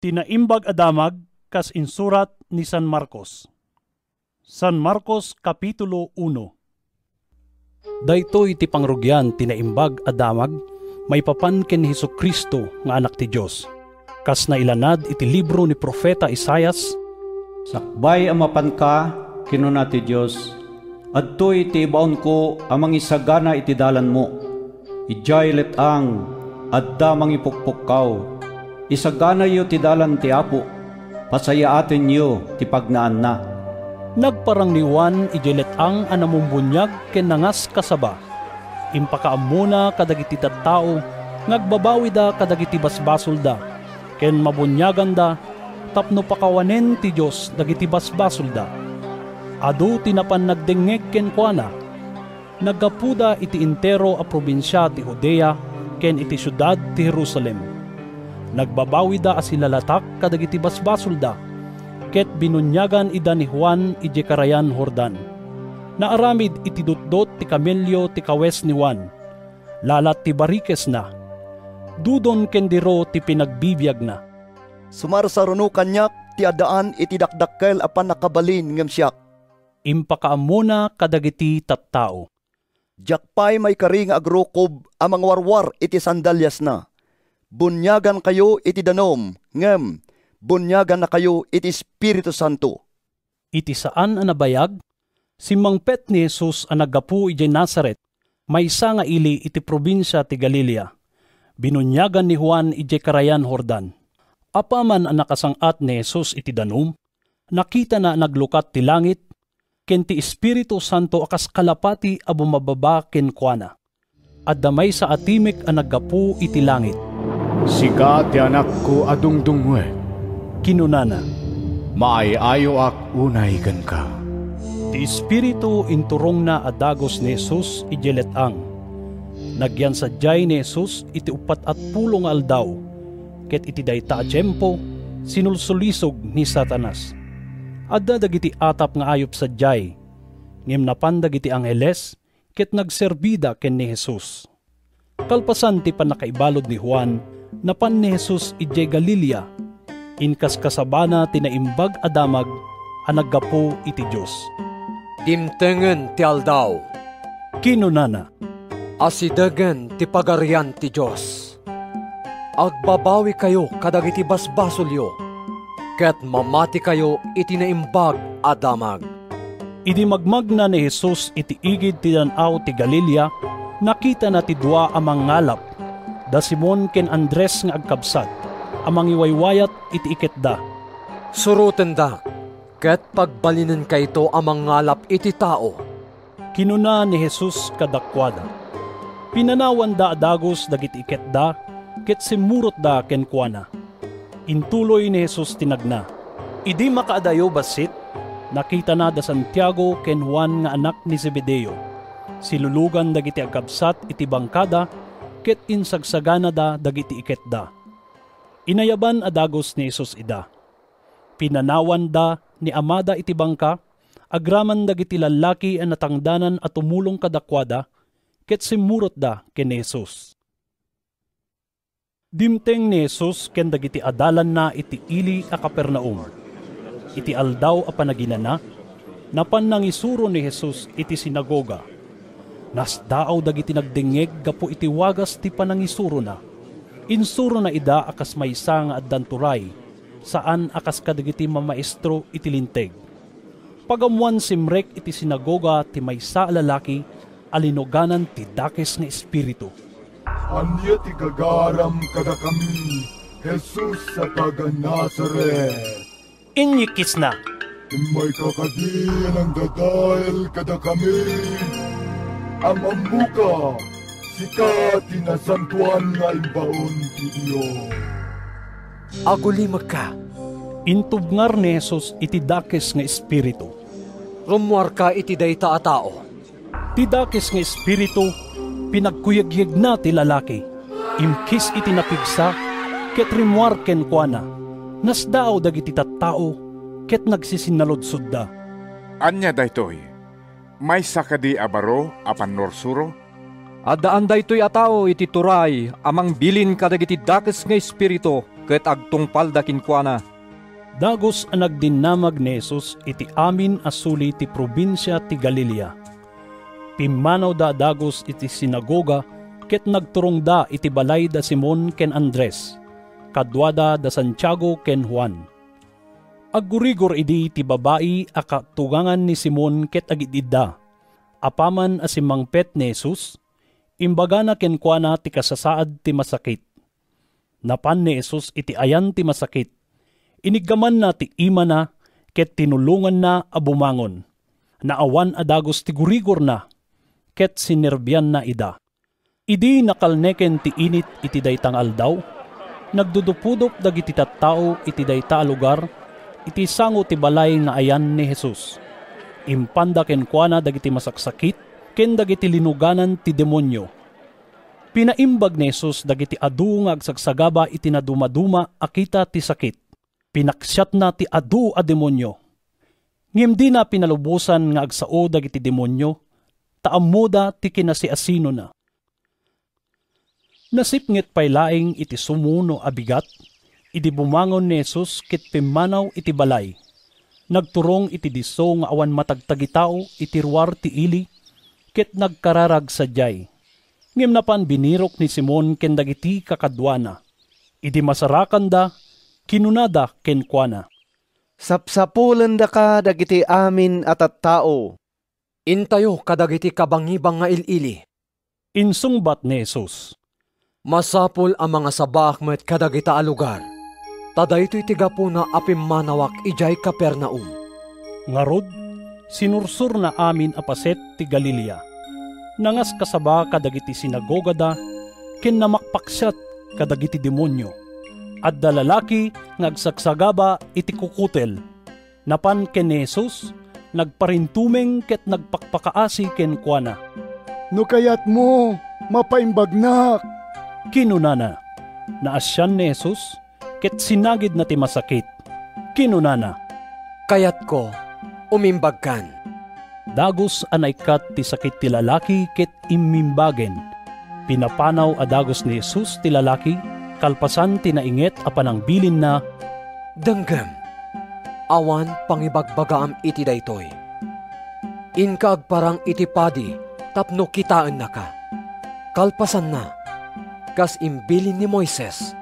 Tinaimbag adamag kas insurat ni San Marcos. San Marcos Kapitulo 1. Daytoy ti pangrugyan tinaimbag adamag may papan ken ni Hesukristo nga anak ti Dios. Kas nailanad iti libro ni Profeta Isaias, sakbay amapan ka kinuna ti Dios, adtoy ti ibaon ko amang isagana iti dalan mo. Ijay letang adda mangipukpukkaw. Isagana yo ti dalan ti Apo, pasayaaten yo ti pagnaan na. Nagparang ni Juan ijelet ang anamumbunyag ken nangas kasaba. Impakaamuna kadagiti tattao, ngagbabawi da kadagiti basbasol da, ken mabunyagan da, tapno pakawanen ti Dios dagiti basbasol da. Adu tinapan nagdengeg ken kuana, naggapuda iti intero a probinsya ti Judea ken iti syudad ti Jerusalem. Nagbabawi da asilalatak kadagiti basbasol da, ket binunyagan ida ni Juan ije karayan Jordan. Naaramid iti dutdot ti kamelyo ti kawes ni Juan, lalat ti barikes na. Dudon kendiro ti pinagbibiyag na. Sumarsaruno kanyak ti adaan iti dakdakkel apan nakabalin ngem siak. Impakaamuna kadagiti tattao. Jakpay may karing agrokob amang warwar iti sandalyas na. Bunyagan kayo iti danom, ngem, bunyagan na kayo iti Espiritu Santo. Iti saan a nabayag? Simangpet ni Jesus a naggapu iti Nazaret, maysa nga ili iti probinsya ti Galilea. Binunyagan ni Juan iti karayan Jordan. Apaman ang nakasangat ni Jesus iti danom, nakita na naglukat ti langit, ken ti Espiritu Santo akas kalapati a bumababa ken kuana. At damay sa atimik a naggapu iti langit. Sika ti anak ko adungdungwe. Kinunana, maayayo ak unay ken ka. ti Espiritu inturong na adagos ni Jesus ijelet ang. Nagyan sadyay ni Jesus iti 40 nga aldaw, ket iti dayta a tiyempo sinulsulisog ni Satanas. Adda dagiti atap nga ayop sadyay, ngem napan dagiti angheles, ket nagserbida ken ni Jesus. Kalpasan ti panakaibalod ni Juan, napan ni Jesus ijay Galilea, inkas kasabana tinaimbag adamag, a naggapo iti Diyos. Dimtengen ti aldaw, Kinunana, asidagen ti pagarian ti Diyos. Agbabawi kayo kadagiti basbasolyo, ket mamati kayo iti naimbag adamag. idi magmagna ni Jesus iti igid ti danaw ti Galilea, nakita na ti dua amang ngalap, da Simon ken Andres nga agkabsat, amang iwaywayat iti iketda. Suruten da, ket pagbalinen kayto amang ngalap iti tao. Kinuna ni Jesus kadakwada. Pinanawan da adagos dagiti iketda, ket simurot da ken kuana. Intuloy ni Jesus tinagna. Idi makaadayo basit, nakita na da Santiago ken Juan nga anak ni Zebedeo. Silulugan dagiti agkabsat iti bangkada, ket insagsagana da dagiti iketda. Inayaban adagos ni Jesus ida. Pinanawan da ni amada iti bangka, agraman dagiti lalaki ang natangdanan at tumulong kadakwada, ket simurot da ken Jesus. Dimteng ni Jesus ken dagiti adalan na iti ili a Capernaum. Iti aldaw a panaginana, napan nangisuro ni Jesus iti sinagoga. Nasdaaw dagiti nagdengeg gapo iti wagas ti panangisuro na. Insuro na ida akas maysa nga addan turay, saan akas kadagiti mamaestro iti linteg. Pagamuan simrek iti sinagoga ti maysa a lalaki, alinoganan ti dakes nga espiritu. Anya ti gagaram kada kami, Jesus sa taga Nazaret. Inyikis na. May kakadiyan ang dadail kada kami. Amamuka, sika tinasantuan nga imbaon ti Diyos. Agulimag ka, Intubngar ni Jesus iti dakes nga espiritu. rumuar ka iti dayta a tao. Ti dakes nga espiritu, pinagkuyagyag na ti lalaki. Imkis iti napigsa, ket rimuar ken kuana. Nasdaaw dagiti tattao, ket nagsisinalodsod da. Anya daytoy, may sakadi abaro apan norsuro? Adaan daytoy a tao iti turay, amang bilin kadagiti dakes nga espiritu, ket agtungpal da kinkwana. Dagos ang nagdinamag ni Jesus iti amin asuli ti probinsya ti Galilea. Pimmanaw da dagos iti sinagoga ket nagturong da iti balay da Simon ken Andres, kadwada da Santiago ken Juan. Aggurigor idi ti babae a katugangan ni Simon ket agididda. Apaman a simangpet ni Jesus, imbaga na kenkwana ti kasasaad ti masakit. Napan ni Jesus iti ayan ti masakit. Inigaman na ti ima na ket tinulungan na a bumangon. Naawan a dagos ti gurigor na ket sinerbyan na ida. Idi nakalneken ti init iti daytang aldaw. Nagdudupudop dagiti tattao iti dayta a lugar iti sango ti balay nga ayan ni Jesus. Impanda kenkwana dagiti masaksakit ken dagiti linuganan ti demonyo. Pinaimbag ni Jesus dagiti adu nga agsagsagaba iti nadumaduma akita ti sakit. Pinaksyat na ti adu a demonyo. Ngem di na pinalubusan nga agsao dagiti demonyo, taammoda ti kinasiasino na. Nasipngit pay laing iti sumuno abigat, idi bumangon ni Jesus ket pimmanaw iti balay. Nagturong iti diso nga awan matagtagitao iti ruar ti ili, ket nagkararag sadyay. Ngem napan binirok ni Simon ken dagiti kakadwana. Idi masarakan da, kinunada kenkwana. Sapsapulan da ka dagiti amin at tao. Intayo kadagiti kabangibang nga ilili. Insungbat ni Jesus. Masapol ang mga sabak met kadagita a lugar. Tadaytoy tigapo na apimmanawak ijay Capernaum. Ngarod, sinursur na amin apaset ti Galilea. Nangas kasaba kadagiti sinagoga da, ken namakpaksyat kadagiti demonyo. At dalalaki ngagsagsagaba iti kukutel. Napan ken Jesus, nagparintumeng ket nagpakpakaasi ken kuana. No kayat mo, mapaimbagnak. Kinunana, naasyan ni Jesus, ket sinagid na ti masakit. Kinunana, Kayat ko, umimbag kan. dagos anaykat ti sakit ti lalaki ket imimbagen. Pinapanaw a dagos ni Jesus ti lalaki, kalpasan tinainget a panangbilin na, Denggem, awan pangibagbagaam iti daytoy. Inkaag parang iti padi, tapno kitaan na ka. Kalpasan na, kas imbilin ni Moises.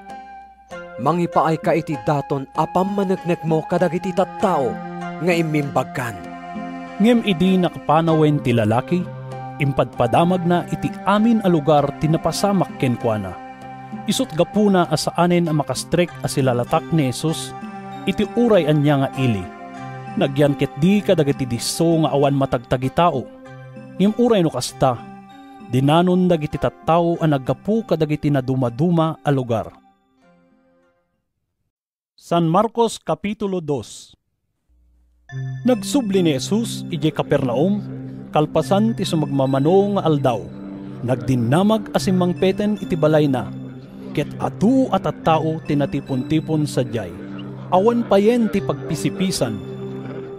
Mangipaay ka iti daton apam maneknek mo kadagiti tattao nga imimbagkan. ngem idi nakapanawen ti lalaki, impadpadamag na iti amin a lugar tinapasamak kenkwana. Isut gapuna asaanen a makastrek a silalatak ni Jesus, iti uray anya nga ili. Nagyan ket di kadagiti disso nga awan matagtagitao. Ngem uray no kasta, dinanon dagiti tattao a naggapu kadagiti na dumaduma a lugar. San Marcos Kapitulo 2. Nagsubli ni Jesus ije Capernaum, kalpasan ti sumagmamano nga aldaw. Nagdinamag asimang peten iti balay na, ket adu at tao tinatipon-tipon sadyay. Awan payen ti pagpisipisan,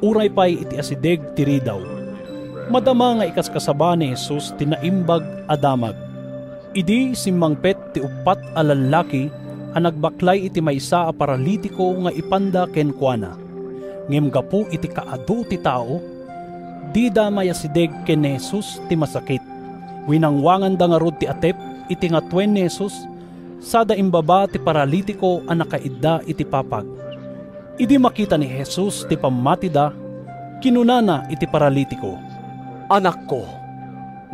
uray pay iti asideg ti ridaw. Madama nga ikaskasaba ni Jesus tinaimbag adamag. Idi simangpet ti upat a lalaki a nagbaklay iti maysa a paralitiko nga ipanda kenkwana. Ngem gapu iti kaadu ti tao, di da mayasideg ken ni Jesus ti masakit. Winangwangan da nga rod ti atep iti ngatwen ni Jesus, sada imbaba ti paralitiko a nakaidda iti papag. Idi makita ni Jesus ti pamatida, kinunana iti paralitiko. Anak ko,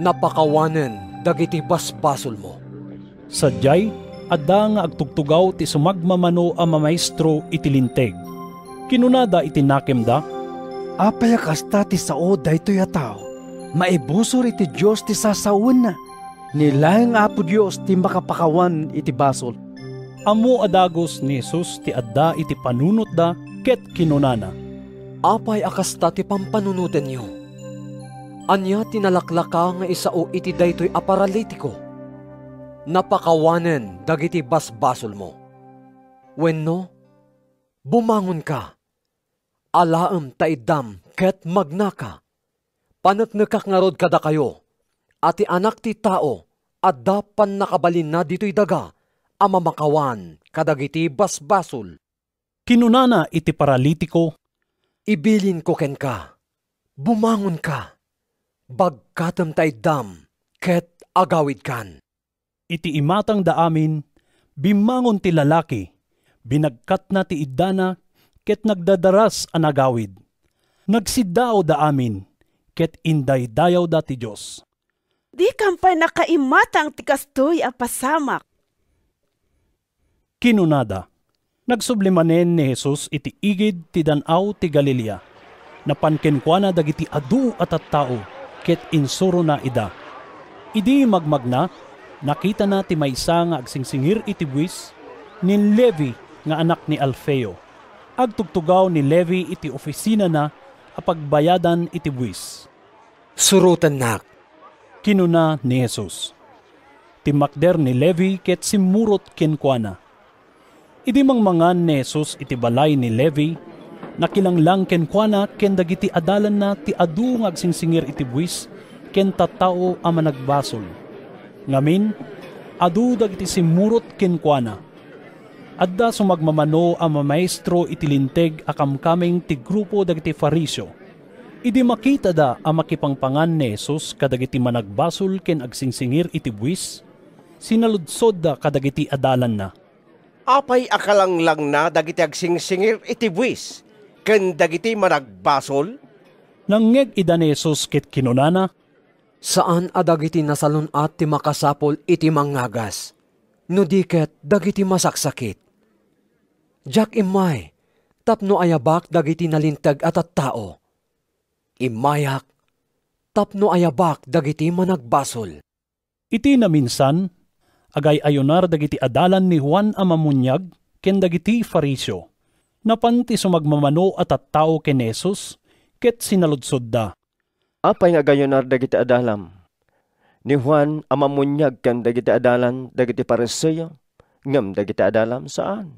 napakawanen dagiti basbasol mo. Sadyay, adda nga agtugtugaw ti sumagmamano a mamaestro iti linteg. Kinunada iti nakemda, Apay kasta ti sao daytoy a tao. Maibusor iti Dios ti sasawen na. Nilayang apo Dios ti makapakawan iti basol. amo adagos ni Jesus ti adda iti panunot da ket kinunana. Apay akasta ti pampanunuten niyo. Anya tinalaklaka nga isao iti daytoy a paralitiko. Napakawanen dagiti basbasol mo. Wenno, bumangon ka. Alaem taidam ket magnaka. Paneknekak nga rod kada kayo. Ati anak ti tao, adda pan nakabalin na dito'y daga, amamakawan kadagiti basbasol. Kinunana iti paralitiko, Ibilin ko ken ka, bumangon ka, bagkatam taidam, ket agawid kan. iti imatang da amin, bimangon ti lalaki, binagkat na ti idana, ket nagdadaras an agawid. Nagsidao da amin, ket inday dayaw da ti Diyos. Di kampay nakaimatang ti kastoy a pasamak. Kinunada, nagsublimanen ni Jesus iti igid ti danaw ti Galilea. Napankenkwana dagiti adu at tao, ket insuro na ida. Idi magmagna, nakita na ti maysa nga agsingsingir iti buwis, nin Levi nga anak ni Alfeo. Agtugtugaw ni Levi iti opisina na apagbayadan iti buwis. Surutan nak. Kinuna ni Jesus. Timakder ni Levi ket simurot kenkwana. Idi mangmangan ni Jesus iti balay ni Levi, nakilanglang kenkwana ken dagiti adalan na ti adu nga agsingsingir iti buwis ken tattao a managbasol. Ngamin, adu dagiti simurot kenkwana. Adda sumagmamano a mamaestro iti linteg a kamkameng ti grupo dagiti Fariseo. Idi makita da a makipangpangan ni Jesus kadagiti managbasol ken agsingsingir iti buwis, sinaludsod da kadagiti adalan na. Apay akalanglang na dagiti agsingsingir iti buwis, ken dagiti managbasol? Nangeg ida ni Jesus ket kinunana, Saan adagiti nasalun at ti makasapol iti mangagas, no diket dagiti masaksakit. Jak imay, tapno ayabak dagiti nalintag at tao. Imayak, tapno ayabak dagiti managbasol. iti na minsan, agay ayonar dagiti adalan ni Juan a Mamunyag ken dagiti Fariseo. Napanti sumagmamano at tao ken Jesus, ket sinaludsod da. Apay nga gayonar dagiti adalam? Ni Juan a Mamunyag ken dagiti adalan dagiti Pariseo, ngem dagiti adalam saan?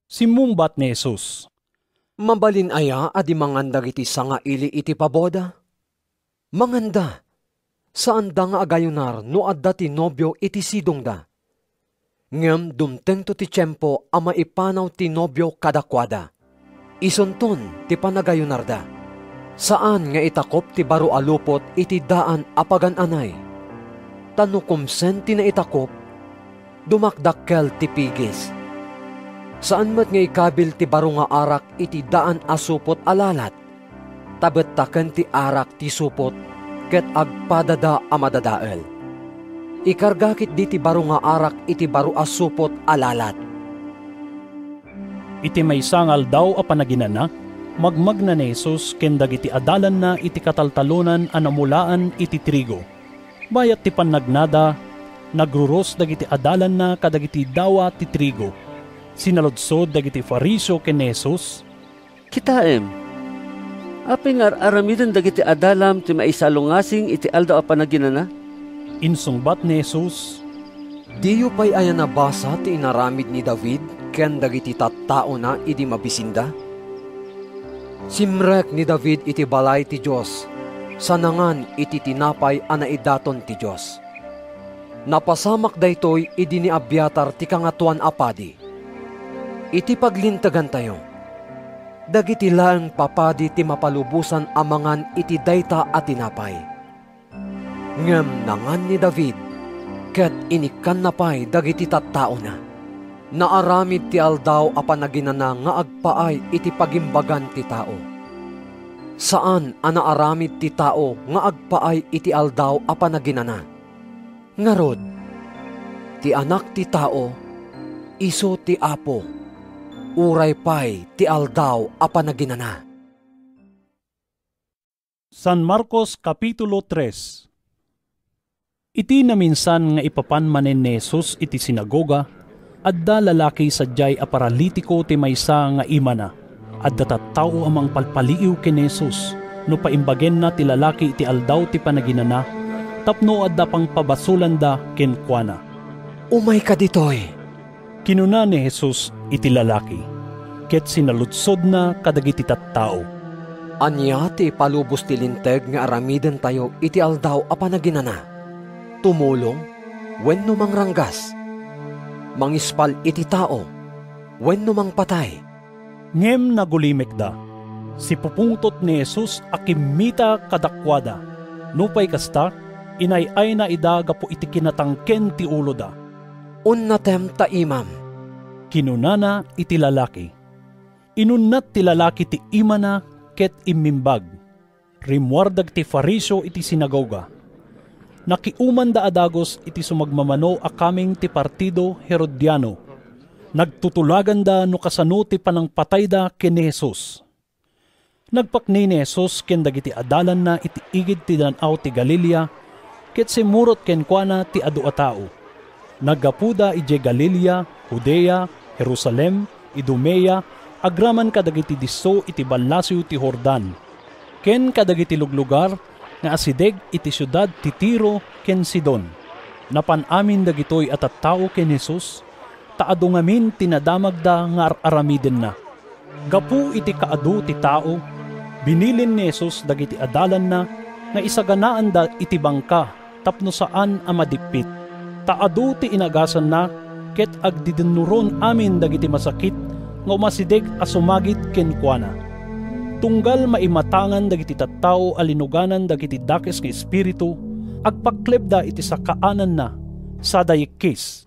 Simumbat ni Jesus. Mabalin aya adi manganda iti sanga ili iti paboda? Manganda, saan da nga agayunar no adda ti nobyo iti sidong da? Ngem dumteng to ti tiyempo a maipanaw ti nobyo kadakwada. Isunton ti panagayunar da. Saan nga itakop ti baro alupot iti daan apagan-anay? Tanukumsen ti na itakop, dumakdakkel ti pigis. Saan mat nga ikabil ti baro nga arak iti daan asupot alalat? Tabet-taken ti arak ti supot, ket agpadada a madadael. Ikargakit di ti baro nga arak iti baro asupot alalat. Iti may sangal daw a panaginana, magmagna ni Jesus ken dagiti adalan na iti kataltalunan a namulaan iti trigo. Bayat ti pannagnada, nagruros dagiti adalan na kadagiti dawa ti trigo. Sinaludsod dagiti Fariseo ken Jesus, Kitaem, apay nga aramiden dagiti adalam ti maisalungasing iti aldaw a panaginana? Insungbat ni Jesus, Diyo pa'y aya nabasa ti inaramid ni David ken dagiti tattao na iti mabisinda? Simrek ni David iti balay ti Diyos, sanangan iti tinapay a naidaton ti Diyos. Napasamak daytoy idi ni Abiatar ti kangatuan apadi. Iti paglintagan tayo, dagiti laeng papadi ti mapalubusan amangan iti dayta at tinapay. Ngem nangan ni David, ket inikan na pay dagiti tattao na. Naaramid ti aldaw a panaginana nga agpaay iti pagimbagan ti tao. Saan a naaramid ti tao nga agpaay iti aldaw a panaginana? Ngarod, ti anak ti tao, iso ti apo, uray pay ti aldaw a panaginana. San Marcos Kapitulo 3. Iti na minsan nga ipapan manen ni Jesus iti sinagoga, adda lalaki sadyay a paralitiko ti maysa nga imana. Adda tattao amang palpaliiw ken Jesus, no paimbagen na ti lalaki iti aldaw ti panaginana, tapno adda pang pabasulan da ken kuana. Umay ka ditoy. Kinuna ni Jesus iti lalaki, ket sinaludsod na kadagiti tattao. Anya ti palubos ti linteg nga aramiden tayo iti aldaw a panaginana. Tumulong, wenno mangranggas. mangispal iti tao, wenno mang patay. Ngem nagulimek da. Si pupungtot ni Jesus akimita kadakwada. Nupay kasta, inay-ay na ida gapo iti kinatangken ti ulo da. Unnatem ta imam. Kinunana iti lalaki. Inunnat ti lalaki ti imana ket imimbag. Rimwardag ti Fariseo iti sinagoga. Nakiuman da adagos iti sumagmamano a kaming ti partido Herodiano. Nagtutulagan da no kasano ti panangpatay da ken ni Jesus. Nagpakni ni Jesus ken dagiti adalan na iti igid ti danaw ti Galilea ket simurot ken kuana ti adu a tao. Naggapuda ije Galilea, Judea, Jerusalem, Idumea, agraman kadagiti disso iti ballasyo ti Jordan. Ken kadagiti luglugar nga asideg iti syudad ti Tiro ken Sidon. Napan-amin dagitoy at tao ken Jesus, taado ngamin tinadamag da nga aramiden na. Gapu iti kaadu ti tao, binilin ni Jesus dagiti adalan na nga isaganaan da iti bangka tapno saan a madikpit. Taado ti inagasan na ket agdidenuron amin dagiti masakit nga umasideg a sumagit ken kuana. Tunggal maimatangan dagiti tattao alinuganan dagiti dakes nga espiritu, agpakleb da iti sakaanan na sadayikis.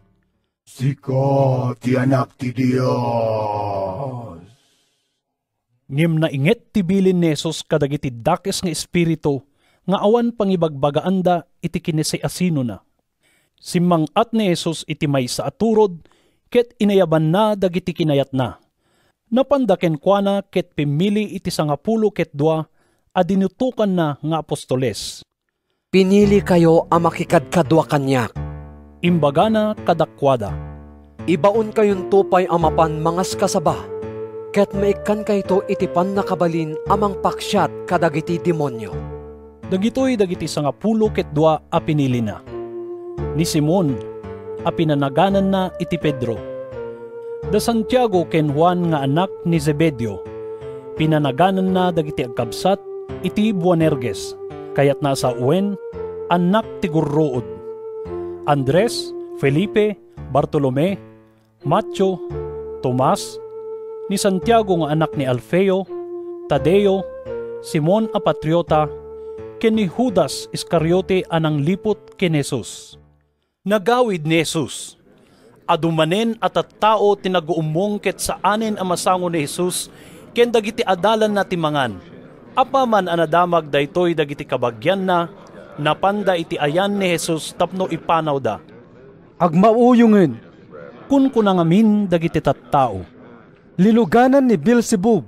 Sika ti anak ti Dios. Ngem na inget ti bilin ni Jesus kadagiti dakes nga espiritu nga awan pangibagbagaan da iti kinesiasino na. Simmangat ni Jesus iti maysa aturod ket inayaban na dagiti kinayat na. Napandaken kuana ket pimili iti 10 ket 2 a dinutukan na nga apostoles. Pinili kayo a makikadkadwa kanyak. Imbagana kadakwada. Ibaon kayon tupay amapan mangas kasaba. Ket maikkan kayto iti pan nakabalin amang paksyat kadagiti demonyo. Dagitoy dagiti 10 ket 2 a pinili na. Ni Simon a pinanaganan na iti Pedro. Da Santiago ken Juan nga anak ni Zebedeo. Pinanaganan na dagiti agkabsat iti Boanerges. Kayat na sa Uwen, anak ti Gurrood. Andres, Felipe, Bartolome, Matthew, Tomas, ni Santiago nga anak ni Alfeo, Tadeo, Simon a Patriota, ken ni Judas Iscariote anang lipot ken Jesus. Nagawid ni Jesus. Adumanen at tao tinaguumong ket saanen a masango ni Jesus ken dagiti adalan na timangan. Apaman anadamag daytoy dagiti kabagyan na napanda iti ayan ni Jesus tapno ipanaw da. Agmauyungen. Kun kunangamin dagiti tattao. Liluganan ni Beelzebub.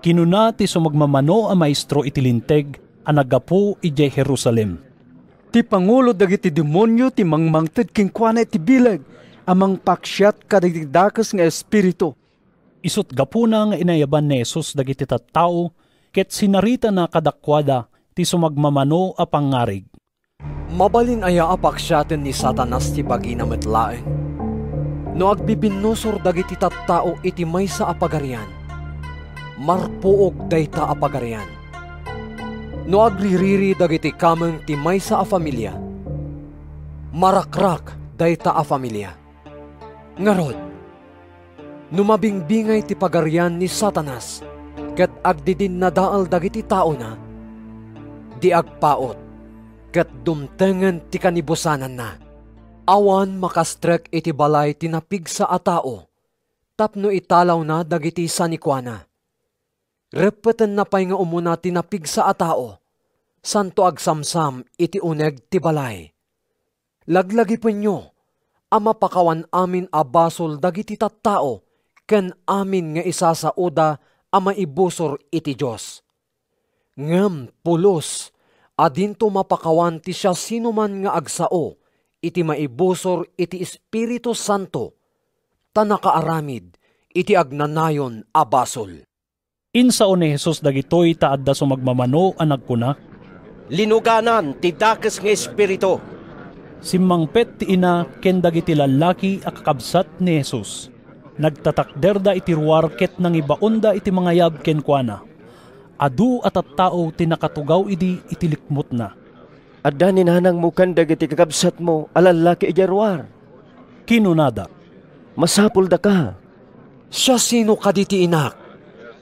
Kinuna ti sumagmamano a maestro iti linteg a naggapu ije Jerusalem. Ti pangulo dagiti demonyo ti mangmangted ken kuana iti bilag amang paksyat kadagiti dakes nga espiritu. Isut gapuna nga inayaban ni Jesus dagiti tattao ket sinarita na kadakwada ti sumagmamano a pangarig. Mabalin aya a paksyaten ni Satanas ti bagina met laeng. No agbibinusor dagiti tattao iti maysa a pagarian. Marpuog dayta a pagarian. No agririri dagiti kameng ti maysa a familia. Marakrak dayta a familia. Ngarod, numabingbingay ti pagarian ni Satanas ket agdidin nadaal dagiti tao na di agpaot ket dumtengen ti kanibusanan na. Awan makastrek iti balay tinapigsa a tao tapno italaw na dagiti sanikwana. Repeten na pay nga umuna tinapigsa a tao santo agsamsam iti uneg ti balay. Laglagi penyo ama pakawan amin a basol dagiti tattao ken amin nga isasauda a maibusor iti Dios. Ngem pulos adinto mapakawan ti siya sinuman nga agsao iti maibusor iti Espiritu Santo ta nakaaramid iti agnanayon a basol. Insao ni Jesus dagitoy taadda sumagmamano a nagkuna. Linuganan ti dakes nga espiritu. Simmangpet ti ina ken dagiti lalaki a kakabsat ni Jesus. Nagtatakderda iti ruar ket nangibaonda iti mga yab ken kuana. Adu at tao tinakatugaw idi itilikmot na. Adda ninanang mukan dagiti kakabsat mo alalaki iti ruar. Kinunada. Masapul da ka. Siya sino kaditi inak?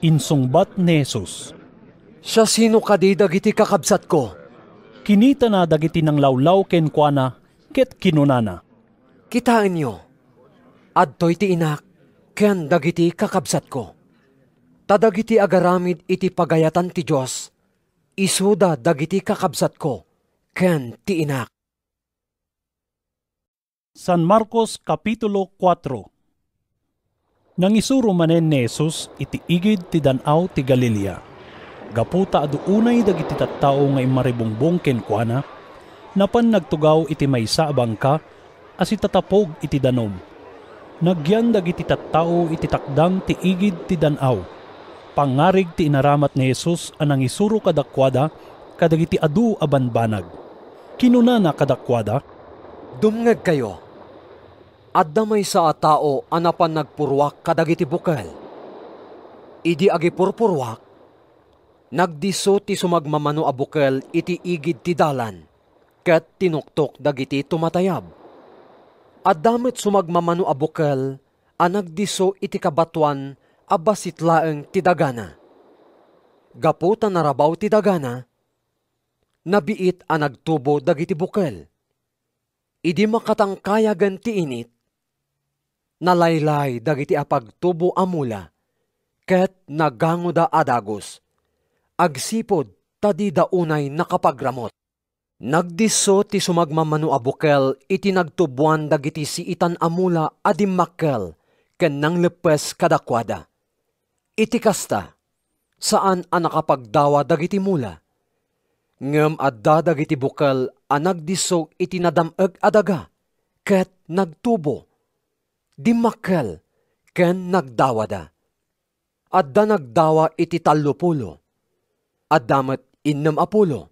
Insungbat ni Jesus. Siya sino kadi dagiti kakabsat ko? Kinita na dagiti ng lawlaw ken kuana ket kinunana. Kitaan nyo, adtoy ti inak ken dagiti kakabsat ko. Tadagiti agaramid iti pagayatan ti Diyos, isuda dagiti kakabsat ko ken ti inak. San Marcos Kapitulo 4. Nangisuro manen ni Jesus iti igid ti danaw ti Galilea. Gaputa aduunay dagiti tattao nga imaribungbong ken kuana, napan nagtugaw iti maysa a bangka, as itatapog iti danom. Nagyan dagiti tattao iti takdang ti igid ti danaw. Pangarig ti inaramat ni Jesus anang isuro kadakwada kadagiti adu a banbanag. Kinunana kadakwada, Dumngeg kayo. Adda may sa tao anapan nagpurwak kadagiti bukal. Idi agi purpurwak, nagdiso ti sumagmamano a bukal iti igid ti dalan, ket tinuktok dagiti tumatayab. Addamet sumagmamano a bukal, nagdiso iti kabatuan a basitlaeng ti dagana. Gaputa narabaw ti dagana, nabiit a nagtubo dagiti bukal. Idi makatangkayagan ti init, nalaylay dagiti apagtubo amula, ket nagango da adagos, agsipod tadi da unay nakapagramot. Nagdiso ti sumagmamano a bukel iti nagtubuan dagiti siitan amula adim makkel ken nang lepes kadakwada. Iti kasta, saan a nakapagdawa dagiti mula? Ngem adda dagiti bukel a nagdiso iti nadameg adaga, ket nagtubo. Dimakkel, ken nagdawada. Adda nagdawa iti 30, addamet 60,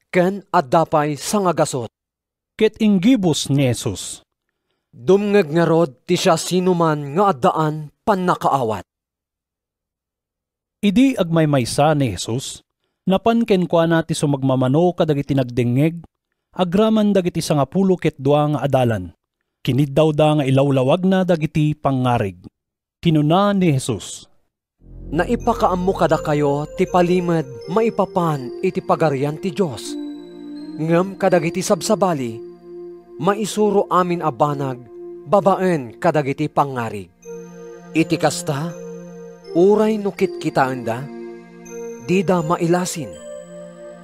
ken adda pay sangagasot. Ket inggibus ni Jesus. Dumngeg nga rod ti siya sinuman nga addaan pannakaawat. Idi agmaymaysa ni Jesus, napan ken kuana ti sumagmamano kadagiti nagdengeg, agraman dagiti 10 ket 2 nga adalan. Kiniddaw da nga ilawlawag na dagiti pangarig. Kinuna ni Jesus, Naipakaammo kada kayo ti palimed maipapan iti pagarian ti Diyos. Ngem kadagiti sabsabali, maisuro amin a banag, babaen kadagiti pangarig. Iti kasta, uray no kitkitaan da, di da mailasin.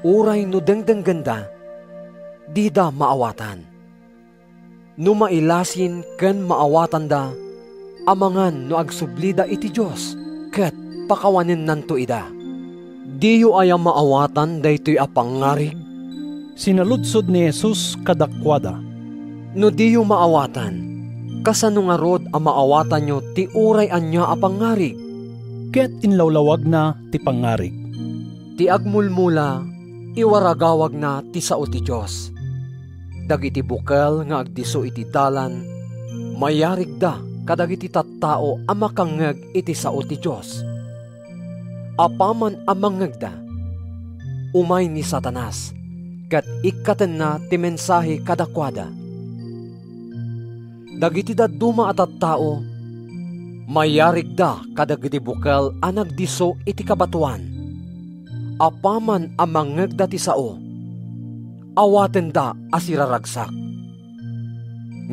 Uray no dengdengganda, di da maawatan. No mailasin ken maawatan da, amangan no agsublida iti Diyos, ket pakawanin nanto ida. Diyo ayang maawatan daytoy a pangarig? Sinaludsod ni Jesus kadakwada, No diyo maawatan, kasano nga rod a maawatan nyo ti uray anya a pangarig? Ket inlawlawag na ti pangarig. Ti agmulmula, iwaragawag na ti sao ti Diyos. Dagiti bukel nga agdiso iti dalan, mayarig da kadagiti tattao a makangeg iti sao ti Diyos. Apaman a mangegda, umay ni Satanas, ket ikkaten na ti mensahe kadakwada. Dagiti dadduma at tattao, mayarig da kadagiti bukel a nagdiso iti kabatuan. Apaman a mangegda ti sao, awaten da asiraragsak.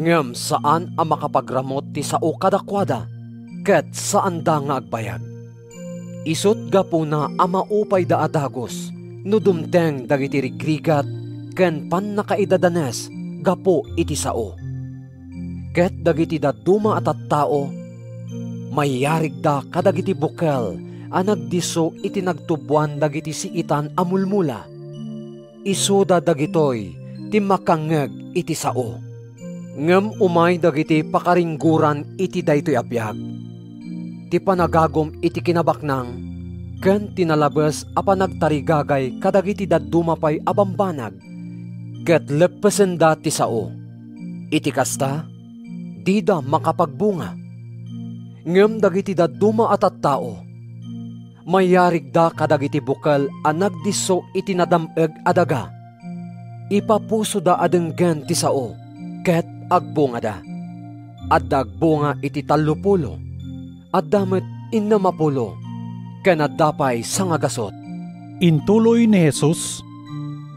Ngem saan ang makapagramot ti sao kadakwada, ket saan da nga agbayag. Isot gapuna ang maupay da adagos, no dumteng dagiti rigrigat, ken pan nakaidadanes, gapo iti sao. Ket dagiti daduma at tao, mayarig da kadagiti bukel, ang nagdiso iti nagtubuan dagiti siitan amulmula. Isuda dagitoy, ti makangeg iti sao. Ngem umay dagiti pakaringguran iti daytoy abiyag. Ti panagagom iti kinabaknang, ken tinalabes a panagtarigagay kadagiti dadduma pay abambanag, ket lepesen da ti sao. Iti kasta, di da makapagbunga. Ngem dagiti dadduma at tao, mayarig da kadagiti bukal a nagdiso iti nadameg adaga. Ipapuso da adenggen ti sao, ket agbunga da. at dagbunga iti 30, at damet 60, ken addapay sangagasot. Intuloy ni Jesus,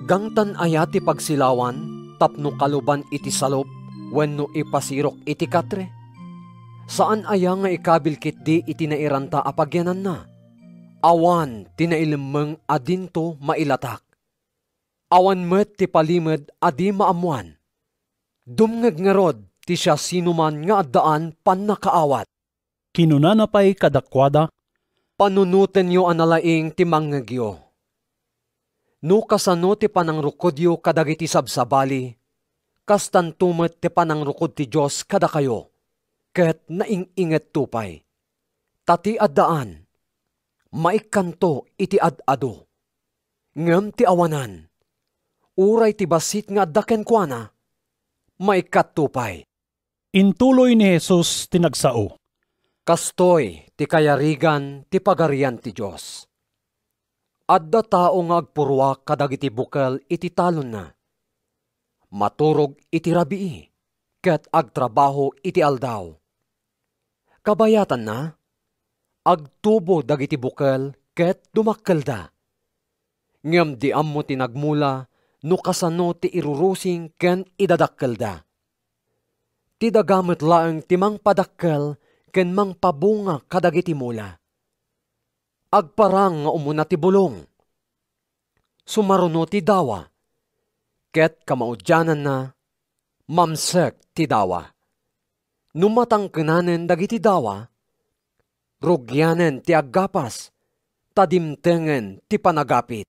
Gangtan aya ti pagsilawan, tapno kaluban iti salop, wenno ipasirok iti katre. Saan aya nga ikabilkit di iti nairanta apagyanan na? Awan tinailimeng adinto mailatak. Awan met ti palimed adi maamuan. Dumngeg nga rod ti siya sinuman nga addaan pannakaawat. kinunana pa'y kadakwada, Panunuten yo analaing ti manggagyo. No kasano ti panangrukod yo kadagiti sabsabali, kastan tumet ti panangrukod ti Diyos kada kayo, ket nainginget tupay. Tati addaan, maikanto iti ad-ado. Ngem ti awanan, uray ti basit nga addaken kuana, maikat tupay. Intuloy ni Jesus tinagsao, Kastoy ti kayarigan ti pagarian ti Diyos. Adda tao nga agpurwa kadagiti bukel iti talon na. Maturog iti rabii, ket agtrabaho iti aldaw. Kabayatan na, agtubo dagiti bukel ket dumakkelda. Ngem di ammo tinagmula no kasano ti irurusing ken idadakkelda. Ti dagamit laeng timang padakkel ken mang pabunga kadagiti mula. Agparang nga umuna ti bulong. Sumaruno ti dawa. Ket kamaudyanan na, mamsek ti dawa. Numatangkenanen dagiti dawa, rugyanen ti aggapas, tadimtengen ti panagapit.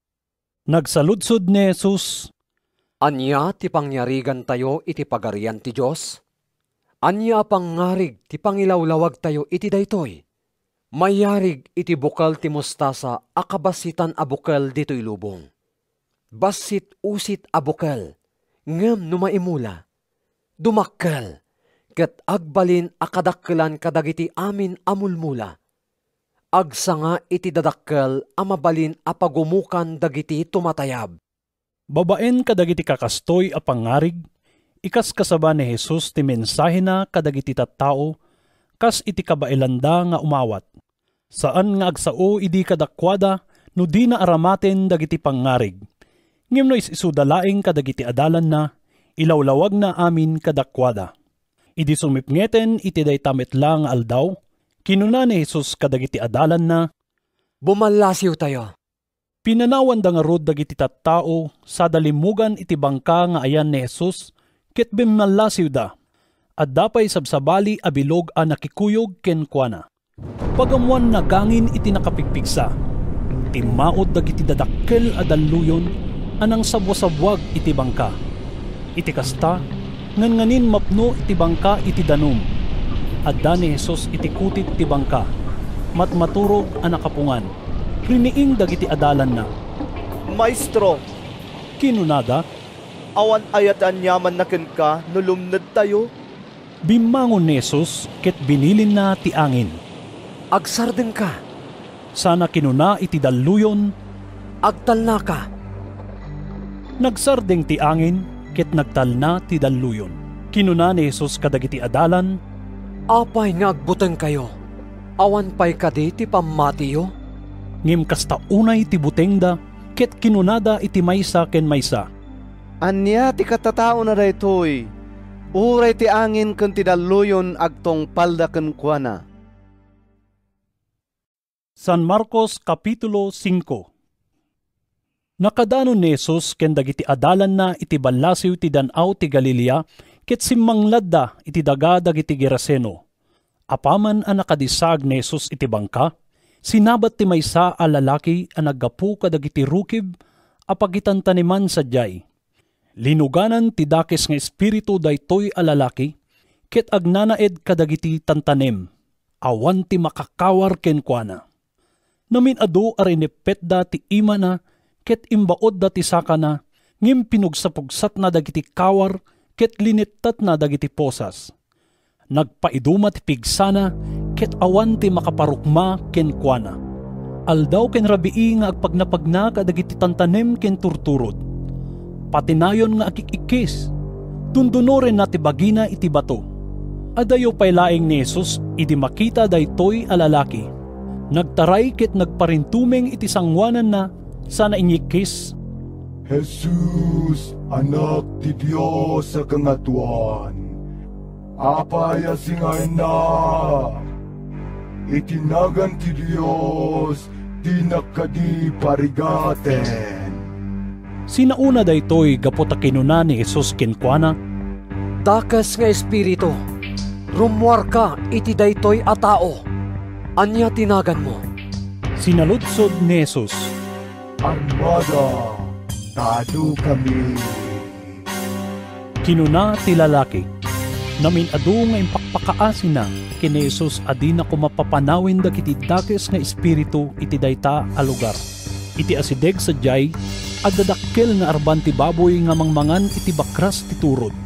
Nagsaludsod ni Jesus, Anya ti pangyarigan tayo iti pagarian ti Diyos? Anya pangarig ti pangilawlawag tayo iti daytoy? Mayarig iti bukal ti mustasa akabasitan a bukal dito'y lubong. Basit usit a bukal, ngem numaimula. Dumakkel, ket agbalin akadakkelan kadagiti amin amulmula. Agsanga iti dadakkel amabalin a pagumukan dagiti tumatayab. babaen kadagiti kakastoy a pangarig, ikas kasaba ni Jesus ti mensahe na kadagiti tattao, kas iti kabailanda nga umawat. Saan nga agsao idi kadakwada no di na aramaten dagiti pangarig. Ngem no isudalaing kadagiti adalan na, ilawlawag na amin kadakwada. Idi sumipngeten iti daytamet lang aldaw, kinuna ni Jesus kadagiti adalan na, Bumalasiw tayo. Pinanawan da nga rod dagiti tattao sa dalimugan iti bangka nga ayan ni Jesus, ket bimalasiw da. At dapay sabsabali abilog a nakikuyog ken kuana. Pagamuan nagangin iti nakapigpigsa. Timaod dagiti dadakkel a daluyon anang sabwasabwag iti bangka. Iti kasta, nganganin mapno iti bangka iti danum. Adda ni Jesus iti kutit ti bangka. Matmaturog a nakapungan. Riniing dagiti adalan na. Maestro, Kinunada, awan ayatan yaman na ken ka no lumned tayo. bimangon ni Jesus ket binilin na ti angin. Agsardeng ka. Sana kinuna iti daluyon, Agtalna ka. nagsardeng ti angin ket nagtalna ti daluyon. Kinuna ni Jesus kadagiti adalan, Apay nga agbuteng kayo. Awan pay kadi ti pamatiyo. ngem kasta unay ti butengda ket kinunada iti maysa ken maysa. Anya ti katatao na daytoy. Uray ti angin ken ti daluyon agtong palda ken kuana. San Marcos Kapitulo 5. Nakadanon ni Jesus ken dagiti adalan na iti ballasiw ti Dan-aw ti Galilea ket simmangladda iti daga dagiti Geraseno. Apaman a nakadisag ni Jesus iti bangka, sinabat ti maysa a lalaki a naggapu kadagiti rukib a pagitantaniman sadyay. Linuganan ti dakes nga espiritu daytoy a lalaki, ket agnanaed kadagiti tantanem, awan ti makakawar ken kuana. Namin adu arinipet da ti ima na, ket imbaod da ti saka na, ngim pinugsapugsat na dagiti kawar, ket linittat na dagiti posas. Nagpaiduma ti pigsana, ket awan ti makaparukma ken kuana. Aldaw ken rabii nga agpagnapagna kadagiti tantanem ken turturod. Patinayon nga akikikis, tundunoren na ti bagina iti bato. Adayo pay laing ni Jesus idi makita daytoy a lalaki. Nagtaray ket nagparintumeng iti sangwanan na sana inyikis. Jesus, anak ti Dios sa kangatuan. Apaya singay na. Itinagan ti Dios, di nakadi parigaten. Sinauna daytoy gapot a kinuna ni Jesus kenkwana. Dakas nga espiritu, rumuar ka iti daytoy a tao. Anya tinagan mo? Sinaludsod ni Jesus. Armada, tado kami. Kinuna ti lalaki. Namin adu nga impakpakaasin na kini Jesus adi na kumapapanawin dagiti dakes nga espiritu iti dayta a lugar. Iti asideg sadyay agdadakkel nga arban ti baboy nga mangmangan iti bakras ti turod.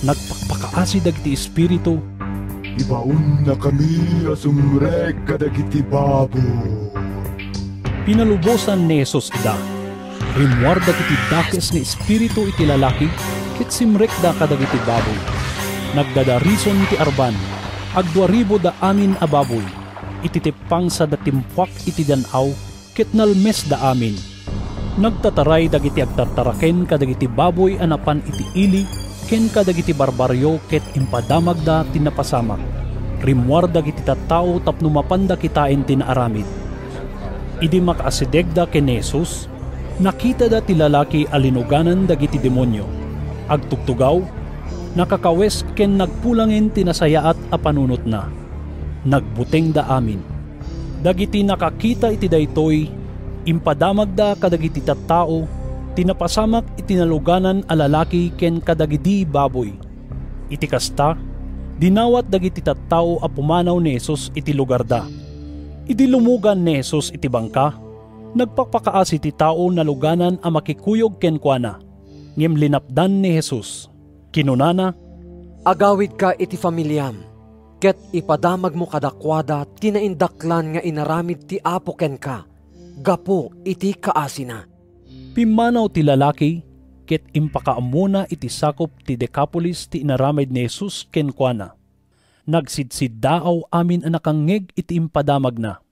Nagpakpakaasi dagiti espiritu. Ibaon na kami asumrek kadagiti baboy. Pinalubosan ni Jesus ida. Rimwar dagiti dakes nga espiritu iti lalaki ket simrek da kadagiti baboy. Nagdadarison ti arban. Agduaribo da amin a baboy. Ititipang sa datimpuak iti danaw ket nalmes da amin. Nagtataray dagiti agtartaraken kadagiti baboy anapan iti ili ken kadagiti barbaryo ket impadamag da tinapasamak. Rimwar dagiti tattao tapno mapanda kitain tinaaramid. Idi makaasideg da ken Jesus, nakita da ti lalaki alinuganan dagiti demonyo. Agtugtugaw, nakakawes ken nagpulangin tinasayaat a panunot na. Nagbuteng da amin. Dagiti nakakita iti daytoy, impadamag da kadagiti tattao, tinapasamak itinaluganan a lalaki ken kadagidi baboy. Iti kasta, dinawat dagiti tattao a pumanaw ni Jesus iti lugar da. Idi lumugan ni Jesus iti bangka, nagpakpakaas iti tao na luganan a makikuyog ken kuana. Ngem linapdan ni Jesus. Kinunana, agawid ka iti familyam, ket ipadamag mo kadakwada tinaindaklan nga inaramid ti apo ken ka, gapo iti kaasina. Pimanaw ti lalaki, ket impakaamuna iti sakop ti Decapolis ti inaramid ni Jesus ken kuana. Nagsidsid daaw amin a nakangeg iti impadamag na.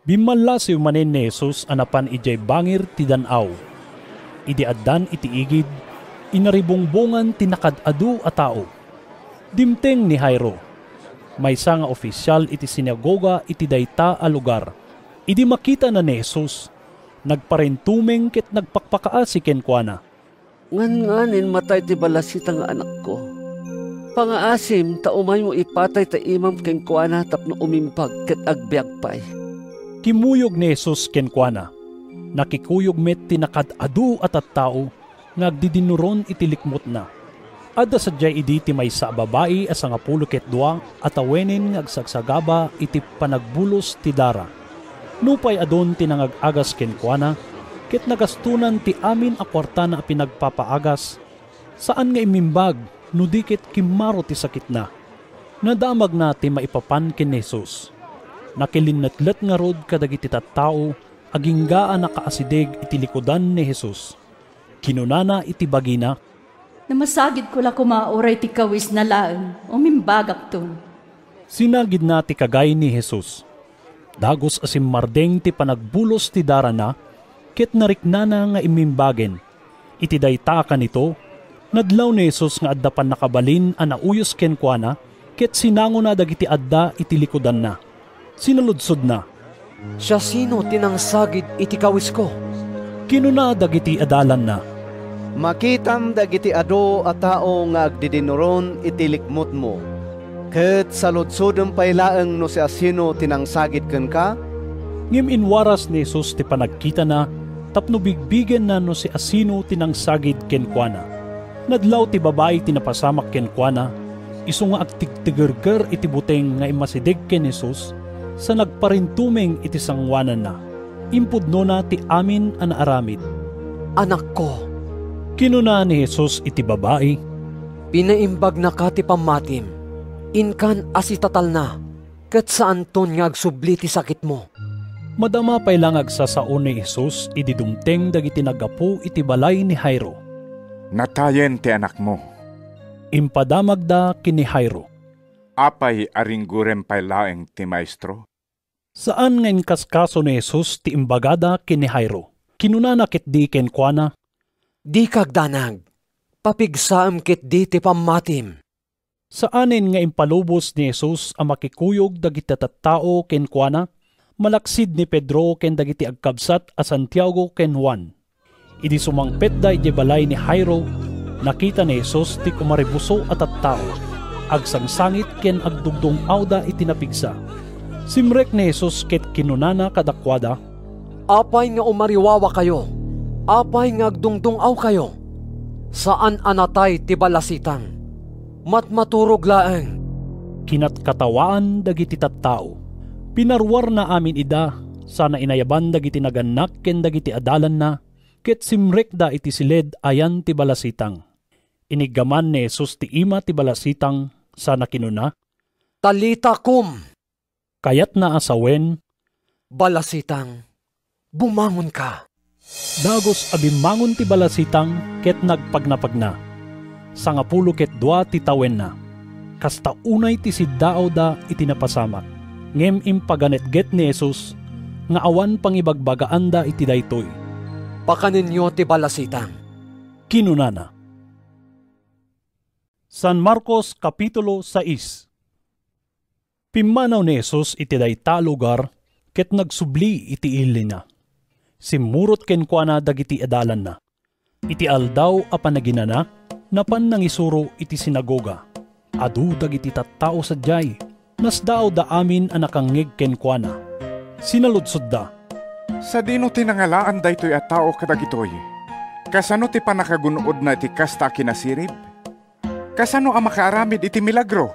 Bimalasiw manen ni Jesus anapan ijay bangir ti danaw. Idi addan iti igid, inaribongbongan tinakadadu a tao. Dimteng ni Jairo. Maysa nga opisyal iti sinagoga iti dayta a lugar. Idi makita na ni Jesus, nagparentumeng ket nagpakpakaasi ken kuana. Ngan-nganin matay ti balasita nga anak ko. Pangaasim ta umay mo ipatay ta imam ken kuana tapno umimpag ket agbiagpay. Kimuyog ni Jesus ken kuana. Nakikuyog met tinakadadu at tao nga agdidinuron iti likmot na. Adda sadyay idi ti maysa babae as nga 12 at awenin nga agsagsagaba iti panagbulos ti dara. Nupay adon tinangag-agas ken kuana, ket nagastunan ti amin a kwarta na pinagpapaagas. Saan nga imimbag, no dikit kimaro ti sakit na. Nadamag na ti maipapan ken Jesus. Nakilinatlet nga rod kadagiti tattao, aginggaan na kaasideg iti likodan ni Jesus. Kinunana iti bagina, namasagid ko la kumauray ti kawis na laeng, umimbagak to. Sinagid na ti kagay ni Jesus. Dagos asim mardeng ti panagbulos ti dara na, ket nariknana nga imimbagen. Iti dayta kanito, nadlaw ni Jesus nga adda pan nakabalin a nauyos ken kuana, ket sinango na dagiti adda iti likodan na. Sinaludsod na, siya sino tinangsagid iti kawis ko? Kinuna dagiti adalan na, makitam dagiti ado a tao nga agdidinuron iti likmot mo. Ket saludsodem paylaeng no si asino tinangsagid ken ka? Ngem inwaras ni Jesus ti panagkita na, tapno bigbigen na no si asino tinangsagid ken kuana. Nadlaw ti babae tinapasamak ken kuana, isu nga agtigtigerger iti buteng nga imasideg ken Jesus, sa nagparintumeng iti sangwanan na. Impudno na ti amin an aramid. Anak ko, kinuna ni Jesus iti babae, pinaimbag na ka ti pamatim, inkan asitatal na, ket saan ton nga agsubli ti sakit mo. Madama pay lang agsasaon ni Jesus, idi dumteng dagiti nagapu iti balay ni Jairo. Natayen ti anak mo. Impadamag da kini Jairo. Apay aringgurem pay laeng ti maestro? Saan nga inkaskaso ni Jesus ti imbagada kini Jairo? Kinunana ket di ken kuana, Di kagdanag, papigsaam ket di ti pammatim. Saanin nga impalubos ni Jesus ang makikuyog dagiti tattao ken kuana, malaksid ni Pedro ken dagiti agkabsat a Santiago ken Juan. Idi sumangpet da iti balay ni Jairo, nakita ni Jesus ti kumaribuso at tattao. Agsangsangit ken agdugdong awda iti napigsa. Simrek ni Jesus ket kinunana kadakwada, Apay nga umariwawa kayo, apay nga agdungdung aw kayo. Saan anatay ti balasitang? Matmaturog laeng. Kinatkatawaan dagiti tattao. Pinarwar na amin ida, sana inayaban dagiti naganak ken dagiti adalan na, ket simrek da iti siled ayan ti balasitang. Inigaman ni Jesus ti ima ti balasitang, sana kinuna, Talita kum! Kayat na asawen, Balasitang, bumangon ka. Dagos abimangon ti balasitang ket nagpagnapagna. Sangapulo ket dua ti tawen na. Kasta unay ti siddaaw da iti napasamak. Ngem impaganetget ni Jesus nga awan pangibagbagaan da iti daytoy. Pakaninyo ti balasitang. Kinunana. San Marcos Kapitulo 6. Pimanaw ni Jesus iti dayta lugar ket nagsubli iti ili na. Simurot ken kuana dagiti adalan na. Iti aldaw a panaginana, napan nang isuro iti sinagoga. Adu dagiti tattao sadyay, nasdaaw da amin a nakangeg ken kuana. Sinaludsod da, Sa dino tinangalaan daytoy a tao kadagitoy? Kasano ti panakagunod na iti kasta kinasirib? Kasano ang makaaramid iti milagro?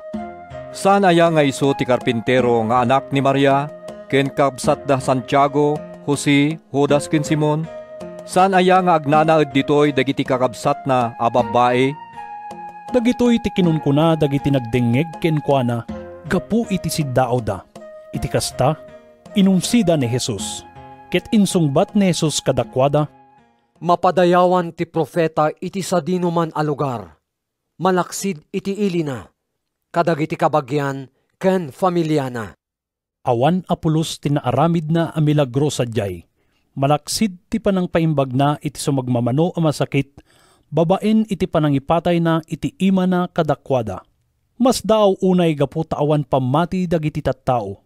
Saan aya nga iso ti karpintero nga anak ni Maria, ken kabsat da Santiago, Jose, Judas ken Simon? Saan aya nga agnanaed ditoy dagiti kakabsat na a babae? Dagitoy ti kinunkuna dagiti nagdengeg ken kuana, gapu iti siddaaw da. Iti kasta, inunsida ni Jesus. Ket insungbat ni Jesus kadakwada, Mapadayawan ti profeta iti sa dinuman a lugar. Malaksid iti ilina, kadagiti kabagyan ken familyana. Awan apulos tinaaramid na a milagro sadyay. Malaksid ti panang paimbag na iti sumagmamano a masakit, babaen iti panangipatay na iti ima na kadakwada. Mas daaw unay gaputa awan pamati dagiti tattao.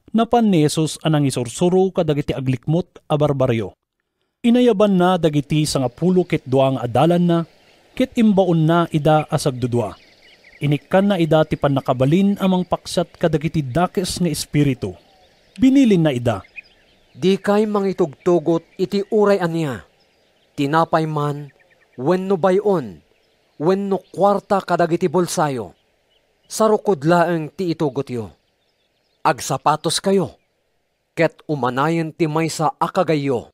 Napan ni Jesus anang isursuro kadagiti aglikmot a barbaryo. Inayaban na dagiti sangapulo ket duang adalan na, ket imbaon na ida asagdudwa. Inikkan na ida ti panakabalin amang paksat kadagiti dakes nga espiritu. Binilin na ida, Di kay mangitugtugot iti uray aniya. Tinapay man, wenno bayon, wenno kwarta kadagiti bolsayo. Sarukod laeng ti itugot yo. Agsapatos kayo, ket umanayon ti maysa akagayo.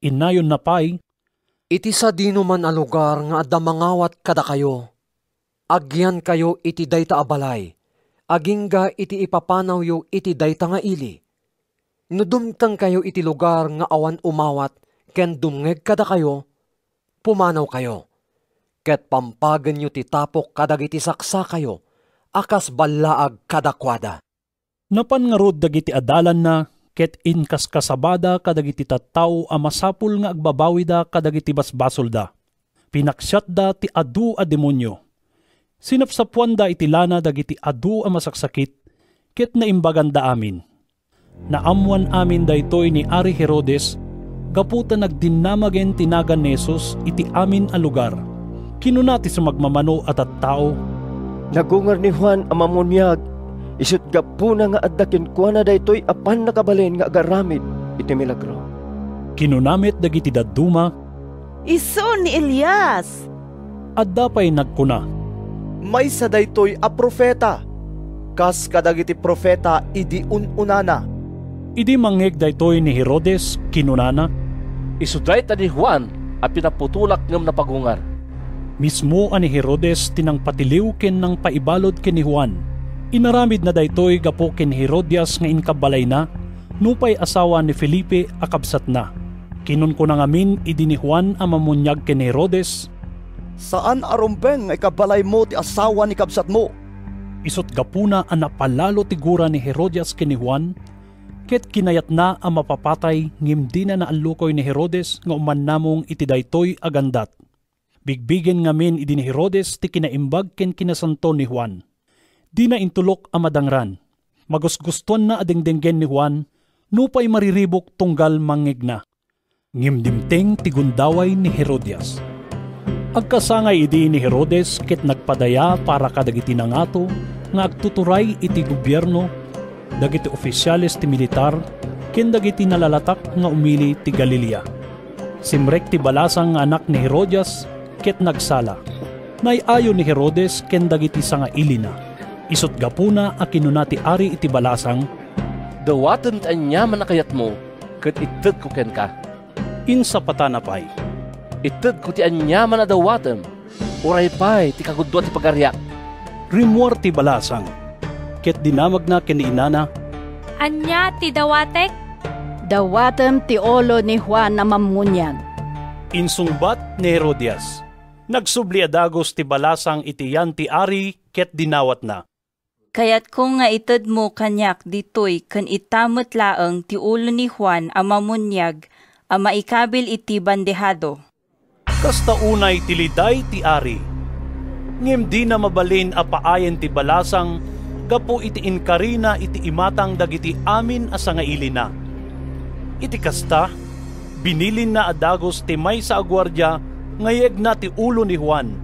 Inayon na pay, iti sa dinuman a lugar nga adda mangawat kada kayo. Agyan kayo iti dayta abalay, agingga iti ipapanaw yo iti dayta nga ili. Nudumtang kayo iti lugar nga awan umawat, ken dumngeg kada kayo, pumanaw kayo. Ket pampagan nyo ti tapok kadagiti saksa kayo, akas balaag kadakwada. Napan nga rod dagiti adalan na, ket inkaskasabada kadagiti tattao a masapul nga agbabawi da kadagiti basbasol da. Pinaksyat da ti adu a demonyo. Sinapsapuan da iti lana dagiti adu a masaksakit, ket naimbagan da amin. Naamuan amin daytoy ni Ari Herodes, gaputa nagdinamagen tinagan ni Jesus iti amin a lugar. Kinunati sa magmamano at tattao, Nagungar ni Juan ang mamunyag, isut gapuna nga addakin kuana daytoy apan nakabalin nga agaramid iti milagro. Kinunamit dagiti dadduma, Iso ni Elias. Adda pay nagkuna, May sa daytoy a profeta. Kas kadagiti profeta idi ununana. Idi mangeg daytoy ni Herodes kinunana, Isuday ta ni Juan a pinaputulak ngem na pagungar. Mismo ani Herodes tinang patiliw ken nang paibalod ken ni Juan. Inaramid na daytoy gapo ken Herodias nga inkabalay na, nupay asawa ni Felipe akabsat na. Kinun ko na ngamin idi ni Juan ang mamunyag ken Herodes, Saan arumbeng nga ikabalay mo ti asawa ni kabsat mo? Isot gapuna ang napalalo tigura ni Herodias ken ni Juan, ket kinayat na ang mapapatay ngim di na naalukoy ni Herodes nga uman namong iti daytoy agandat. Bigbigen ngamin idi ni Herodes ti kinaimbag ken kinasanto ni Juan. Di na intulok ang madangran. Magusguston na adengdenggen ni Juan, nupay mariribok tunggal mangig na. Ngimdimteng tigundaway ni Herodias. Agkasangay idi ni Herodes ket nagpadaya para kadagiti nangato nga agtuturay iti gobyerno, dagiti opisyales ti militar, ken dagiti nalalatak nga umili ti Galilea. Simrek ti balasang nga anak ni Herodias ket nagsala. Nayayo ni Herodes ken dagiti sangaili na. Isot gapuna a kinuna ti ari iti balasang, Dawaten ti anya manakayat mo, ket ited ko ken ka. Insa patanapay. Ited ko ti anya manadawatem, uray pay ti kagudwa ti pagariak. Rimuar ti balasang, ket dinamag na ken ni inana, Anya ti dawatek? Dawatem ti olo ni Juan na mamunyag. insungbat ni Herodias. Nagsubli adagos ti balasang itiyan ti ari ket dinawat na. Kaya't kung nga ited mo kanyak ditoy kan itamot laeng ti ulo ni Juan a mamunyag a maikabil iti bandehado. Kasta unay tiliday ti ari. Ngem di na mabalin a paayen ti balasang gapo iti inkarina iti imatang dagiti amin a sangaili na. Iti kasta, binilin na adagos ti may sa agwardya ngayeg na ti ulo ni Juan.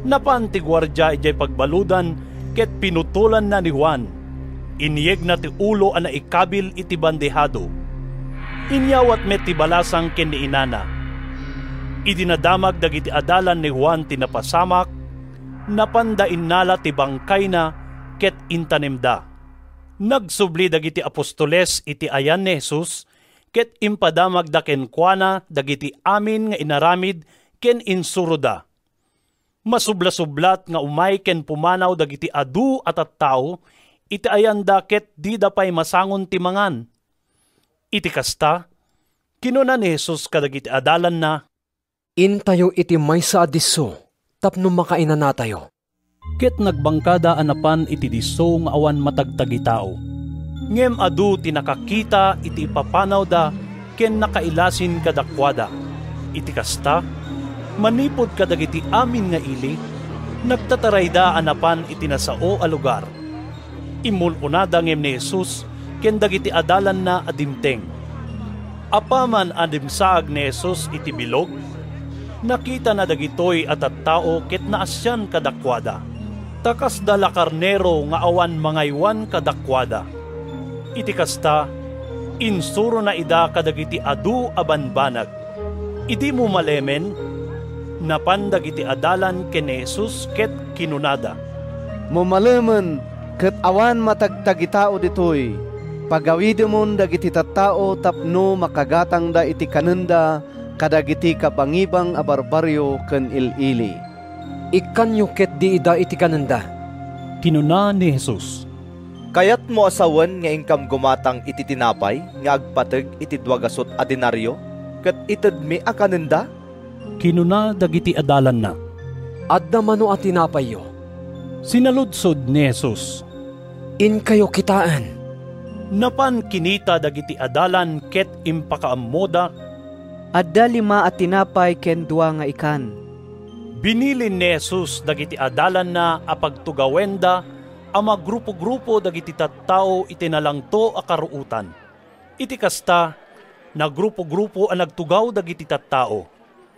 Napan ti gwardya ijay pagbaludan ket pinutulan na ni Juan. Inyeg na ti ulo a naikabil iti bandehado. Inyawat met ti balasang ken ni inana. Idinadamag dagiti adalan ni Juan tinapasamak, napandain nala ti bangkay na ket intanemda. Nagsubli dagiti apostoles iti ayan ni Jesus, ket impadamag da ken kuana dagiti amin nga inaramid ken insuroda. Masubla-sublat nga umay ken pumanaw dagiti adu at tao, iti ayanda ket di dapay masangon ti mangan. Iti kasta, kinuna ni Jesus kadagiti adalan na, Intayo iti may sa adiso, tapno makainan na tayo. Ket nagbangkada anapan iti diso nga awan matagtagi tao. Ngem adu tinakakita iti ipapanaw da ken nakailasin kadakwada. Iti kasta, manipod kadagiti amin nga ili, nagtataray da anapan iti nasao a lugar. Imulunada ngem ni Jesus ken dagiti adalan na adimteng. Apaman adimsaag ni Jesus iti bilog, nakita na dagitoy at tao ket naasyan kadakwada. Takas dala karnero nga awan mangaywan kadakwada. Iti kasta, insuro na ida kadagiti adu abanbanag. Idi mo malemen, napandag iti adalan ken Jesus ket kinunada. Mumalemen ket awan matagtagitao ditoy. Pagawidemon dagiti tattao tapno makagatang da iti kanenda kadagiti kapangibang a barbaryo ken ilili. Ikanyo ket di ida iti kanenda. Kinuna ni Jesus, Kayat mo asawan nga ingkam gumatang iti tinapay nga agpateg iti 2 a denaryo ket ited mi a kanenda? Kinuna dagiti adalan na. Adda mano a tinapay yo. Sinaludsod ni Jesus, In kayo kitaan. Napan kinita dagiti adalan ket impakaammoda. Adda 5 a tinapay ken 2 nga ikan. Binilin ni Jesus dagiti adalan na apagtugawenda ama grupo-grupo dagiti tattao itinalangto a karuutan. Iti kasta, na grupo-grupo ang nagtugaw dagiti tattao.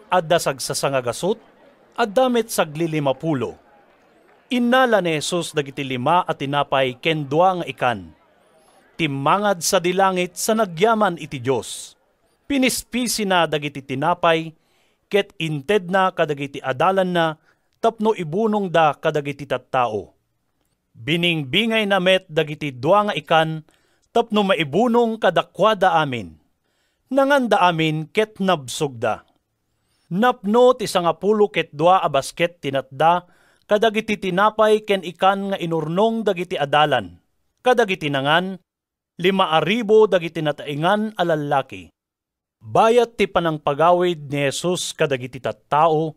Adda sagsasangagasot, adda met sagli-50. Innala ni Jesus dagiti 5 a tinapay ken 2 nga ikan. Timmangad sa dilangit sa nagyaman iti Dios. Pinispisi na dagiti tinapay, ket inted na kadagiti adalan na tapno ibunong da kadagiti tattao. Biningbingay na met dagiti 2 nga ikan tapno maibunong kadakwada amin. Nanganda amin ket nabsugda. Napno ti 10 ket 2 a basket tinatda kadagiti tinapay ken ikan nga inurnong dagiti adalan. Kadagiti nangan 5,000 dagiti nataingan a lalaki. Bayat ti panangpagawid ni Jesus kadagiti tattao,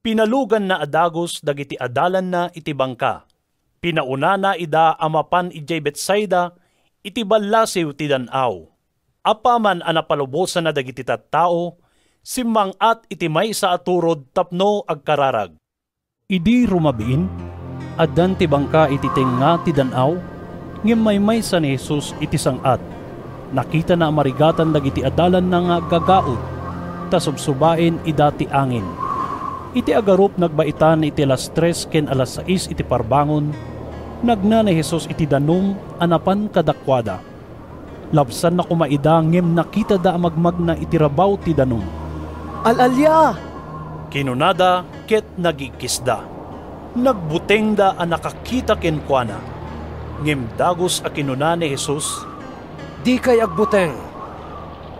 pinalugan na adagos dagiti adalan na iti bangka. Pinauna na ida amapan ijay Betsaida, iti ballasiw ti danaw. Apaman anapalubosan na dagiti tattao, simmangat iti may sa aturod tapno agkararag. Idi rumabiin, addan ti bangka iti tenga ti danaw, ngem may sa ni Jesus iti sangat. Nakita na marigatan dagiti adalan na nga gagaod, tasubsubain ida ti angin. Iti agarup nagbaitan iti alas 3 ken alas 6 iti parbangon, nagna ni Jesus iti danum anapan kadakwada. Labsan na kumaida ngem nakita da magmagna iti rabaw ti danum. Alalya! Kinunada ket nagikisda. Nagbuteng da a nakakita ken kuana. Ngem dagos a kinuna ni Jesus, di kay agbuteng.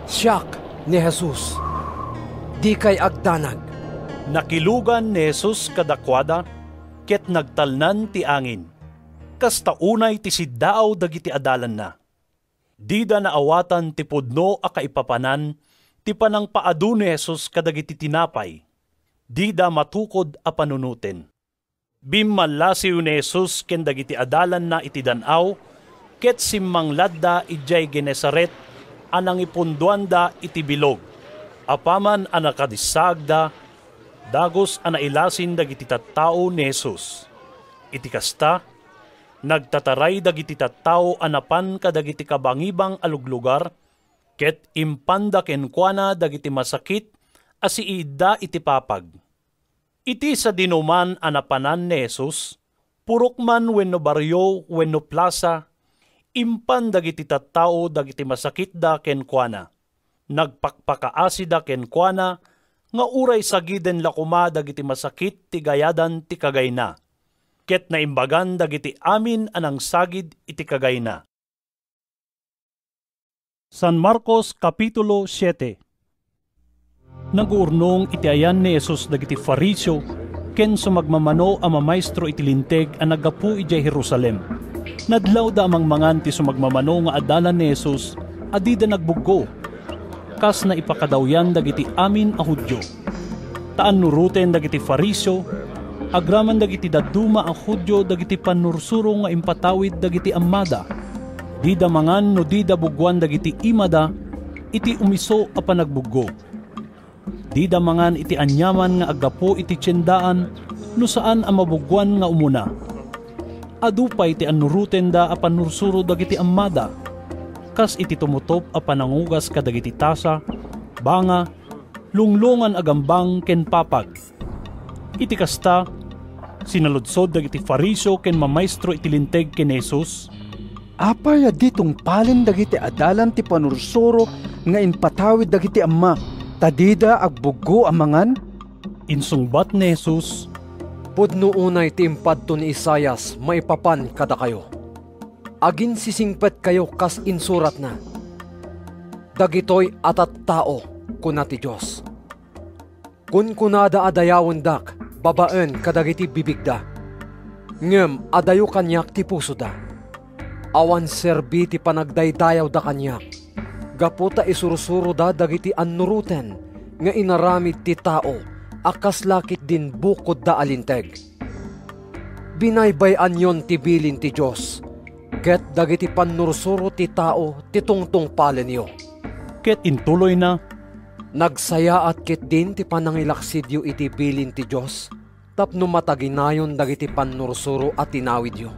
Siyak ni Jesus. Di kay agdanag. Nakilugan ni Jesus kadakwada, ket nagtalnan ti angin. Kasta unay ti siddaaw dagiti adalan na. Dida naawatan ti pudno a kaipapanan, ti panang paadu ni Jesus kadagiti tinapay. Dida matukod a panunuten. Bimmalasiw ni Jesus ken dagiti adalan na iti danaw, ket simmang ladda ijay Genesaret, anang ipunduanda iti bilog. Apaman anakadisagda, dagos anailasin dagiti tattao ni Jesus. Iti kasta, nagtataray dagiti tattao anapan kadagiti kabangibang aluglugar, ket impanda kenkuana dagiti masakit asiida iti papag. Iti sa dinuman anapanan ni Jesus, purokman wenno baryo wenno plaza, impan dagiti tattao dagiti masakit da kenkuana. Nagpakpakaasi da kenkuana, nga uray sagiden lakuma dagiti masakit ti gayadan ti kagayna. Ket naimbagan dagiti amin anang sagid iti kagayna. San Marcos Kapitulo 7. Nag-urnong iti ayan ni Jesus dagiti Fariseo, ken sumagmamano a mamaestro iti linteg a naggapu ijay Jerusalem. Nadlaw da amang mangan ti sumagmamano nga adalan ni Jesus, adida nagbuggo. Kas na ipakadawyan dagiti amin a Hudyo. Taan nuruten dagiti Fariseo, agraman dagiti daduma ang Hudyo dagiti panursuro nga impatawid dagiti amada. Dida mangan no dida bugwan dagiti imada, iti umiso a panagbuggo. Dida mangan iti anyaman nga aggapo iti tiyendaan, no saan ang mabugwan nga umuna. Adupay iti anuruten da a panursuro dagiti amada, kas iti tumutop a panangugas kadagiti tasa, banga, lunglungan agambang ken papag. Iti kasta, sinaludsod dagiti Fariseo ken mamaestro iti linteg ken Jesus, apay ditong palin dagiti adalan ti panursuro nga inpatawid dagiti amma, tadida agbuggo amangan? Insungbat ni Jesus, pudno unay ti impadto ni Isayas maipapan kada kayo. Agin sisingpet kayo kas insurat na. Dagitoy atat tao kuna ti Diyos. Kun kunada adayawon dak, babaen kadagiti bibigda. Ngem adayo kanyak ti puso da. Awan serbi ti panagdaydayaw da kanyak. Gaputa isurusuro da dagiti annuruten nga inaramid ti tao akas lakit din bukod da alinteg. Binaybayan yon ti bilin ti Diyos. Ket dagiti panursuro ti tao ti tungtung palenyo. Ket intuloy na, nagsaya at ket din ti panangilaksidyo iti bilin ti Diyos, tapno mataginayon dagiti panursuro at tinawidyo.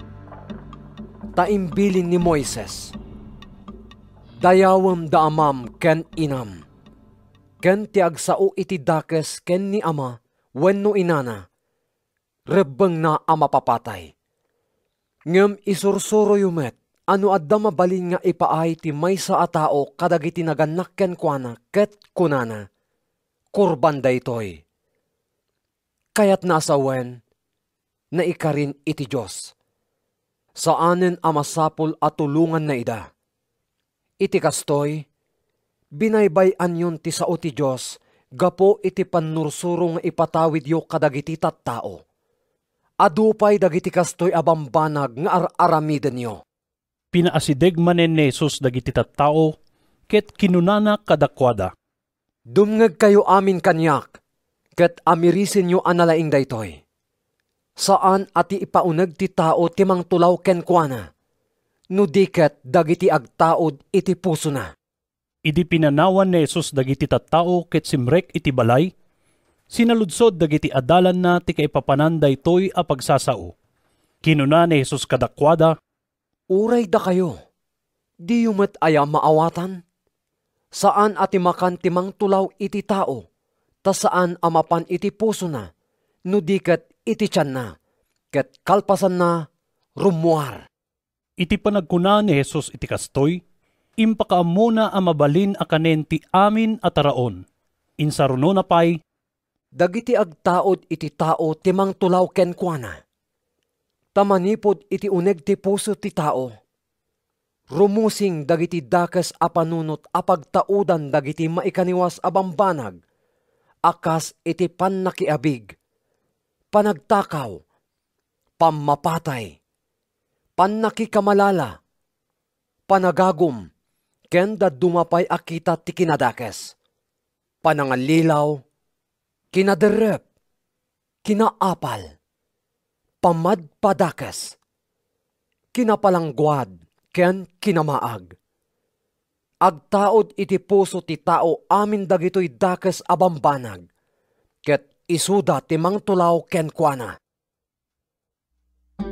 Taimbilin ni Moises, dayawam da amam ken inam, ken ti agsao iti dakes ken ni ama, wenno inana, rebbeng na ama papatay. Ngem isursuro yumet, ano adda mabalin nga ipaay ti maysa a tao kadagiti naganak ken kuana ket kunana, kurban daytoy. Kayat nasawen, na ikarin iti Diyos. Saanen a masapol at tulungan na ida. Iti kastoy, binaybayan yon ti sao ti Diyos, gapo iti panursuro nga ipatawid yo kadagiti tattao. Adupay dagiti kastoy abambanag nga ar-aramiden nyo. Pinaasideg manen ni Jesus dagiti tattao, ket kinunana kadakwada. Dumngeg kayo amin kanyak, ket amirisin nyo analaing daytoy. Saan ati ipaunag ti tao timang tulaw kenkwana? No diket dagiti agtaod iti puso na. Idi pinanawan ni Jesus dagiti tattao ket simrek iti balay, sinaludsod dagiti adalan na ti kaipapanan daytoy a pagsasao. Kinuna ni Jesus kadakwada, Uray da kayo, di yumet aya maawatan? Saan ati makan timang tulaw iti tao, ta saan amapan iti puso na, no diket iti tiyan na, ket kalpasan na rumuar. Iti panagkuna ni Jesus iti kastoy, impakaammo na amabalin a kanen ti amin at taraon. Insaruno na pay, dagiti agtaod iti tao timang tulaw kenkwana. Tamanipod iti uneg ti puso ti tao. Rumusing dagiti dakes a panunot a pagtaudan dagiti maikaniwas a bambanag, akas iti pannakiabig, panagtakaw, pammapatay, pannakikamalala, panagagum, kenda dumapay akita ti kinadakes, panangalilaw, kinaderep, kinaapal, pamadpadakes, kinapalangguad, ken kinamaag. Agtaod iti puso ti tao amin dagitoy dakes a bambanag, ket isuda ti mangtulaw kenkwana.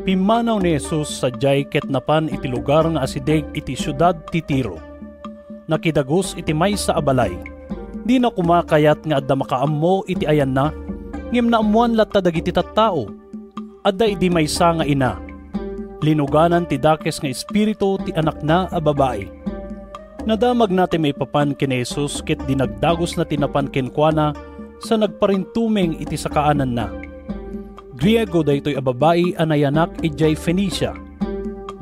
Pimanaw ni Jesus sadyay ket napan iti lugar nga asideg iti syudad ti Tiro. Nakidagos iti maysa a balay. Di na kumakayat nga adda makaammo iti ayan na, ngem naamuan latta dagiti tattao. Adda idi maysa nga ina. Linuganan ti dakes nga espiritu ti anak na a babae. Nadamag natin may papan ken Jesus ket dinagdagos na tinapan kenkwana sa nagparintumeng iti sakaanan na. Griego daytoy a babae anayanak ijay Phoenicia.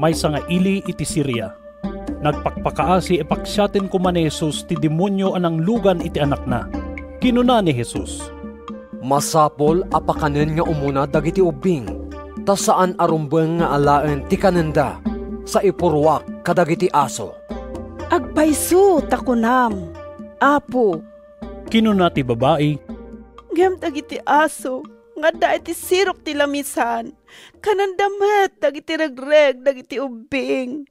Maysa nga ili iti Syria. Nagpakpakaasi epaksyaten kuman ni Jesus ti demonyo anang lugan iti anak na. Kinuna ni Jesus, Masapol apakanen nga umuna dagiti ubing, ta saan arumbeng nga alaen ti kanenda sa ipurwak kadagiti aso. Agpayso takunam, apo. Kinuna ti babae, Gem dagiti aso, nga da iti sirok ti lamisan, kanandamet dagiti regreg dagiti ubing.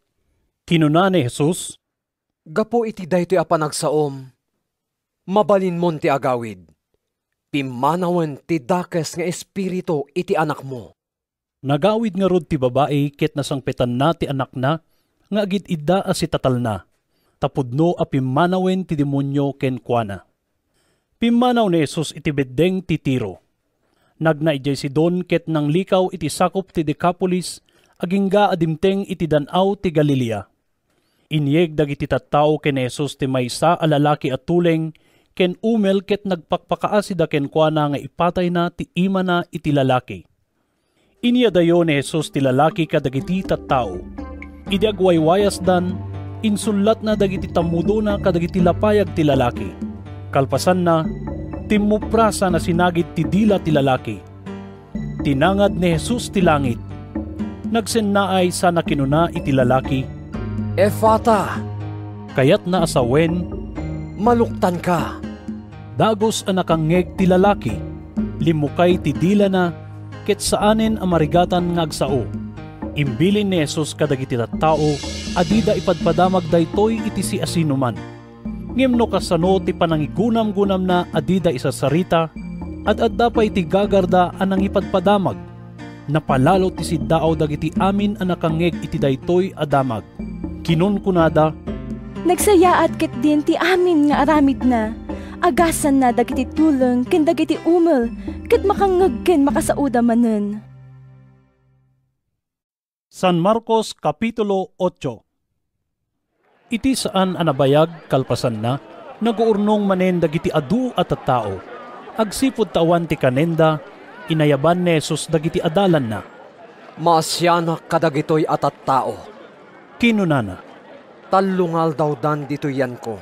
Kinuna ni Jesus, Gapo iti daytoy a panagsaom, mabalin mon ti agawid, pimanawen ti dakes nga espiritu iti anak mo. Nagawid nga rod ti babae ket nasangpetan na ti anak na, nga agid idda a si tatal na. Tapudno a pimanawen ti demonyo kenkwana. Pimanaw ni Jesus iti beddeng ti Tiro. Nagna ijay Sidon ket nang likaw iti sakop ti Decapolis, agingga adimteng iti danaw ti Galilea. Inyeg dagiti tattao ken Jesus ti maysa a lalaki at tuleng, ken umel ket nagpakpakaasida kenkwana nga ipatay na ti ima na iti lalaki. Inya dayo ni Jesus ti lalaki kadagiti tattao. Idi agwaywayas dan, insulat na dagiti tamudo na kadagiti lapayag ti lalaki. Kalpasan na, timuprasa na sinagid ti dila ti lalaki. Tinangad ni Jesus ti langit. Nagsennaay sana kinuna iti lalaki, Efata! Kayat na asawen, maluktan ka. Dagos a nakangeg ti lalaki, limukay ti dila na, ket saanen a marigatan nga agsao. Imbilin ni Jesus kadagiti tattao, adida ipadpadamag daytoy iti si asinuman. Ngem no kasano ti panangigunam-gunam na adida isasarita, at adda pa iti gagarda anang ipadpadamag. Napalalo ti siddaaw dagiti amin a nakangeg iti daytoy adamag. Kinon kunada, Nagsayaat ket din ti amin nga aramid na. Agasan na dagiti tuleng ken dagiti umel ket makangeg ken makasauda manen. San Marcos Kapitulo 8. Iti saan anabayag kalpasan na, naguurnong manen dagiti adu at tattao. Agsipod tawan ti kanenda, inayaban ni Jesus dagiti adalan na. Masyanak kadagitoy at tattao. Kinunana, Talungal daw dan dito yan ko.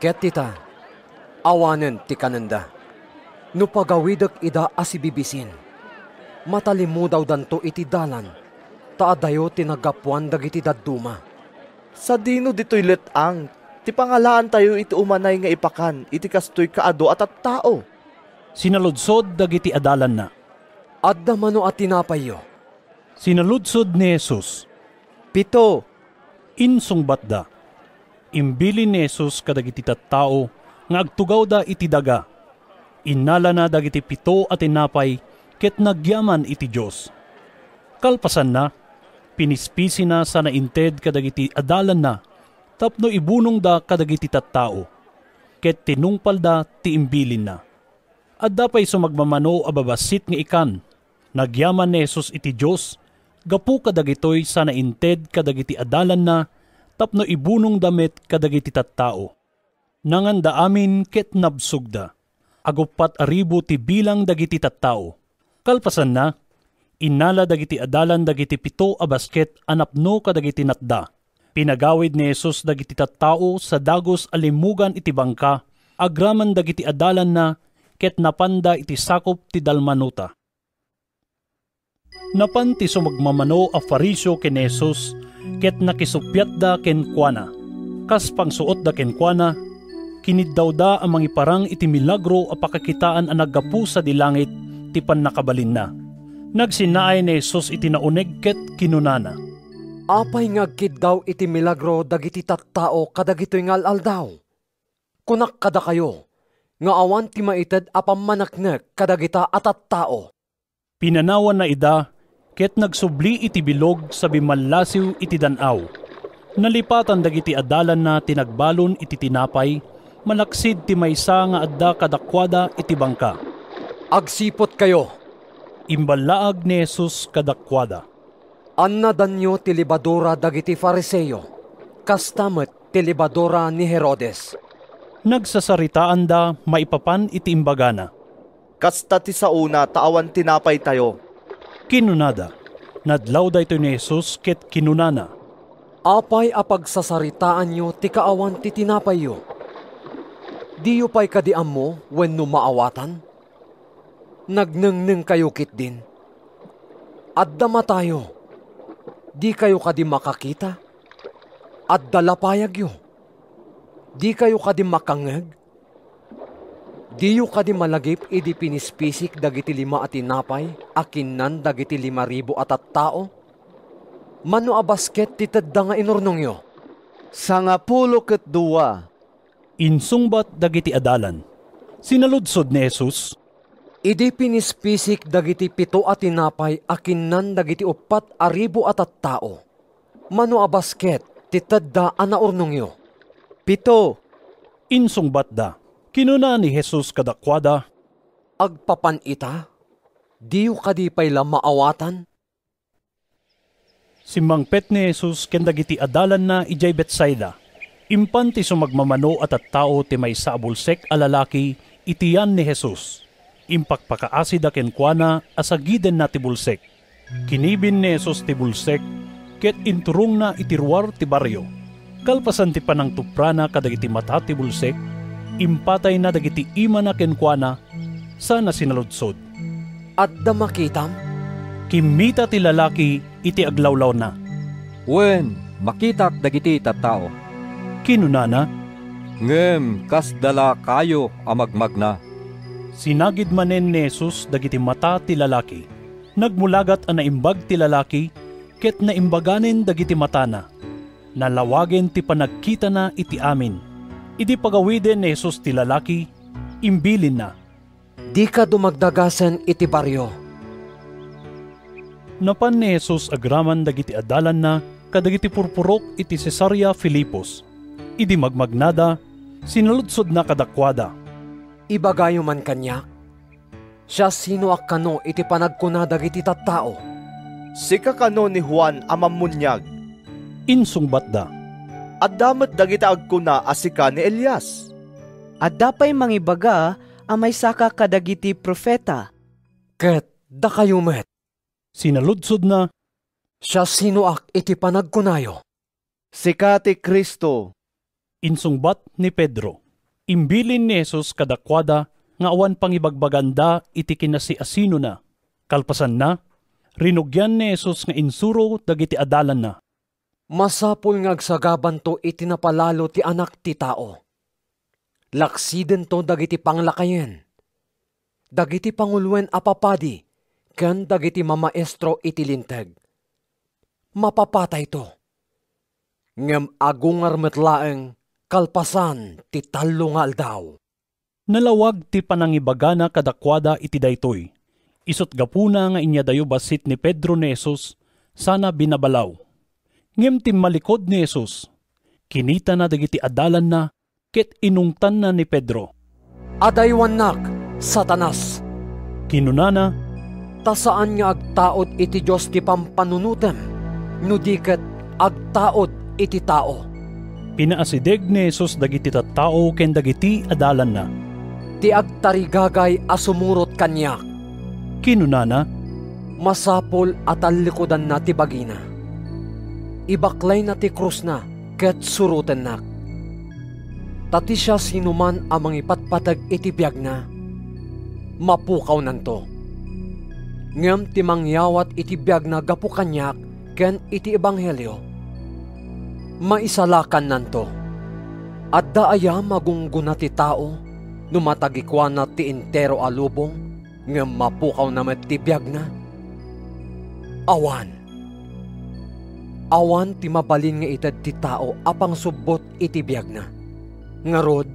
Ket tita, awanen ti kanenda. No pagawidak ida asibibisin. Matalimu daw dan to iti dalan. Taadayo tinagapuan dagiti dadduma. Sa dino dito'y letang, ti pangalaan tayo iti umanay nga ipakan, iti kastoy kaado at tao. Sinaludsod dagiti adalan na. Adda mano at tinapayo. Sinaludsod ni Jesus. 7. Insungbat da. Imbili ni Jesus kadagiti tattao nga agtugaw da iti daga. Innala na dagiti 7 a tinapay ket nagyaman iti Dios. Kalpasan na, pinispisi na sa nainted kadagiti adalan na, tapno ibunong da kadagiti tattao. Ket tinungpal da ti imbilin na. Adda pay sumagmamano a babasit nga ikan. Nagyaman ni Jesus iti Dios, gapu kadagitoy sa nainted kadagiti adalan na, tapno ibunong damit kadagiti tattao. Nanganda amin ket nabsugda. Agupat aribo ti bilang dagiti tattao. Kalpasan na, inala dagiti adalan dagiti 7 a basket anapno kadagiti natda. Pinagawid ni Jesus dagiti tattao sa dagos alimugan iti bangka, agraman dagiti adalan na, ket napanda iti sakop ti dalmanuta. Napan ti sumagmamano a Fariseo ken Jesus, ket nakisupyat da ken kuana. Kas pangsuot da ken kuana, kiniddaw da ang mangiparang iti milagro a pakakitaan a naggapu sa dilangit ti pannakabalin na. Nagsinaay ni Jesus iti nauneg ket kinunana. Apay ngagkid daw iti milagro dagiti tattao kadagitoy ngal daw. Kunak kada kayo, nga awan ti maited a pammanaknek kadagita at tattao. Pinanawan na ida, ket nagsubli iti bilog sa bimallasiw iti danaw. Nalipatan dagiti adalan na tinagbalon iti tinapay, malaksid ti maysa nga adda kadakwada iti bangka. Agsipot kayo. Imbalaag ni Jesus kadakwada. Anna danyo ti libadora dagiti Fariseo, kastamet ti libadora ni Herodes. Nagsasaritaan da maipapan iti imbagana. Kasta ti sauna taawan tinapay tayo. Kinunada, nadlaw daytoy ni Jesus ket kinunana. Apay apagsasaritaan nyo ti kaawan ti tinapay yo. Diyo pa'y kadiam mo wenno maawatan? Nagnengneng kayo kit din. Adda matayo. Di kayo kadi makakita. Adda lapayag yo. Di kayo kadi makangeg. Diyo kadi malagip idi pinispisik dagiti 5 a tinapay, akinnan dagiti 5,000 at tao. Mano a basket ti tedda nga inurnong yo? 12. Insungbat dagiti adalan. Sinaludsod ni Jesus. Idi pinispisik dagiti 7 a tinapay, akinnan dagiti 4,000 at tao. Mano a basket ti tedda a naurnong yo? 7. Insungbat da. Kinuna ni Jesus kadakwada. Agpapan ita, diyo kadi pa'y maawatan. Simmangpet ni Jesus ken dagiti adalan na ijay Betsaida. Impan ti sumagmamano at tao ti may sabulsek a lalaki itiyan ni Jesus. Impakpakaasi da ken kuana asagiden na ti bulsek. Kinibin ni Jesus ti bulsek ket inturong na itiruar ti baryo. Kalpasan ti panang tuprana kadagiti mata ti bulsek, impatay na dagiti ima na kenkwana, sana sinaludsod. At da makitam? Kimita ti lalaki iti aglawlaw na. Wen, makitak dagiti tattao. Kinunana? Ngem, kas dala kayo amagmagna. Sinagid manen ni Jesus dagiti mata ti lalaki. Nagmulagat ang naimbag ti lalaki, ket naimbaganen dagiti mata na. Nalawagen ti panagkita na iti amin. Idi pagawiden ni Jesus ti lalaki, imbilin na. Di ka dumagdagasen iti baryo. Napan ni Jesus agraman dagiti adalan na kadagiti purpurok iti Cesarea Filipos. Idi magmagnada, sinaludsod na kadakwada. Ibagayo man kanyak, siya sino akano iti panagkuna dagiti tattao. Sika kano ni Juan amamunyag. Insungbat da. Addamet dagiti agkuna asika ni Elias. Adda pa'y mangibaga amay saka kadagiti profeta. Ket da kayo met. Sinaludsod na. Siya sino ak iti panagkunayo. Sika ti Kristo. Insungbat ni Pedro. Imbilin ni Jesus kadakwada nga awan pangibagbaganda iti kinasiasino na. Kalpasan na, rinugyan ni Jesus nga insuro dagiti adalan na. Masapul ngagsagaban to iti napalalo ti anak ti tao. Laksiden to dagiti panglakayen. Dagiti pangulwen apapadi, ken dagiti mamaestro iti linteg. Mapapatay to. Ngem agungar metlaeng kalpasan ti tallo nga aldaw. Nalawag ti panangibagana kadakwada iti daytoy. Isot gapuna nga inyadayo basit ni Pedro ni Jesus, sana binabalaw. Ngem ti malikod ni Jesus, kinita na dagiti adalan na, ket inungtan na ni Pedro. Adaywanak, Satanas. Kinunana, ta saan nga agtaod iti Diyos ti pampanunutem, no di ket agtaod iti tao. Pinaasideg ni Jesus dagiti tattao ken dagiti adalan na. Ti agtarigagay asumurot kanyak. Kinunana, masapol at alikodan na ti bagina. Ibaklay na ti krus na ket suruten nak. Tati siya sinuman amang ipatpatag iti biyag na. Mapukaw nanto. Ngem ti mangyawat iti biyag na gapu kanyak ken iti ebanghelyo. Maisalakan nanto. At daaya magungguna ti tao no matagikwa na ti entero alubong ngem mapukaw na met ti biyag na. Awan. Awan ti mabalin nga ited ti tao apang subbot iti biyag na. Ngarod,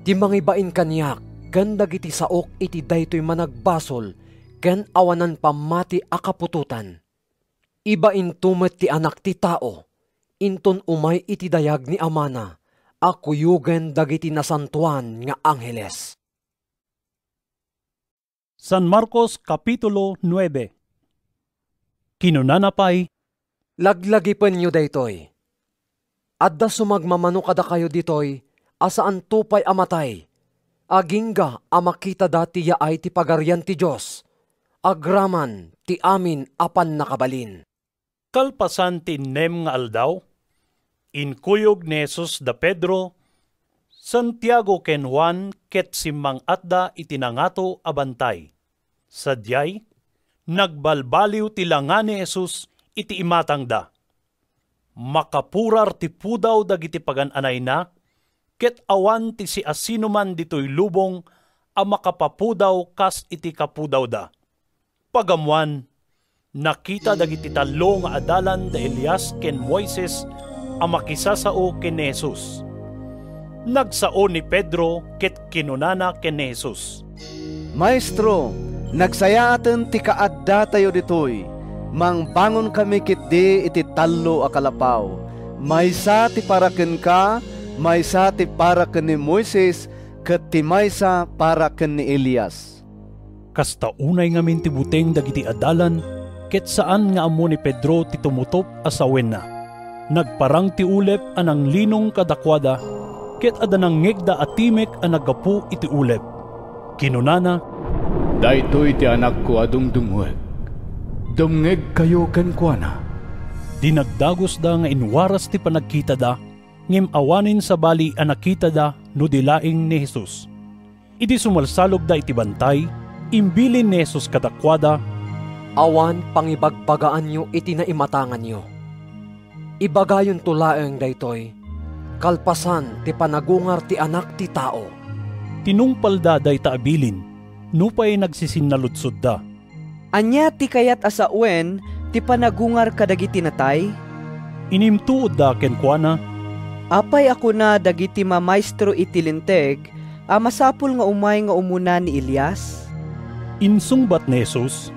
ti mangibain kanyak ken dagiti saok iti daytoy managbasol ken awanan pamati akapututan. Ibain tumet ti anak ti tao. Inton umay iti dayag ni Amana, akuyugen dagiti nasantuan nga angheles. San Marcos Kapitulo 9. Kinunana pay, laglagipon nyo daytoy. Adda sumagmamano kada kayo ditoy, asaan tupay amatay. Agingga amakita dati yaay ti pagaryan ti Diyos. Agraman ti amin apan nakabalin. Kalpasan ti nem nga aldaw, inkuyog ni Jesus da Pedro, Santiago ken Juan ket simmang atda itinangato abantay. Sadyay, nagbalbaliw ti langa ni Jesus iti imatang da. Makapurar ti pudaw dagiti pagananay na, ket awan ti si asinuman ditoy lubong a makapapudaw kas iti kapudaw da. Pagamuan, nakita dagiti talo nga adalan da Elias ken Moises a makisasao ken Jesus. Nagsao ni Pedro ket kinunana ken Jesus. Maestro, nagsayaaten ti kaadda tayo ditoy. Mangbangon kami kitdi iti tallo a kalapaw. Maysa ti para ken ka, maysa ti para ken ni Moises, ket ti maysa para ken ni Elias. Kasta unay ngamin ti buteng dagiti adalan, ket saan nga amo ni Pedro ti tumutop asawen na. Nagparang ti ulep anang linong kadakwada, ket adanang ngegda atimek a naggapu iti ulep. Kinunana, daytoy ti anak ko adungdungweg. Dumngeg kayo kenkwana. Dinagdagos da nga inwaras ti panagkita da, ngem awanin sa bali a nakita da no dilaing ni Jesus. Idi sumalsalog da iti bantay, imbilin ni Jesus kadakwada, awan pangibagbagaan nyo iti naimatangan nyo. Ibagayon tulaeng daytoy, kalpasan ti panagungar ti anak ti tao. Tinungpal da day taabilin, nupay nagsisinnalodsod da. Anya ti kayat asawen ti panagungar kadagiti natay? Inimtuod da kenkwana, apay ako na dagiti mamaestro iti linteg, a masapul nga umay nga umuna ni Elias? Insungbat ni Jesus,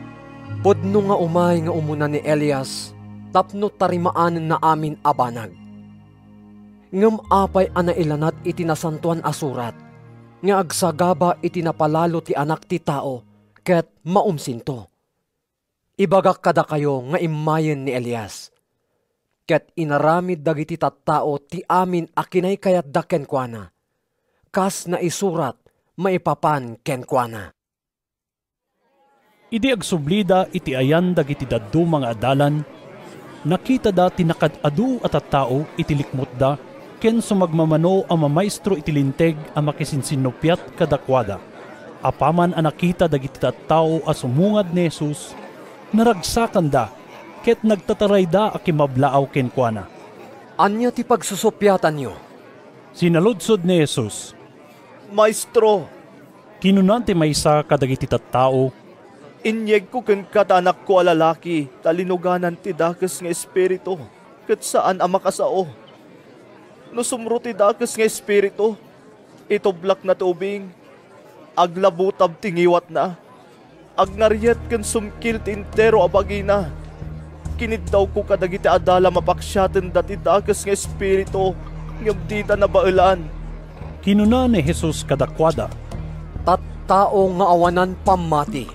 pudno nga umay nga umuna ni Elias, tapno tarimaanen na amin abanag. Ngem apay anailanat iti nasantuan asurat, nga agsagaba iti napalalo ti anak ti tao, ket maumsinto. Ibagak kada kayo nga imayen ni Elias, ket inaramid dagiti tattao ti amin akinay kayat da kenkwana, kas na isurat maipapan kenkwana. Idi agsublida iti ayan dagiti daddo mga adalan, nakita da tinakadadu at tao iti likmot da, ken sumagmamano ang mamaestro iti linteg a makisinsinupyat kadakwada. Apaman a nakita dagiti tattao a sumungad ni Jesus, naragsakan da, ket nagtataray da a kimablaaw kenkwana. Anya ti pagsusupyatan nyo? Sinalodsod ni Jesus, Maestro, kinunante maysa kadagiti tattao, Inyeg ko ken katanak ko a lalaki, talinuganan ti dakes nga espiritu, ket saan a makasao. No sumro ti dakes nga espiritu, itoblak na tubing, aglabutab tingiwat na, agnariet ken sumkil ti intero a bagina. Kiniddaw ko kadagiti adala mapaksyatan dati dakes nga espiritu, ngam dita na baelan. Kinuna ni Jesus kadakwada, Tattao nga awanan pamati.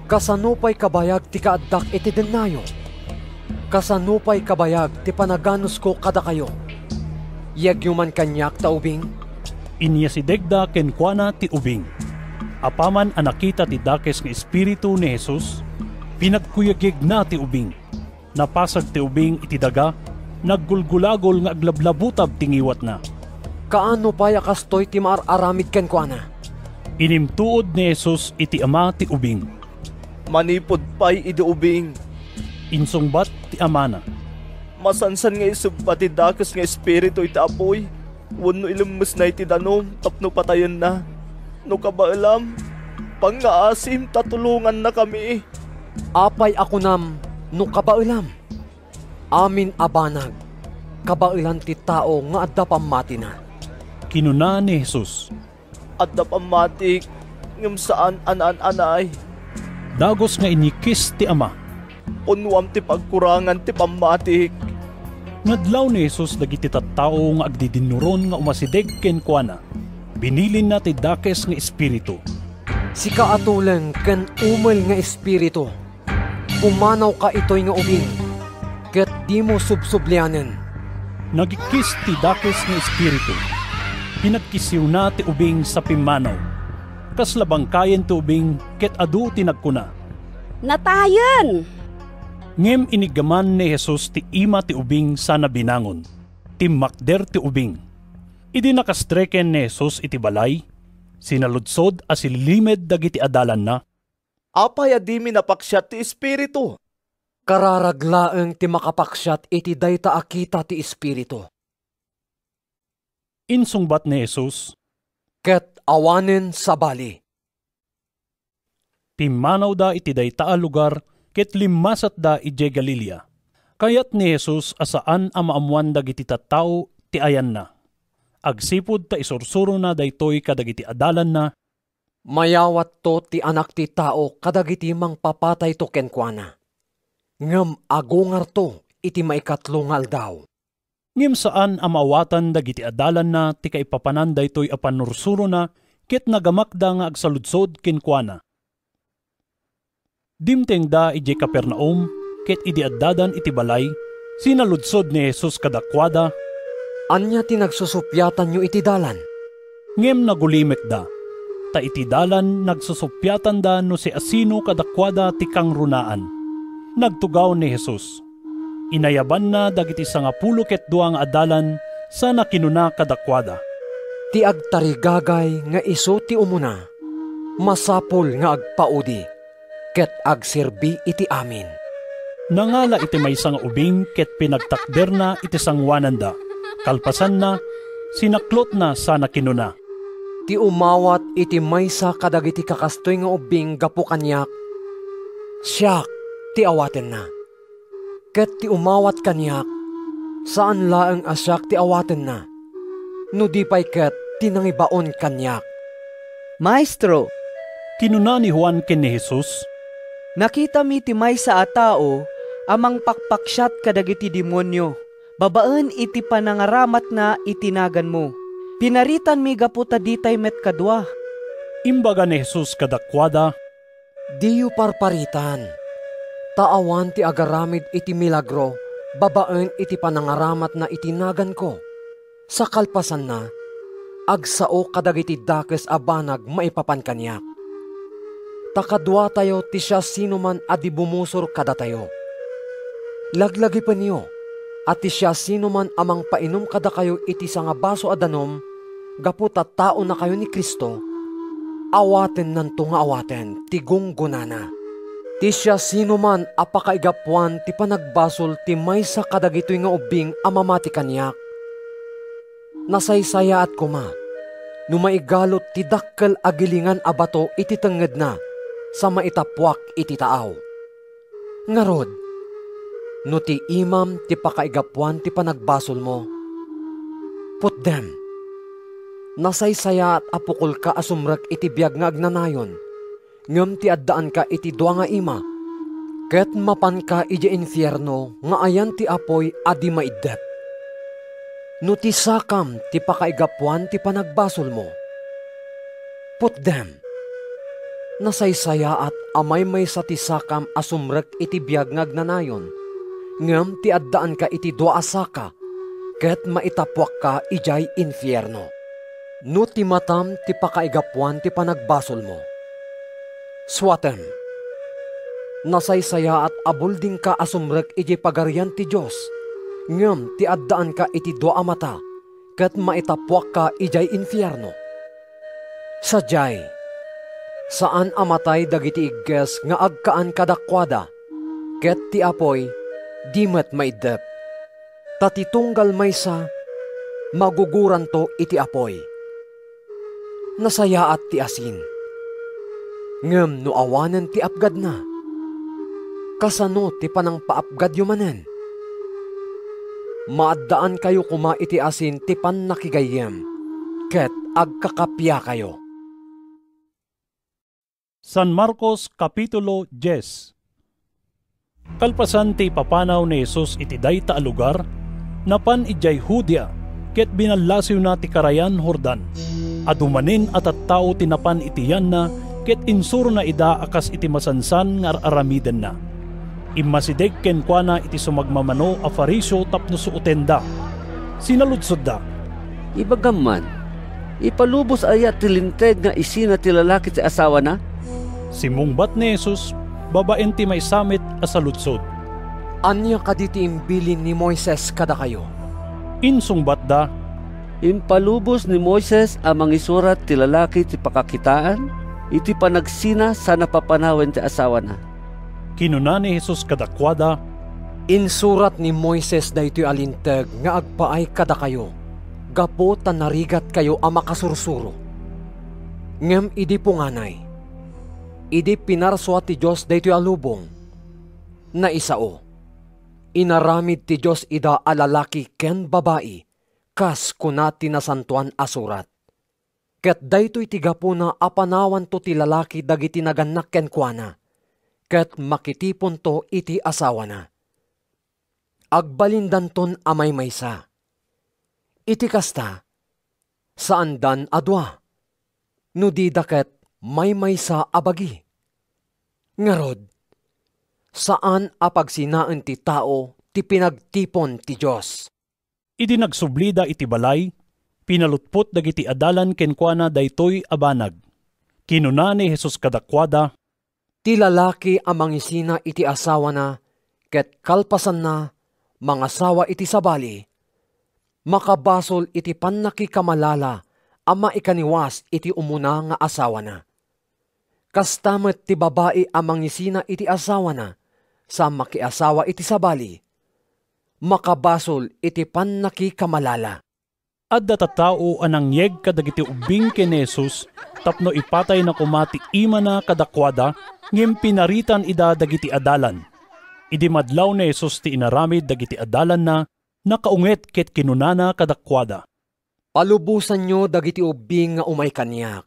Kasanupay kabayag ti kaaddak iti denayo. Kasanupay kabayag ti panaganos ko kada kayo. Yagyuman kanyak ta ubing. Inya si Degda kenkwana ti ubing. Apaman ang nakita ti dakes nga espiritu ni Jesus, pinagkuyagig na ti ubing. Napasag ti ubing iti daga, naggulgulagol nga aglablabutab tingiwat na. Kaano pa yakastoy ti maaramid kenkwana? Inimtuod ni Jesus iti ama ti ubing. Manipod pa'y idi ubing. Insungbat ti amana. Masansan nga isugbat ti dakes nga espiritu iti apoy. Wano ilumus na iti danom, tapno patayon na. No kabaalam, pangaasim tatulungan na kami. Apay ako nam, no kabailam. Amin abanag, kabailan ti tao nga adda pamati na. Kinuna ni Jesus. Adda pamatik, ngam saan anay. Dagos nga inikis ti ama. Unwam ti pagkurangan ti pamatik. Nadlaw ni Jesus dagiti tattao nga agdidinuron nga umasideg kenkwana. Binilin na ti dakes nga espiritu. Si kaatulang ken umel nga espiritu. Pumanaw ka itoy nga ubing. Ket di mo subsublianen. Nagikis ti dakes nga espiritu. Pinagkisiw na ti ubing sa pimanaw. Kaslabang kayen ti ubing ket adu ti nagkuna. Natayan! Ngem inigaman ni Jesus ti ima ti ubing sana binangon. Timmakder ti ubing. Idi nakastreken ni Jesus iti balay. Sinaludsod a sililimed dagiti adalan na. Apay adimi napaksyat ti espiritu. Kararaglaeng ti makapaksyat iti dayta akita ti espiritu. Insungbat ni Jesus, ket awanen sa bali. Pimanaw da iti dayta a lugar ket limmasat da ije Galilea. Kayat ni Jesus asaan a maamuan dagiti tattao ti ayan na. Agsipud ta isursuro na daytoy kadagiti adalan na. Mayawat to ti anak ti tao kadagiti mangpapatay to kenkwana. Ngem agungar to iti maikatlo nga aldaw. Ngem saan amawatan dagiti adalan na ti kaipapanan daytoy a panursuro na ket nagamakda nga agsaludsod kenkwana. Dimteng da ije Capernaum ket idi addadan iti balay, sinaludsod ni Jesus kadakwada. Anya ti nagsusupyatan nyo iti dalan? Ngem nagulimek da. Ta iti dalan nagsusupyatan da no si asino kadakwada ti kangrunaan. Nagtugaw ni Jesus. Inayaban na dagiti 12 ket 2 nga adalan sa nakinuna kadakwada. Ti agtarigagay nga iso ti umuna, masapol nga agpaudi, ket agserbi iti amin. Nangala iti maysa nga ubing ket pinagtakder na iti sangwanan da. Kalpasan na, sinaklot na sa nakinuna. Ti umawat iti maysa kadagiti kakastoy nga ubing gapu kanyak. Siyak ti awaten na. Ket ti umawat kanyak, saan laeng asyak ti awaten na. No di pay ket tinangibaon kanyak. Maestro, kinuna ni Juan ken ni Jesus, nakita mi ti maysa a tao amang pakpaksyat kadagiti demonyo. Babaan iti panangaramat na itinagan mo. Pinaritan mi gaputa ditay met kadwa. Imbaga ni Jesus kadakwada, diyo parparitan. Taawan ti agaramid iti milagro, babaan iti panangaramat na itinagan ko. Sa kalpasan na, agsao kadagiti dakes abanag maipapan kanyak. Takadwa tayo ti siya sinuman adi bumusor kada tayo. Laglagi pa niyo, at ti siya sinuman amang painom kada kayo iti sa nga baso adanom, gaputa tao na kayo ni Kristo, awaten nanto nga awaten, tigong gunana. Ti siya sinuman apakaigapuan ti panagbasol ti maysa kadagitoy nga ubing amamati kanyak. Nasaysaya at kuma, numaigalot ti dakkel agilingan abato iti tenged na, sa maitapwak iti taaw. Ngarod, no ti imam ti pakaigapuan ti panagbasol mo, put them, nasaysaya at apukol ka asumrek iti biyag nga agnanayon, ngem ti addaan ka iti dua nga ima, ket mapan ka iti infierno nga ayan ti apoy adi maiddep. No ti sakam ti pakaigapuan ti panagbasol mo, put them, nasaysaya at amay may sa ti sakam asumrek iti biyag nga agnanayon, ngem ti addaan ka iti dua asaka, ket maitapwak ka ijay infierno. No ti matam ti pakaigapuan ti panagbasol mo, swatem, nasaysaya at abulding ka asumrek iti pagarian ti Diyos, ngem ti addaan ka iti dua mata, ket maitapwak ka ijay infierno. Sadyay, saan amatay dagiti igges nga agkaan kadakwada, ket ti apoy di met maiddep. Tatitunggal maysa, maguguran to iti apoy. Nasaya at ti asin. Ngem no awanen ti apgad na, kasano ti panang paapgad yumanen? Maaddaan kayo kuma iti asin ti pan nakigayem, ket agkakapya kayo. San Marcos Kapitulo 10. Kalpasan ti papanaw ni Jesus iti dayta a lugar, napan ijay Judea, ket binalasiw na ti karayan Jordan. Adumanin at tao tinapan itiyan na, ket insuro na ida akas iti masansan nga aramiden na. Immasideg ken kuana iti sumagmamano a Fariseo tapno suutenda. Sinaludsod da, ibagaman, ipalubos ayat tilinteg nga isina ti lalaki ti asawa na? Simungbat ni Jesus, babaen ti may samit asaludsod. Anya kaditi imbilin ni Moises kada kayo? Insungbat da, impalubos ni Moises ang mangisurat ti lalaki ti pakakitaan, iti panagsina sa napapanawen ti asawa na. Kinuna ni Jesus kadakwada, insurat ni Moises daytoy alinteg nga agpaay kada kayo, gapo tan narigat kayo ang makasursuro. Ngem idi punganay, idi pinarswa ti Diyos daytoy alubong, na isao, inaramid ti Diyos ida alalaki ken babae, kas kuna tinasantuan asurat. Ket daytoy ti gapuna apanawan to ti lalaki dagiti naganak ken kuana, ket makitipon to iti asawa na. Agbalindanton amay maysa. Iti kasta, saan dan adwa, no di daket may maysa abagi. Ngarod, saan apagsinaan ti tao ti pinagtipon ti Diyos? Idi nagsublida iti balay, pinalutpot dagiti adalan kenkuana daytoy abanag. Kinuna ni Jesus kadakwada, ti lalaki amang isina iti asawa na, ket kalpasan na, mangasawa iti sabali, makabasol iti pannakikamalala, ama ikaniwas iti umuna nga asawa na. Kastamet ti babae amang isina iti asawa na, sa makiasawa iti sabali, makabasol iti pannakikamalala. Adda tattao anang yeg kadagiti ubing ken Jesus, tapno ipatay na kumati ima na kadakwada, ngem pinaritan ida dagiti adalan. Idi madlaw ni Jesus ti inaramid dagiti adalan na, nakaunget ket kinunana kadakwada. Palubusan nyo dagiti ubing nga umay kanyak.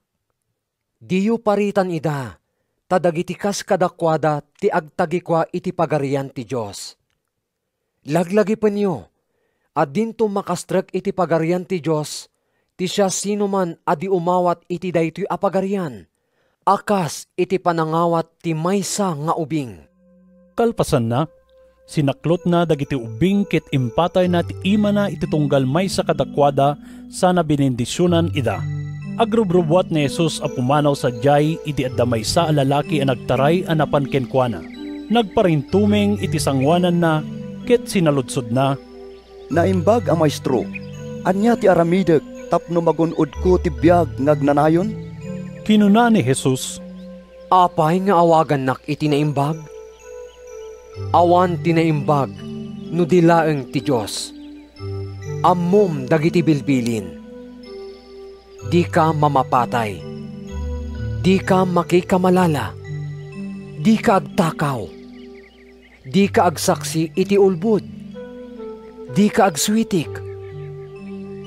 Diyo paritan ida, tadagiti kas kadakwada ti agtagikwa iti pagarian ti Diyos. Laglagi pa nyo, at dinto makastrek iti pagarian ti Diyos, ti siya sino man adi umawat iti daytoy apagarian, akas iti panangawat ti maysa nga ubing. Kalpasan na, sinaklot na dagiti ubing ket impatay na ti ima na iti tunggal maysa kadakwada sana binendisyonan ida. Agrubrubuat ni Jesus a pumanaw sa jay iti adda maysa a lalaki a nagtaray a napan kenkuana. Nagparintumeng iti sangwanan na, ket sinaludsod na, naimbag ang maestro, anya ti aramidek tapno magunod ko ti biyag ngagnanayon? Kinuna ni Jesus, apay nga awagan nak iti naimbag? Awan ti naimbag, no dilaeng ti Diyos. Ammom dagiti bilbilin. Di ka mamapatay. Di ka makikamalala. Di ka agtakaw. Di ka agsaksi iti ulbud. Di ka agswitik.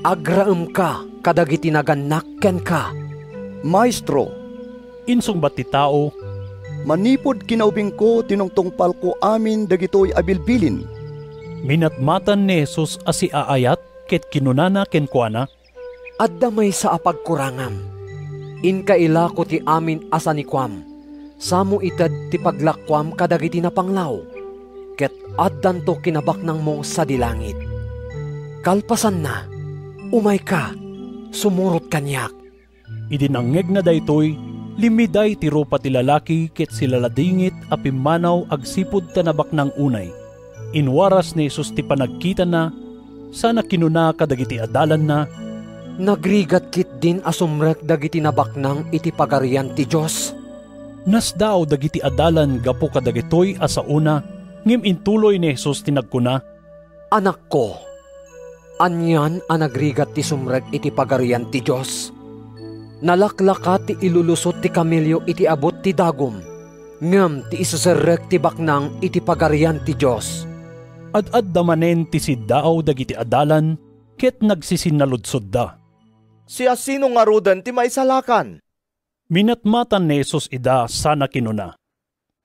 Agraem ka kadagiti naganakken ka. Maestro, insungbat ti tao, manipod kinaubing ko tinungtungpal ko amin dagitoy abilbilin. Minatmatan ni Jesus asi aayat ket kinunana kenkuana. Adda may sa apagkurangam. Inkaila ko ti amin asanikwam. Samo itad ti paglakwam kadagiti napanglaw. Ket addan to kinabaknang mo sa dilangit. Kalpasan na, umay ka, sumurot kanyak. Idinangeg na daytoy, limiday ti rupa ti lalaki ket silaladingit a pimanaw agsipud tanabak ng unay. Inwaras ni Jesus ti panagkita na, sana kinuna kadagiti adalan na, nagrigat kit din asumrek dagiti nabaknang iti pagarian ti Diyos. Nasdaaw dagiti adalan gapo kadagitoy asauna, ngem intuloy ni Jesus tinagkuna, anak ko, anyan a nagrigat ti sumrek iti pagarian ti Diyos. Nalaklaka ti ilulusot ti kamilyo iti abot ti dagom, ngem ti isuserrek ti baknang iti pagarian ti Diyos. Ad-ad damanen ti siddaaw dagiti adalan, ket nagsisinaludsod da. Siya sino nga rudan ti maisalakan? Minatmatan ni Jesus ida sana kinuna.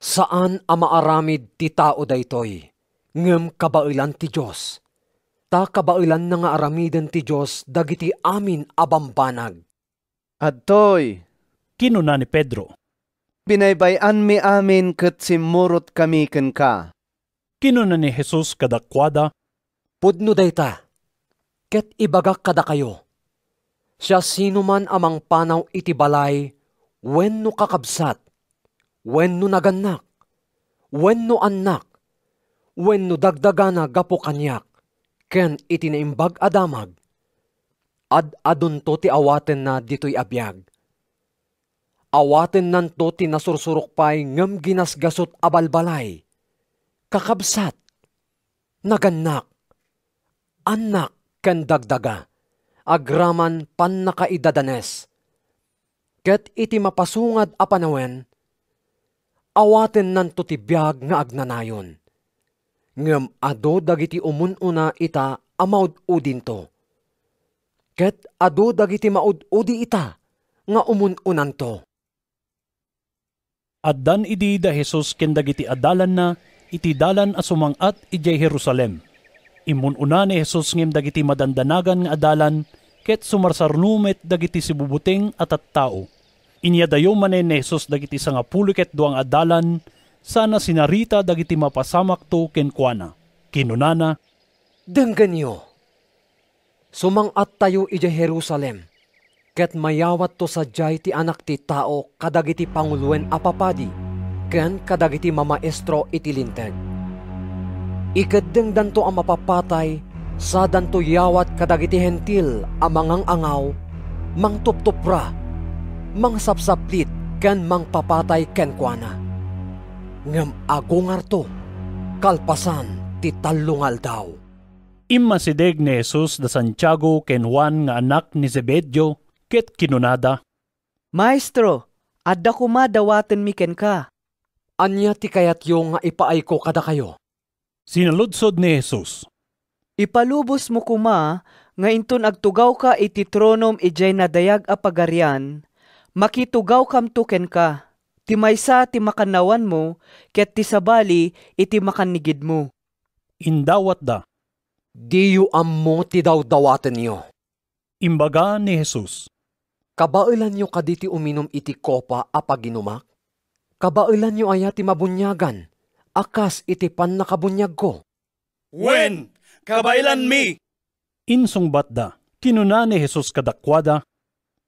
Saan a maaramid ti tao daytoy, ngem kabailan ti Diyos. Ta kabailan na nga aramiden ti Diyos dagiti amin abambanag. Adtoy, kinuna ni Pedro. Binaybayan mi amin ket simurot kami ken ka. Kinuna ni Jesus kadakwada, pudno dayta, ket ibagak kada kayo. Siya sino man amang panaw iti balay, wenno kakabsat, wenno naganak, wenno anak, wenno dagdagana gapo kanyak, ken iti naimbag adamag, ad-adun to ti awaten na dito'y abiyag. Awaten nan to ti nasursurok pay ngem ginasgasot abalbalay, kakabsat, naganak, anak ken dagdaga, agraman pan nakaidadanes. Ket iti mapasungad a panawen, awaten nan to ti biyag nga agnanayon. Ngem ado dagiti umununa ita amaud-udin to. Ket ado dagiti maud-udi ita nga umununan to. Addan idi da Jesus ken dagiti adalan na iti dalan a sumangat ijay Jerusalem. Imununa ni Jesus ngem dagiti madandanagan nga adalan ket sumarsarnumet dagiti sibubuteng at tattao. Inyadayo manen ni Jesus dagiti 12 ket 2 adalan sana sinarita dagiti mapasamak to ken kuana. Kinunana, denggan niyo. Sumangat tayo ijay Jerusalem, ket mayawat to sadyay ti anak ti tao kadagiti panguluen a papadi, ken kadagiti mamaestro iti linteg. Ikeddeng danto ang mapapatay, sa danto yawat kadagiti hentil amangang angaw, mang tuptupra, mang sapsaplit, ken mang papatay ken kuana. Ngem agungar to, kalpasan ti talungal daw. Immasideg ni Jesus da Santiago ken Juan nga anak ni Zebedeo, ket kinunada, Maestro, adda kumadawaten mi ken ka. Anya ti kayat yung nga ipaay ko kada kayo. Sinaludsod ni Jesus, ipalubos mo kuma nga inton agtugaw ka iti tronom ijay nadayag a pagarian, makitugaw kam tuken ka, ti maysa ti makanawan mo, ket ti sabali iti makanigid mo. Indawat da, diyo ammo ti dawdawaten niyo. Imbaga ni Jesus, kabailan nyo kaditi uminom iti kopa a paginumak? Kabailan nyo aya ti mabunyagan, akas iti pan nakabunyag ko. Wen, kabailan mi! Insungbat da, kinuna ni Jesus kadakwada,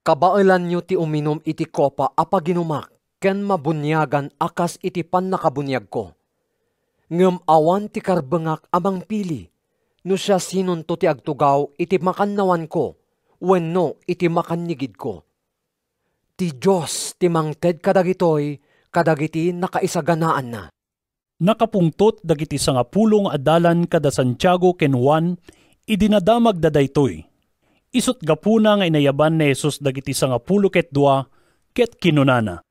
kabailan nyo ti uminom iti kopa a paginumak, ken mabunyagan akas iti pan nakabunyag ko. Ngem awan ti karbengak amang pili, no siya sinon to ti agtugaw iti makannawan ko, wenno iti makannigid ko. Ti Diyos ti mangted kadagitoy, kadagiti nakaisaganaan na. Nakapungtot dagiti 10 adalan kada Santiago ken Juan, idinadamag da daytoy. Isut gapuna nga inayaban ni Jesus dagiti 10 ket 2, ket kinunana,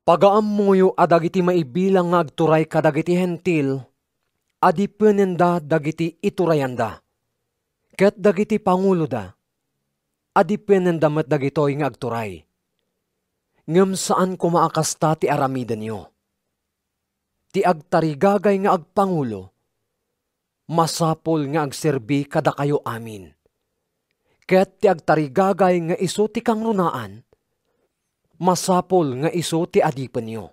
Pagaammoyo adagiti maibilang nga agturay kadagiti hentil, adi penenda dagiti iturayanda. Ket dagiti pangulo da, adi penenda met dagitoy nga agturay. Ngem saan ko maakasta ti aramiden nyo? Ti agtarigagay nga agpangulo, masapol nga agserbi kada kayo amin. Ket ti agtarigagay nga iso ti kangrunaan, masapol nga iso ti adipen nyo.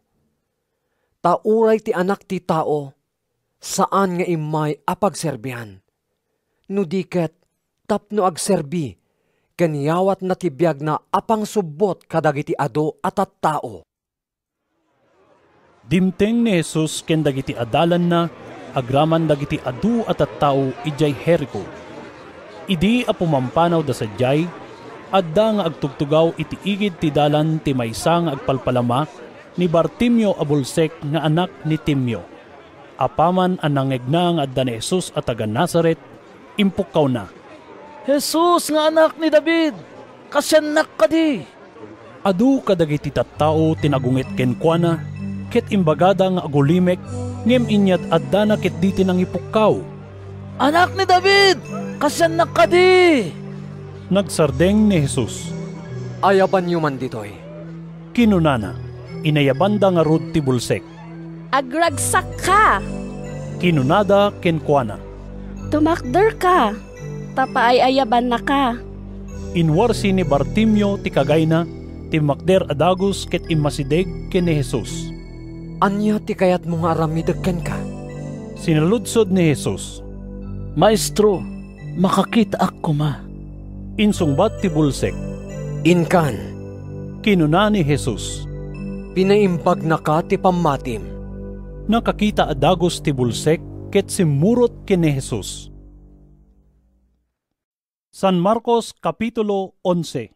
Tauray ti anak ti tao, saan nga imay apagserbihan. No diket, tapno agserbi, kaniyawat na tibiyag na apang subot kadagiti ado at tao. Dimteng ni Jesus ken dagiti adalan na, agraman dagiti adu at tao ijay Jericho. Idi apumampanaw da sadyay, adda nga agtugtugaw iti igid ti dalan ti maysa nga agpalpalama ni Bartimeo abulsek nga anak ni Timeo. Apaman anangeg na nga adda ni Jesus at taga Nazaret, impukaw na. Jesus nga anak ni David, kasyanak ka di. Adu kadagiti tattao tinagungit ken kuana, ket imbagada nga agulimek, ngem inyat adda na ket di tinang ipukaw. Anak ni David, kasyanak ka di. Nagsardeng ni Jesus. Ayaban nyo man ditoy. Kinunana, inayabanda nga rod ti bulsek. Agragsak ka. Kinunada ken kuana. Tumakder ka. Tapaay ayaban na ka. Inwarsi ni Bartimeo ti kagayna, ti makder adagus ket imasideg ken ni Jesus. Anya ti kayat mo nga aramideg ken ka? Sinaludsod ni Jesus. Maestro, makakita ako ma. Insungbat ti bulsek. Inkan. Kinuna ni Jesus. Pinaimbag na ka ti pamatim. Nakakita adagos ti bulsek ket simurot ken ni Jesus. San Marcos Kapitulo 11.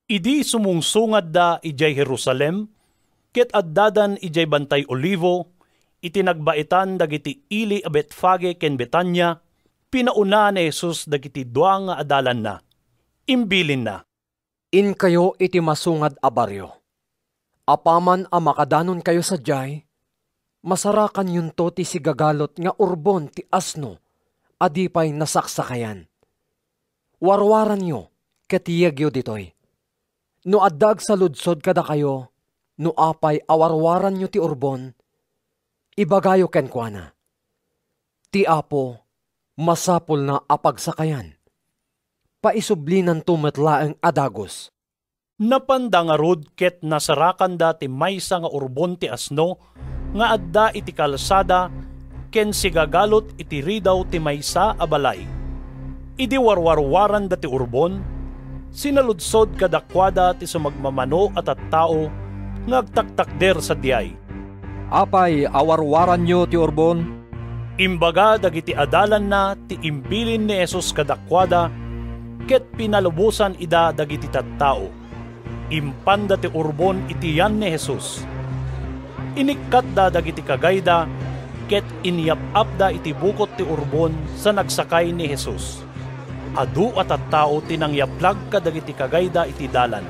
Idi sumungsungad da ijay Jerusalem, ket addadan ijay Bantay Olivo, itinagbaitan dagiti ili a Betfage ken Betania, pinauna ni Jesus dagiti dua nga adalan na. Imbilin na. In kayo iti masungad a baryo. Apaman a makadanon kayo sa jay, masarakan yun to ti sigagalot nga urbon ti asno, adipay nasaksakayan. Warwaran nyo, ketiyagyo ditoy. No addag sa ludsod kada kayo, no apay awarwaran nyo ti urbon, ibagayo ken kuana. Ti apo, masapol na apagsakayan. Paisublinan tumetlaeng adagos. Napanda nga rod ket nasarakan da ti maysa nga urbon ti asno, nga adda iti kalsada, ken sigagalot iti ridaw ti maysa a balay. Idi warwarwaran dati urbon, sinaludsod kadakwada ti sumagmamano at tao ngagtaktakder sa diyay. Apay, awarwaran nyo ti urbon? Imbaga dagiti adalan na ti imbilin ni Jesus kadakwada, ket pinalubusan ida dagiti tattao. Impanda ti urbon itiyan ni Jesus. Inikkat da dagiti kagayda, ket inyap-ap da iti bukot ti urbon sa nagsakay ni Jesus. Adu at tao tinangyaplag kadagiti kagayda iti dalan.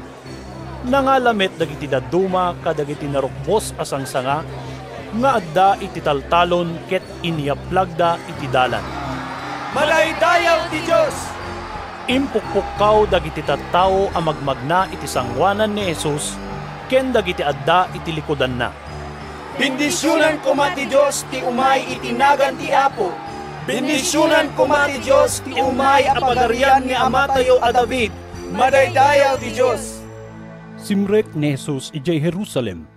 Nangalamit dagiti daduma kadagiti narukbos asang sanga, nga adda iti taltalon ket inyaplag da iti dalan. Malaydayaw ti Diyos! Impukpukaw dagiti tattao a magmagna iti sangwanan ni Jesus, ken dagiti adda iti likodan na. Bendisyonan ko ti Diyos ti umay itinagan ti Apo. Bendisyonan ko ti Diyos ti umay apagarian ni ama tayo a David. Madaydayaw ti Diyos. Simrek ni Jesus ijay Jerusalem.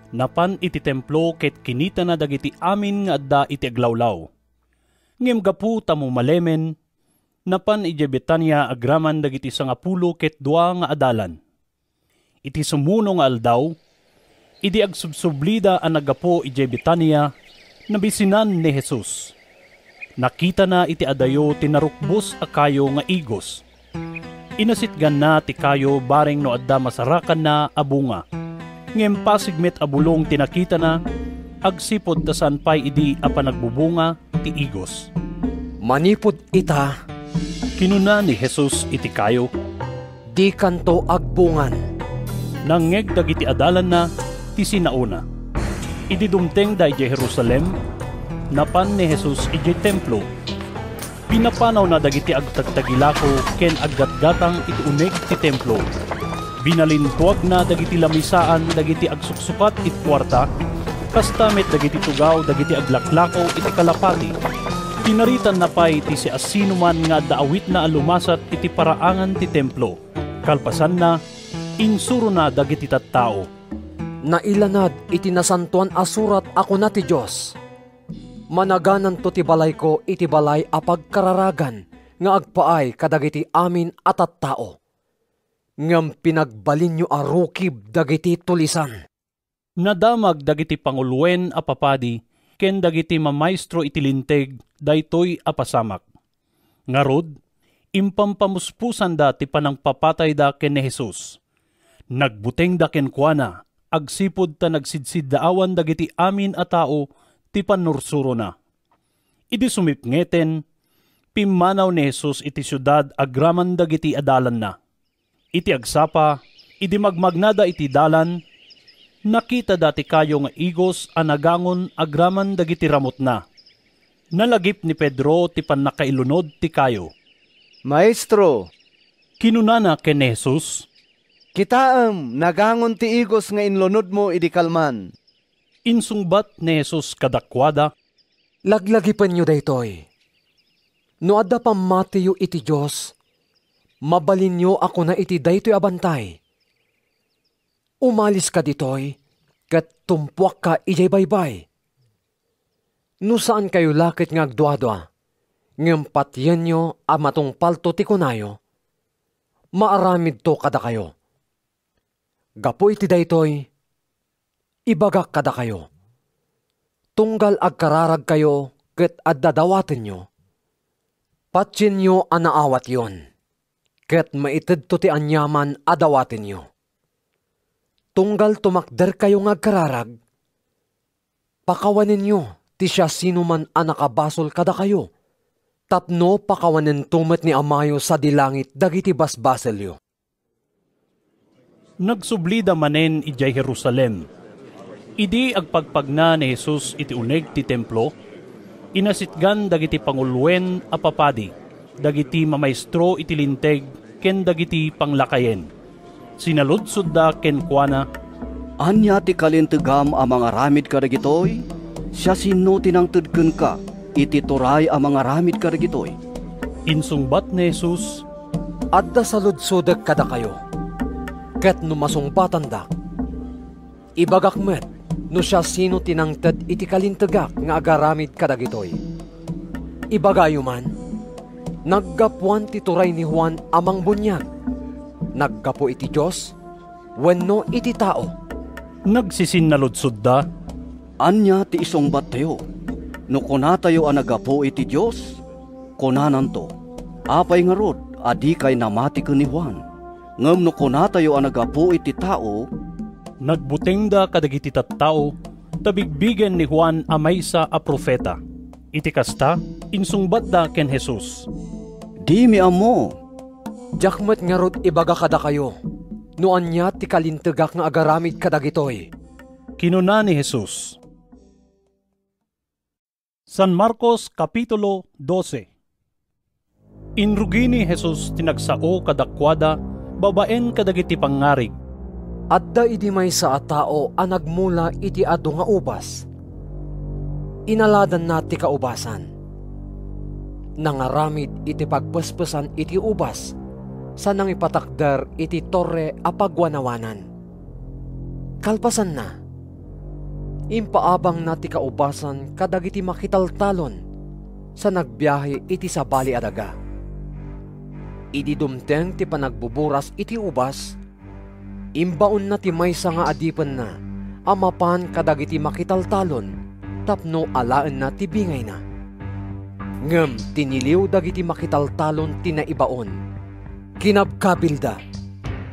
Napan iti templo ket kinita na dagiti amin nga adda iti aglawlaw. Ngem gapu tamo malemen, napan ijay Betania agraman dagiti 10 ket 2 nga adalan. Iti sumuno nga aldaw, idi agsubsublida ang nagapo ijay Betania, nabisinan ni Jesus. Nakita na iti adayo tinarukbos a kayo nga igos. Inasitgan na ti kayo baring no adda masarakan na abunga. Ngem pasigmet abulong tinakita na, agsipod tasan pay idi a panagbubunga ti igos. Manipod ita, kinuna ni Jesus iti kayo, di kanto agbungan. Nangeg dagiti adalan na ti sinauna. Idi dumteng da iti Jerusalem, napan ni Jesus iti templo. Pinapanaw na dagiti agtagtagilako ken aggatgatang iti uneg ti templo. Binalintuag na dagiti lamisaan dagiti agsuksukat iti kwarta, kastamit dagiti tugaw dagiti aglaklakaw iti kalapati. Pinaritan na pay ti si asinuman nga daawit na alumasat iti paraangan ti templo. Kalpasan na, insuro na dagiti tattao. Nailanad iti nasantuan asurat ako na ti Diyos. Managanan to ti balay ko iti balay apag kararagan nga agpaay kadagiti amin at tattao. Ngam pinagbalin nyo arukib dagiti tulisan. Nadamag dagiti pangulwen a papadi ken dagiti mamaestro iti linteg daytoy a pasamak. Ngarod, impampamuspusan da ti panangpapatay da ken ni Jesus. Nagbuteng da ken kuana, agsipod ta nagsidsid daawan dagiti amin a tao ti panursuro na. Idi sumipngeten, pimmanaw ni Jesus iti syudad agraman dagiti adalan na. Iti agsapa, idi magmagnada iti dalan, nakita dati kayo nga igos anagangon agraman dagiti ramot na. Nalagip ni Pedro ti pannakailunod ti kayo. Maestro, kinunana ken ni Jesus, kitaam nagangon ti igos nga inlunod mo idi kalman. Insungbat ni Jesus kadakwada, laglagipan nyo daytoy. No adda pamatiyo iti Diyos, mabalin nyo ako na iti daytoy abantay. Umalis ka ditoy, kat tumpuak ka ijay baybay. No saan kayo lakit nga agdwa-dwa, ngem patyan nyo amatong palto ti kunayo, maaramid to kada kayo. Gapo iti daytoy, ibagak kada kayo. Tunggal agkararag kayo, ket addadawaten nyo. Patsin nyo anaawat yon, ket maited to ti anyaman adawaten nyo. Tunggal tumakder kayo ngagkararag, pakawanin nyo ti siya sinuman anakabasol kada kayo, tapno pakawanin tumet ni Amayo sa dilangit dagiti basbaselyo. Nagsublida manen ijay Jerusalem. Idi agpagpagna ni Jesus iti uneg ti templo, inasitgan dagiti pangulwen a papadi, dagiti mamaestro iti linteg ken dagiti panglakayen. Sinaludsod da ken kuana, anya ti kalintegam a mga ramid kadagitoy? Siya sino tinangtedken ka, iti turay a mga ramid kadagitoy? Insungbat ni Jesus, adda saludsodek kada kayo, ket no masungbatan da, ibagak met no siya sino tinangted iti kalintegak nga agaramid kadagitoy. Ibagayo man, naggapuan ti turay ni Juan amang bunyag, naggapo iti Diyos, wenno iti tao. Nagsisinnaludsod da, anya ti isungbat tayo, no kuna tayo ang naggapo iti Diyos, kunanan to, apay nga rod, adi kay namati ko ni Juan. Ngam no kuna tayo ang naggapo iti tao, nagbuteng da kadagiti tattao, tabigbigen ni Juan a maysa a profeta. Iti kasta, insungbat da ken Jesus, di mi amo. Jakmet nga rod ibaga kada kayo, no anya ti kalintegak nga agaramid kadagitoy. Kinuna ni Jesus. San Marcos Kapitulo 12. Inrugi ni Jesus tinagsao kadakwada, babaen kadagiti pangarig. Adda idi may sa tao a nagmula iti adu nga ubas. Inaladan na ti kaubasan. Nangaramid iti pagpespesan iti ubas, sa nang ipatakder iti torre a pagwanawanan. Kalpasan na, impaabang na ti kaubasan kadagiti makitaltalon sa nagbiyahe iti sa bali adaga. Idi dumteng ti panagbuburas iti ubas, imbaon na ti maysa nga adipen na, amapan kadagiti makitaltalon, tapno alaan na ti bingay na. Ngem tiniliw dagiti makitaltalon tinaibaon, kinabkabilda,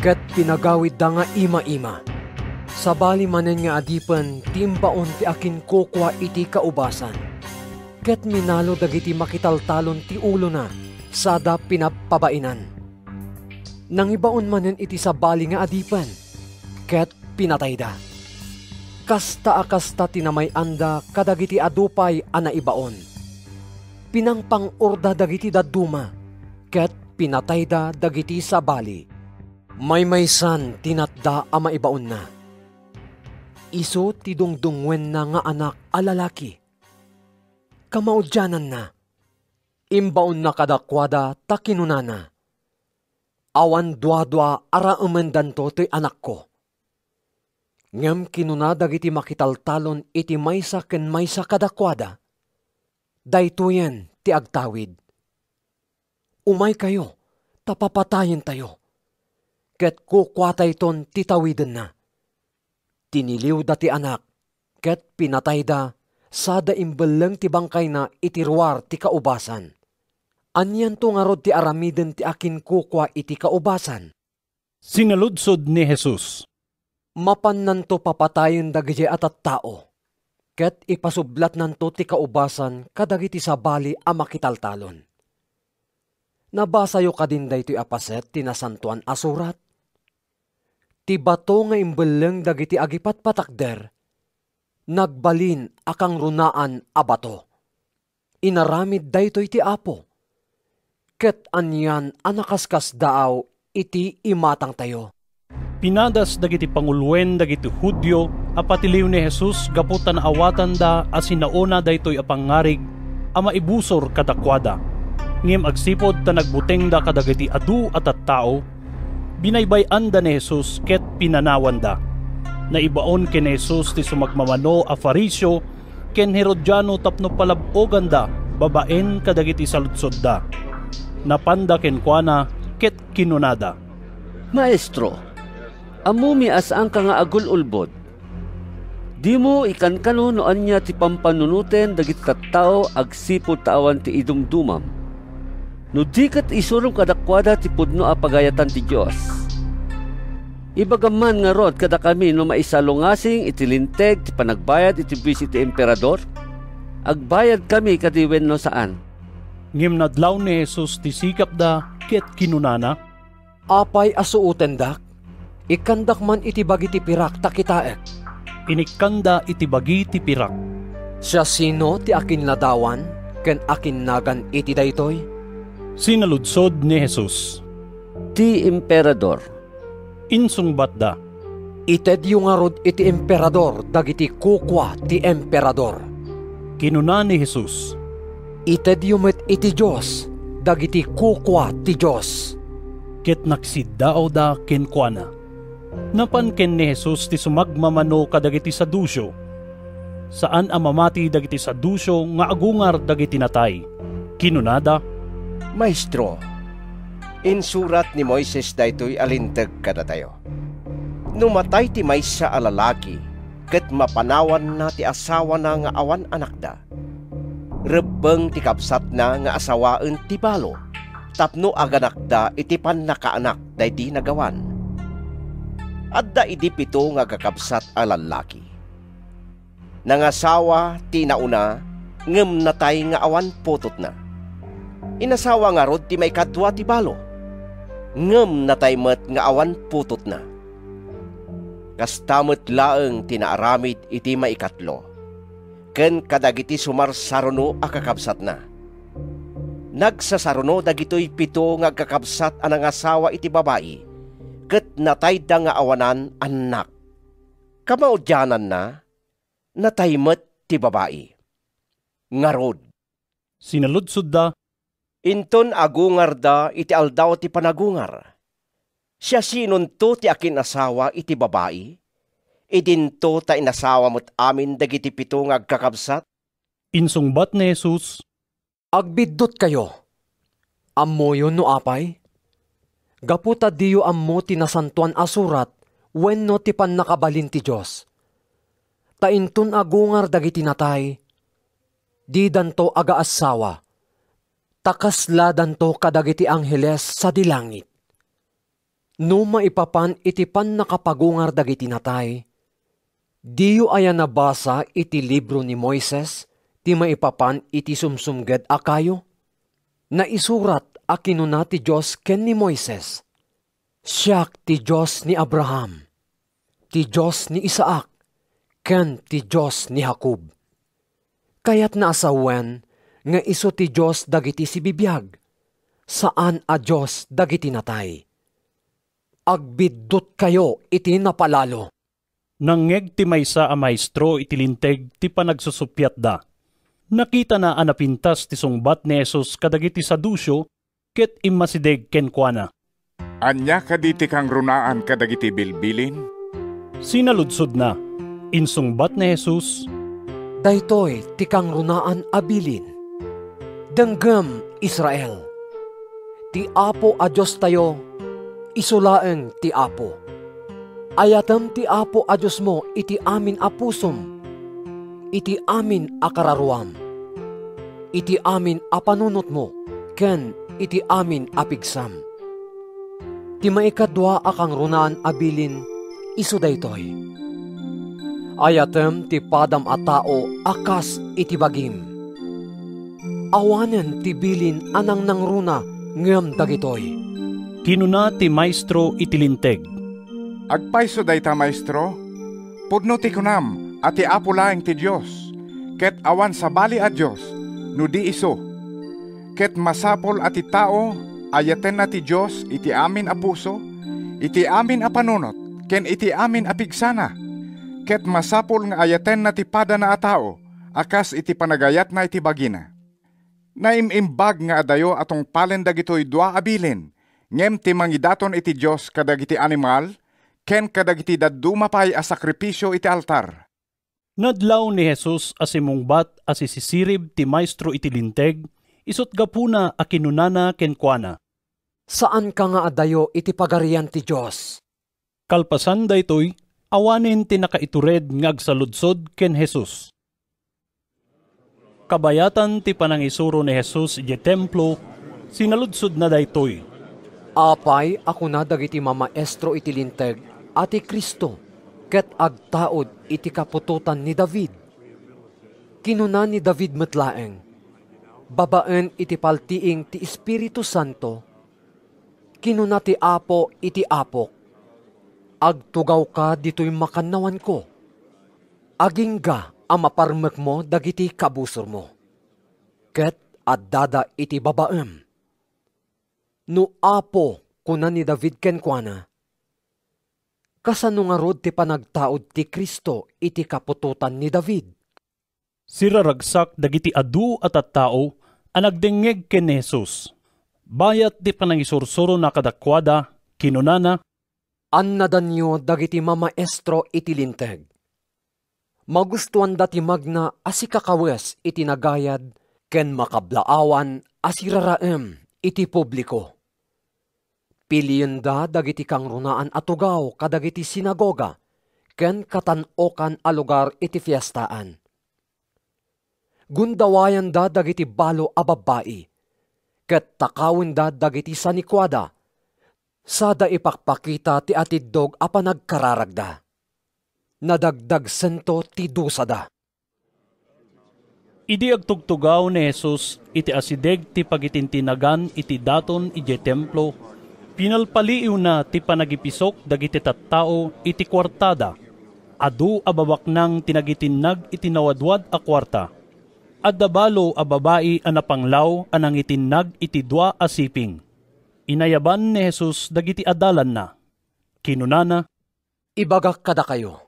ket pinagawid da nga ima-ima. Sabali manen nga adipen, timbaon ti akin kokwa iti kaubasan. Ket minalo dagiti makitaltalon ti ulo na, sada pinapabainan. Nangibaon manen iti sabali nga adipen, ket pinatayda. Kasta tinamay anda kadagiti adupay ana ibaon. Pinangpang urda dagiti daduma, ket pinatayda dagiti sa bali. Maysan tinatda ama ibaon na. Iso ti dungdungwen na nga anak alalaki. Kamaudyanan na. Imbaon na kadakwada takinunana. Awan dwa-dwa ara emendanto ti anak ko. Ngem kinuna dagiti makitaltalon iti maysa ken maysa kadakwada. Daytoyen ti agtawid. Umay kayo, tapapatayin tayo. Ket kukwatay ton titawiden na. Tiniliw da ti anak, ket pinatay da, sada imbeleng ti bangkay na itirwar ti kaubasan. Anyan to nga rod ti aramiden ti akin kukwa iti kaubasan. Sinaludsod ni Jesus. Mapan nanto papatayon dagiti atat tao. Ket ipasublat nanto ti kaubasan kadagiti sabali a makitaltalon. Nabasayo kadin daytoy apaset ti nasantuan a surat. Ti bato nga imbeleng dagiti agipat patakder, nagbalin akang runaan a bato. Inaramid daytoy ti Apo. Ket anyan anakaskas daaw iti imatang tayo. Pinadas dagiti pangulwen dagiti Hudyo apatiliw ni Jesus gaputan awatan da asinaona daytoy apangarig a maibusor kadakwada. Ngem agsipod ta nagbuteng da kadagiti adu at tao, binaybayan da ni Jesus ket pinanawan da. Naibaon ken Jesus ti sumagmamano a Fariseo ken Herodiano tapno palabogan da babaen kadagiti saludsod da. Napanda ken kuana ket kinunada. Maestro, amumi asaan ka nga agul-ulbod. Di mo ikankano no anya ti pampanunuten dagiti tattao agsipod taawan ti idumdumam. No di kat isurong kadakwada ti pudno a pagayatan ti Diyos. Ibagaman nga rod kada kami no maisalungasing itilinteg ti panagbayad iti bis iti emperador, agbayad kami kadiwen no saan. Ngem nadlaw ni Jesus ti sikap da ket kinunana. Apay asuuten dak, ikandak man iti bagi ti pirak takitaek. Inikanda iti bagi ti pirak. Siya sino ti akin ladawan ken akin nagan iti daytoy? Sinaludsod ni Jesus. Ti emperador. Insungbat da. Itedyo nga rod iti emperador dagiti kukwa ti emperador. Kinuna ni Jesus. Itedyo met iti Diyos dagiti kukwa ti Diyos. Ket naksidaaw da ken kuana. Napan ken ni Jesus ti sumagmamano kadagiti sadusyo. Saan amamati dagiti sadusyo nga agungar dagiti natay. Kinunada. Maestro, insurat ni Moises daytoy alinteg kada tayo. Numatay ti maysa a lalaki, ket mapanawan na ti asawa na nga awan anak da. Rebeng ti kapsat na nga asawaen ti balo, tapno aganak da iti pannakaanak daydi nagawan. Adda idi pito nga kakabsat a lalaki. Nangasawa ti nauna, ngem natay nga awan putot na. Inasawa nga rod ti may kadwa ti balo, ngem nataymet nga awan putot na. Kastamet laeng tinaaramid iti maikatlo, ken kadagiti sumarsaruno a kakabsat na. Nagsasaruno dagitoy pito nga kakabsat a nangasawa iti babayi, ket natayda nga awanan anak. Kamaudyanan na, nataymet ti babayi. Ngarod. Sinaludsod da. Inton agungar da iti aldaw ti panagungar. Siya sinon to ti akin asawa iti babayi, idinto ta inasawa mo't amin dagiti pito nga agkakabsat. Insungbat ni Jesus. Agbiddot kayo. Ammo yun no apay? Gaputa diyo ammo tinasantuan asurat wenno ti pannakabalin ti Diyos. Tainton agungar dagiti natay, di danto aga asawa. Takasladan to kadagiti angheles sa dilangit. No maipapan iti pan nakapagungar dagiti natay, diyo aya nabasa iti libro ni Moises, ti maipapan iti sumsumged akayo? Naisurat a kinuna ti Diyos ken ni Moises. Siak ti Diyos ni Abraham, ti Diyos ni Isaac, ken ti Diyos ni Jacob. Kayat naasawen nga iso ti Diyos dagiti si bibiyag, saan a Diyos dagiti natay. Agbiddot kayo iti napalalo. Nangeg ti maysa a maestro iti linteg ti panagsusupyat da. Nakita na anapintas ti sungbat ni Jesus kadagiti sadusyo ket immasideg kenkuana. Anya kaditi kang runaan kadagiti bilbilin? Sinaludsod na. Insungbat ni Jesus, daytoy ti kang runaan abilin. Denggem Israel. Ti Apo a Diyos tayo, isulaeng ti Apo. Ayatem ti Apo a Diyos mo iti amin a pusom, iti amin a kararuam, iti amin a panunot mo, ken iti amin a pigsam. Ti maikadwa a kang runaan abilin, isu daytoy. Ayatem ti padam a tao akas iti bagim. Awanen ti bilin anang nangruna ngem dagitoy. Kinuna ti maestro iti linteg. Agpayso dayta maestro, pudno ti kunam at ti apo laeng ti Diyos, ket awan sa bali a Diyos, no di iso. Ket masapol at ti tao, ayaten na ti Diyos iti amin a puso, iti amin a panunot, ken iti amin a pigsana. Ket masapol nga ayaten na ti pada na a tao, akas iti panagayat na iti bagina. Naimimbag nga adayo atong palen dagitoy dua abilin, ngem ti mangidaton iti Diyos kadagiti animal, ken kadagiti daddumapay a sakripisyo iti altar. Nadlaw ni Jesus asimungbat asisisirib ti maestro iti linteg, isot gapuna a kinunana kenkuana. Saan ka nga adayo iti pagarian ti Diyos? Kalpasan daytoy, awanin ti nakaitured nga agsaludsod ken Jesus. Kabayatan ti panangisuro ni Jesus iti templo, sinaludsod na daytoy. Apay ako na dagiti mamaestro iti linteg ati Kristo, ket agtaod iti kapututan ni David. Kinuna ni David metlaeng, babaen iti paltiing ti Espiritu Santo, kinuna ti Apo iti Apok, agtugaw ka dito'y makanawan ko, agingga ang maparmek mo dagiti kabusor mo, ket addada iti babaem. No Apo kuna ni David kenkuana, kasano nga rod ti panagtaod ti Kristo iti kapututan ni David? Siraragsak dagiti adu at tao ang nagdengeg ken Jesus. Bayat di panangisursuro na kadakwada, kinunana, annadanyo dagiti mamaestro iti linteg. Magustuhan dati magna asikakawes iti nagayad, ken makablaawan asiraraem iti publiko. Piliyen da dagiti kang runaan atugaw kadagiti sinagoga, ken katanokan a lugar iti fiestaan. Gundawayan da dagiti balo a babae, ket takawin da dagiti sanikwada, sada ipakpakita ti atiddog a panagkararagda. Nadagdag sento ti dusada. Idi agtugtugaw ni Jesus iti asideg ti pagitintinagan iti daton iti templo, pinalpaliw na ti panagipisok dagiti tattao iti kwartada, adu ababak nang tinagitinag iti nawadwad a kwarta. Adda balo a babae a napanglaw anang itinag iti dua a siping. Inayaban ni Jesus dagiti adalan na. Kinunana, ibagak kada kayo.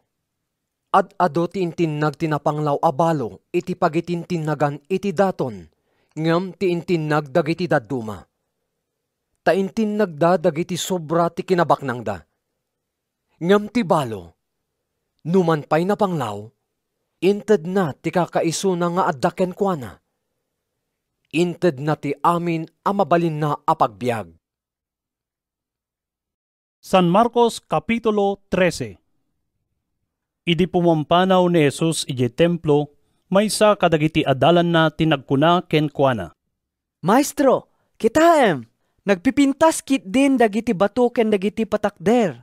Ad-ado ti intinag tinapanglaw a balo iti pagitintinagan iti daton, ngem ti intinag dagiti dadduma. Ta intinag da dagiti sobra ti kinabaknang da. Ngem ti balo, numan pay napanglaw, inted na ti kakaiso na nga addaken kuana. Inted na ti amin a mabalin na apagbiag. San Marcos Kapitulo 13. Idi pumampanaw ni Jesus iti templo, maysa kadagiti adalan na tinagkuna ken kuana. Maestro, kitaem, nagpipintas kit din dagiti bato ken dagiti patakder.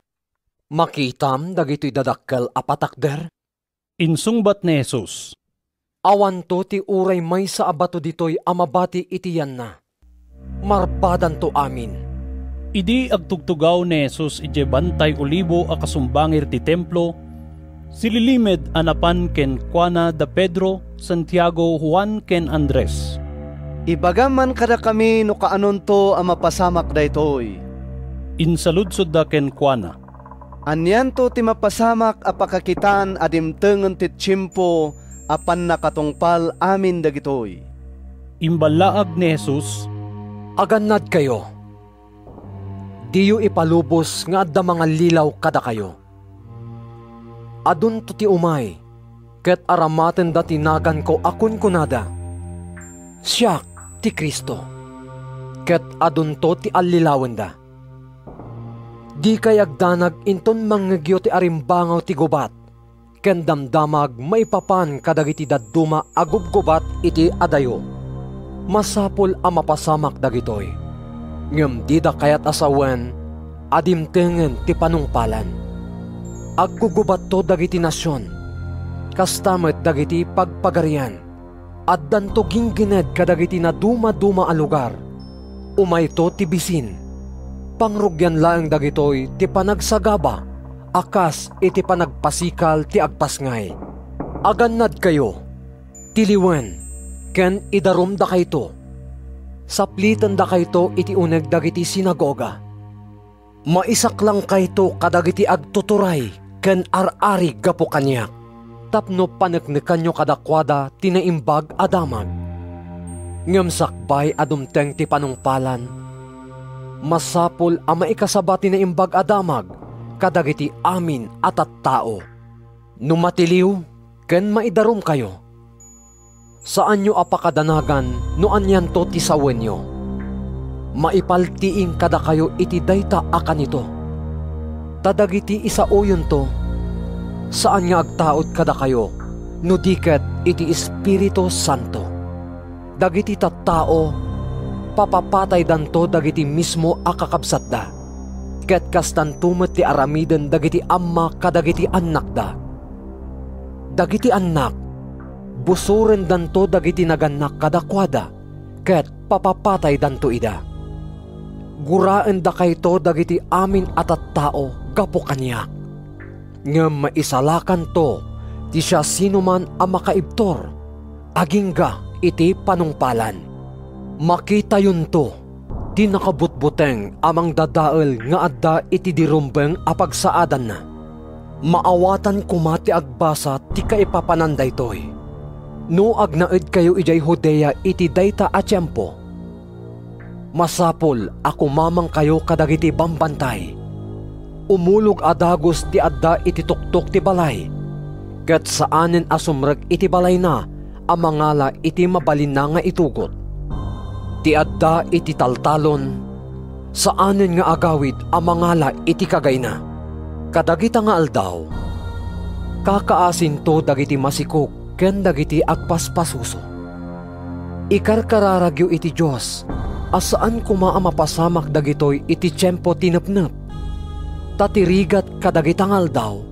Makitam dagiti dadakkel a patakder? Insungbat ni Jesus, awan to ti uray maysa a bato ditoy a mabati iti yan na. Marbadan to amin. Idi agtugtugaw ni Jesus ije bantay olibo a kasumbangir ti templo, sililimed anapan ken Juana da Pedro, Santiago, Juan ken Andres. Ibagaman kada kami no kaanon to ang mapasamak daytoy. Insaludsod da ken Juana. Anyan to ti mapasamak a pakakitaan adimtengen ti tiyempo apan nakatungpal amin dagitoy. Imbalaag ni Jesus, Agannad kayo. Diyo ipalubos nga adda mga lilaw kada kayo. Adun to ti umay, ket aramaten da tinagan ko akun kunada. Siya ti Kristo, ket adun to ti allilawen da. Di kayagdanag inton mangegyo ti arimbangaw ti gubat, ken damdamag maipapan kadagiti dadduma agubgubat iti adayo. Masapol a mapasamak dagitoy. Ngem di da kayat asawen, adimtengen ti panungpalan. Aggugubat to dagiti nasyon, kastamet dagiti pagpagarian, at danto ginggined kadagiti na duma-duma a lugar. Umayto ti bisin, pangrugyan laeng dagitoy ti panagsagaba, akas iti panagpasikal ti agpasngay. Agannad kayo, tiliwen, ken idarum da kayto. Saplitan da kayto iti uneg dagiti sinagoga. Maisak lang kayto kadagiti agtuturay ken ar-ari gapo kanyak. Tapno paneknekan nyo kadakwada tinaimbag adamag. Ngem sakbay adumteng ti panungpalan. Masapol a maikasaba tinaimbag adamag kadagiti amin at tao. Numatiliw ken maidarum kayo. Saan nyo apakadanagan no anyan to ti sawen nyo? Maipaltiing kada kayo iti dayta akan ito. Tadagiti isauyon to, saan nga agtaod kada kayo no diket iti Espiritu Santo. Dagiti tattao, papapatay danto dagiti mismo akakabsat da. Ket kastan tumet ti aramiden dagiti amma kadagiti anak da. Dagiti anak, busuren danto dagiti naganak kadakwada, ket papapatay danto ida. Guraen da kayto dagiti amin at tao gapo kaniyak. Ngem maisalakan to, ti siya sinuman ang makaibtor, agingga iti panungpalan. Makita yun to, ti nakabutbuteng amang dadael nga adda iti dirumbeng apagsaadan na. Maawatan kumati agbasa ti kaipapananday toy. No agnaed kayo ijay Judea iti dayta a tiyempo. Masapol ako mamang kayo kadagiti bambantay. Umulog adagos ti adda iti tuktok ti balay. Ket saanen asumreg iti balay na amangala iti mabalin na nga itugot. Ti adda iti taltalon, saanen nga agawid amangala iti kagayna. Kadagita nga aldaw, kakaasin to dagiti masikog ken dagiti agpaspasuso. Ikarkararagyo iti Diyos, asaan kuma mapasamak dagitoy iti tiyempo tinepnep. Tatirigat kadagitangal daw,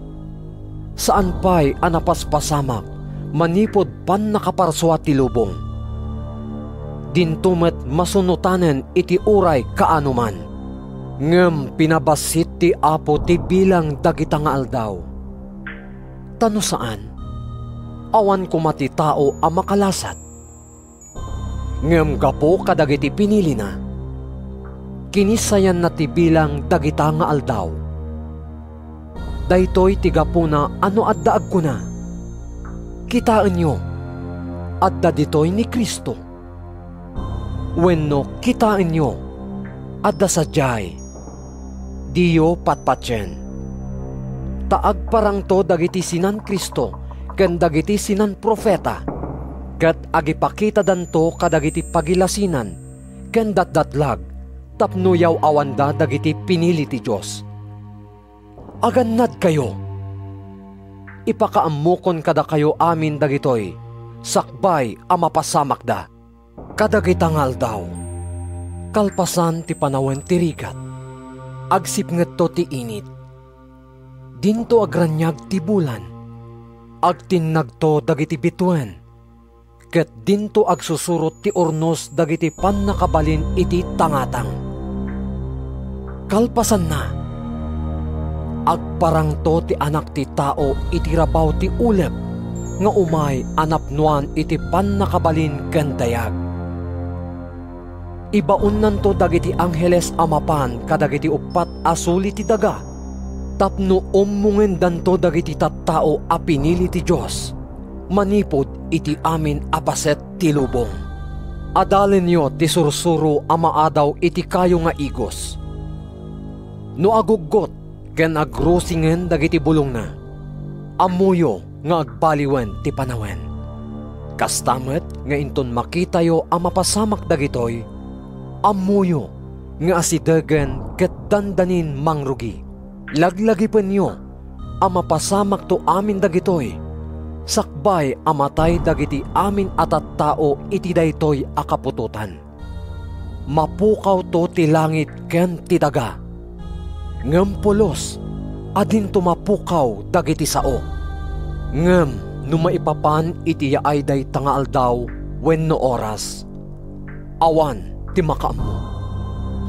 saan pa'y anapaspasamak, manipod pan nakaparswa ti lubong. Dintumet masunutanen iti uray kaanuman. Ngem pinabasit ti Apo ti bilang dagitangal daw. Tano saan? Awan kumati tao ang makalasat. Ngem gapo kadagiti pinili na. Kinisayan na ti bilang dagita nga aldaw. Daytoy ti gapo na ano adda agkuna. Kitaan nyo, adda ditoy ni Kristo. Wenno kitaan nyo, adda sadyay. Diyo patpatyen. Taag parang to dagiti sinan Kristo ken dagiti sinan profeta. Ket agipakita danto kadagiti pagilasinan ken datdatlag tapno yaw awanda dagiti pinili ti Dios. Agannad kayo. Ipakaamukon kada kayo amin dagitoy, sakbay a mapasamak da. Kadagitangal daw, kalpasan ti panawen ti rigat, agsipnget to ti init. Dinto agranyag ti bulan, agtinnag to dagiti bituen, ket dinto agsusurot ti ornos dagiti pan nakabalin iti tangatang. Kalpasan na. Agparang to ti anak ti tao iti rabaw ti ulep nga umay anapnuan iti pan nakabalin ken dayag. Ibaon nanto dagiti angheles amapan kadagiti upat asuli ti daga. Tapno ummungen danto dagiti tattao a pinili ti Dios. Manipod iti amin apaset ti lubong. Adalin nyo ti sursuro amaadaw iti kayo nga igos. No aguggot ken agrosingen dagiti bulong na. Amuyo nga agbaliwen ti panawen. Kastamet nga inton makitayo a mapasamak dagitoy. Amuyo nga asidegen ket dandanin mangrugi. Laglagipen nyo a mapasamak to amin dagitoy. Sakbay amatay dagiti amin atat tao iti daytoy akapututan. Mapukaw to ti langit ken ti daga. Ngem pulos adin tumapukaw dagiti sao. Ngem no maipapan iti yaay day tangaal daw wenno oras. Awan ti makaammo.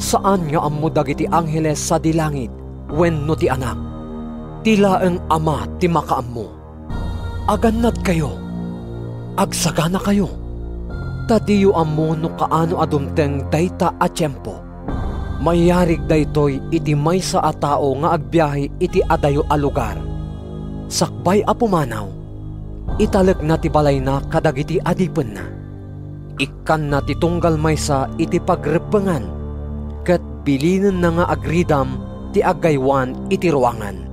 Saan nga ammo dagiti angheles sa dilangit wenno ti anak. Tilaeng ama ti makaammo. Agannad kayo. Agsagana kayo. Tadiyo ammo no kaano adumteng dayta a tiyempo. Mayarig daytoy iti maysa a tao nga agbiyahe iti adayo a lugar. Sakbay a pumanaw, italag na ti balay na kadagiti adipen na. Ikan na ti tunggal maysa iti pagrepengan, ket bilinen na nga agridam ti agaywan iti ruangan.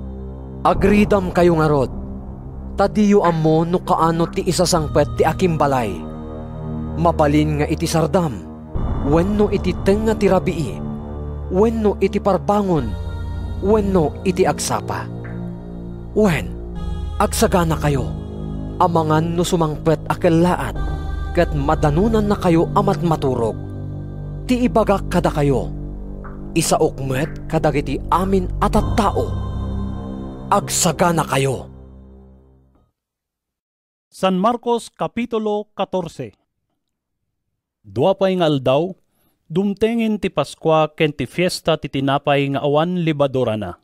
Agridam kayo nga rod, tadiyo ammo no kaano ti isasangpet ti aking balay. Mabalin nga iti sardam, wenno iti tenga ti rabii, wenno iti parbangon, wenno iti agsapa. Wen, agsagana kayo, amangan no sumangpet akelaat, ket madanunan na kayo amat maturog. Ti ibagak kada kayo, isaokmet kadagiti amin atat tao. Agsagana kayo. San Marcos Kapitulo 14. Duapay nga aldaw, dumtengin ti Paskwa ken ti fiesta ti tinapay nga awan libadora na.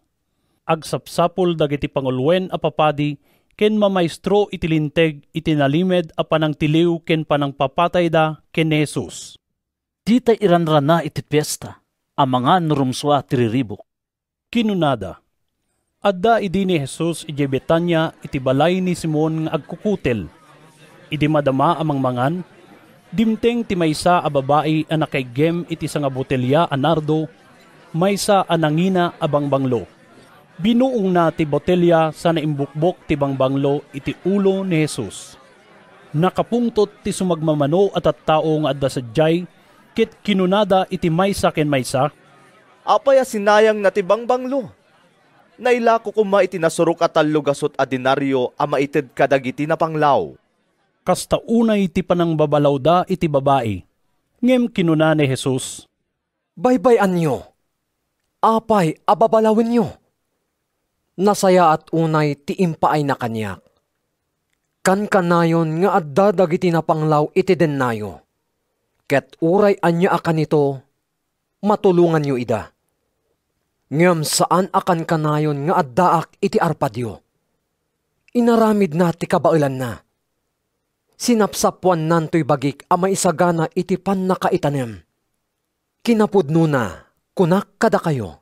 Agsapsapol dagiti pangulwen a papadi ken mamaestro iti linteg iti nalimed a panangtiliw ken panangpapatay da ken ni Jesus. Dita iranrana iti fiesta, amangan nurumswa tiriribok. Kinunada. Adda idi ni Jesus iti Betania iti balay ni Simon nga agkukutel. Idi madama amang mangan, dimteng ti maysa a babae a nakaigem iti sanga botelya a nardo, maysa a nangina a bangbanglo. Binuong na ti botelya sa naimbukbok ti bangbanglo iti ulo ni Jesus. Nakapungtot ti sumagmamano at tao nga adda sadyay, ket kinunada iti maysa ken maysa. Apay a sinayang na ti bangbanglo. Naila ko kuma iti nasurok at talugasot a dinaryo a maited kadagiti na panglaw. Kasta unay ti panang babalaw da iti babae. Ngem kinuna ni Jesus, baybayan nyo. Apay ababalawin nyo. Nasaya at unay ti impaay na kanyak. Kankanayon nga adda dagiti na panglaw iti dennayo. Ket uray anya akan ito, matulungan nyo ida. Ngem saan akan kanayon nga addaak iti arpadyo. Inaramid na ti kabailan na. Sinapsapuan nanto'y bagik a maisagana iti pan nakaitanem. Kinapudno na, kunak kada kayo.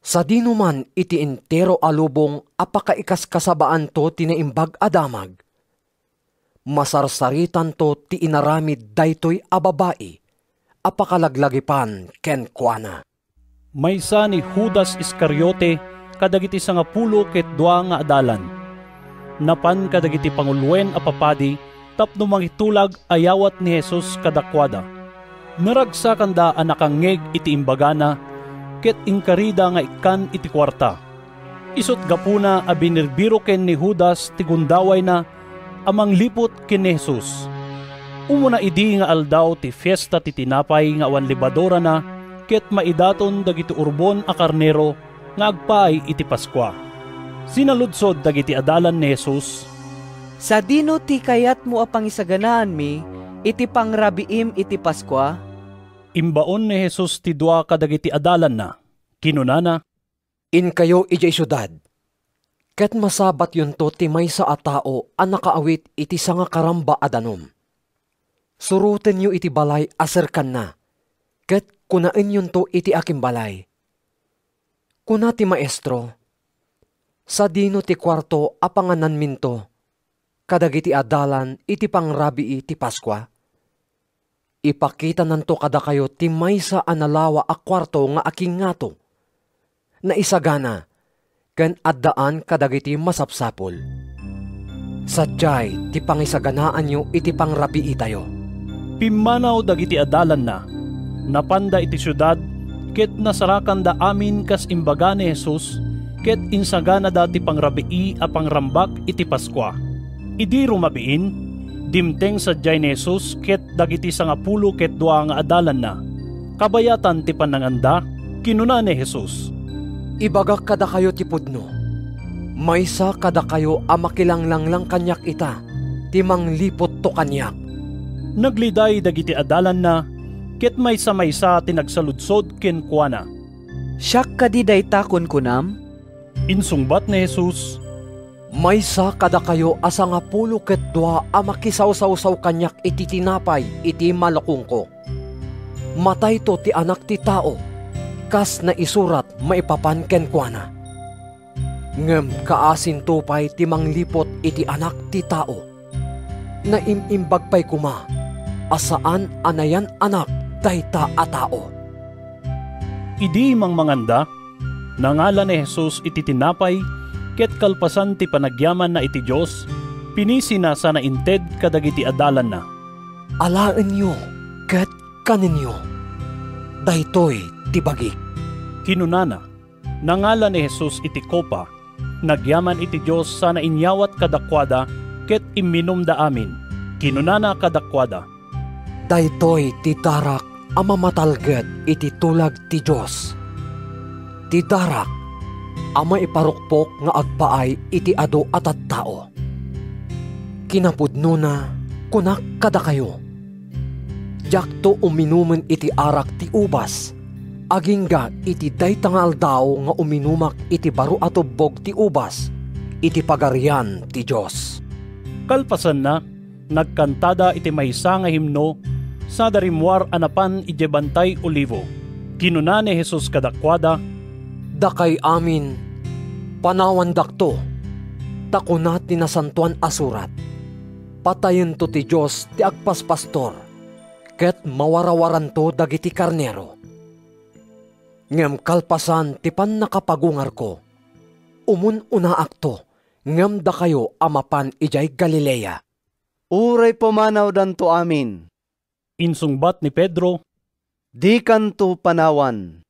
Sa dinuman iti entero alubong apakaikas kasabaan to tinaimbag adamag. Masarsaritan to ti inaramid daytoy a babae, apakalaglagipan ken kuana. Maysa ni Judas Iscariote kadagiti sangapulo ket dua nga adalan. Napan kadagiti pangulwen a papadi tapno mangitulag ayawat ni Jesus kadakwada. Naragsa kanda a nakangeg iti imbagana ket inkarida nga ikan iti kwarta. Isot gapuna a binirbiro ken ni Judas ti gundaway na amang lipot ken ni Jesus. Umuna idi nga aldaw ti fiesta ti tinapay nga awan libadora na ket maidaton dagiti urbon a karnero nga agpaay iti Paskwa. Sinaludsod dagiti adalan ni Jesus, sa dino ti kayat mo a pangisaganaan mi, iti pangrabiim iti Paskwa? Imbaon ni Jesus ti dua kadagiti adalan na, Kinunana, in kayo ijay syudad. Ket masabat yun to ti may sa atao ang nakaawit iti sanga karamba adanom. Suruten yu iti balay aserkan na. Ket kunain yun to iti aking balay. Kuna ti maestro, sa dino ti kwarto apanganan minto, kadagiti adalan iti pangrabi iti Paskwa. Ipakita nanto kada kayo ti maysa analawa a kwarto nga aking ngato, na isagana, ken addaan kadagiti masapsapol. Sadyay ti pangisaganaan nyo iti pangrabi itayo. Pimanaw dagiti adalan na, napanda iti syudad, ket nasarakan da amin kas imbaga ni Jesus, ket insagana da ti pangrabii a pangrambak iti Paskwa. Idi rumabiin, dimteng sadyay ni Jesus ket dagiti 10 ket 2 nga adalan na. Kabayatan ti pananganda, kinuna ni Jesus. Ibagak kada kayo ti pudno. Maysa kada kayo a makilanglang kanyak ita, ti manglipot to kanyak. Nagliday dagiti adalan na, ket maysa tinagsaludsod ken kuana. Siyak kadi dayta kun kunam? Insungbat ni Jesus, maysa kada kayo asa nga 10 ket 2 a makisaw-saw kanyak iti tinapay iti malakungko. Matay to ti anak ti tao, kas na isurat maipapan ken kuana. Ngem kaasin tupay ti manglipot iti anak ti tao. Na imimbag pay kuma, asaan anayan anak dayta a tao. Idi mangmanganda, nangala ni Jesus iti tinapay, ket kalpasan ti panagyaman na iti Diyos, pinisi na sa nainted kadagiti adalan na. Alaan nyo, ket kaninyo, daytoy ti bagi. Kinunana, nangala ni Jesus iti kopa, nagyaman iti Diyos sa nainyawat kadakwada, ket iminom da amin. Kinunana kadakwada, daytoy ti darak a mamatalged iti tulag ti Diyos. Ti darak ama iparukpok nga agpaay iti ado at tao. Kinapudno na kunak kada kayo. Jakto uminumen iti arak ti ubas, agingga iti daytangal daw nga uminumak iti baro atubog ti ubas, iti pagarian ti Diyos. Kalpasan na, nagkantada iti maysa nga himno sa darimwar anapan iti Bantay Olivo. Kinuna ni Jesus kadakwada, dakay amin, panawan dakto, takuna tinasantuan asurat. Patayin to ti Diyos ti agpaspastor, ket mawarawaran to dagiti karnero. Ngem kalpasan ti pan nakapagungar ko, unaak to, ngem da kayo amapan ijay Galilea. Uray pumanaw danto amin. Insungbat ni Pedro, di kanto panawan.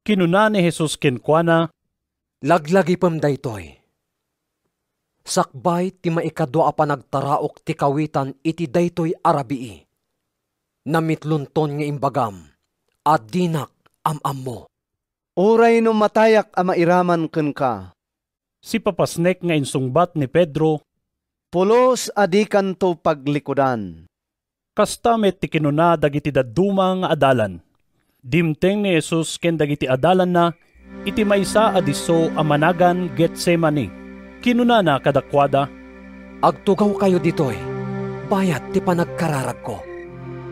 Kinuna ni Jesus kenkwana, laglagi pam daytoy. Sakbay ti maikadwa a panagtaraok ti kawitan iti daytoy arabii. Namitlunton nga imbagam, at dinak am mo. Uray no matayak a mairaman ken ka. Si papasnek nga insungbat ni Pedro, pulos adi kanto paglikudan. Kastamet ti kinuna dagiti daduma nga adalan. Dimteng ni Jesus ken dagiti adalan na, iti maysa adiso a managan Getsemani. Kinuna na kadakwada, agtugaw kayo ditoy, bayat ti panagkararag ko.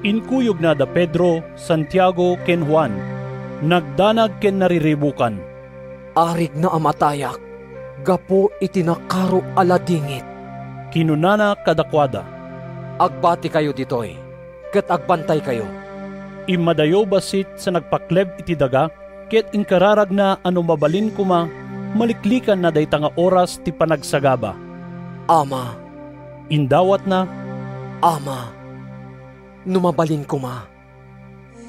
Inkuyog na da Pedro, Santiago ken Juan, nagdanag ken nariribukan. Arig na amatayak, gapo iti nakaro aladingit. Kinuna na kadakwada, agbati kayo ditoy, ket agbantay kayo. Imadayo basit sa nagpakleb iti daga, ket inkararag na ano mabalin kuma, maliklikan na dayta nga oras ti panagsagaba. Ama. Indawat na, Ama, numabalin kuma.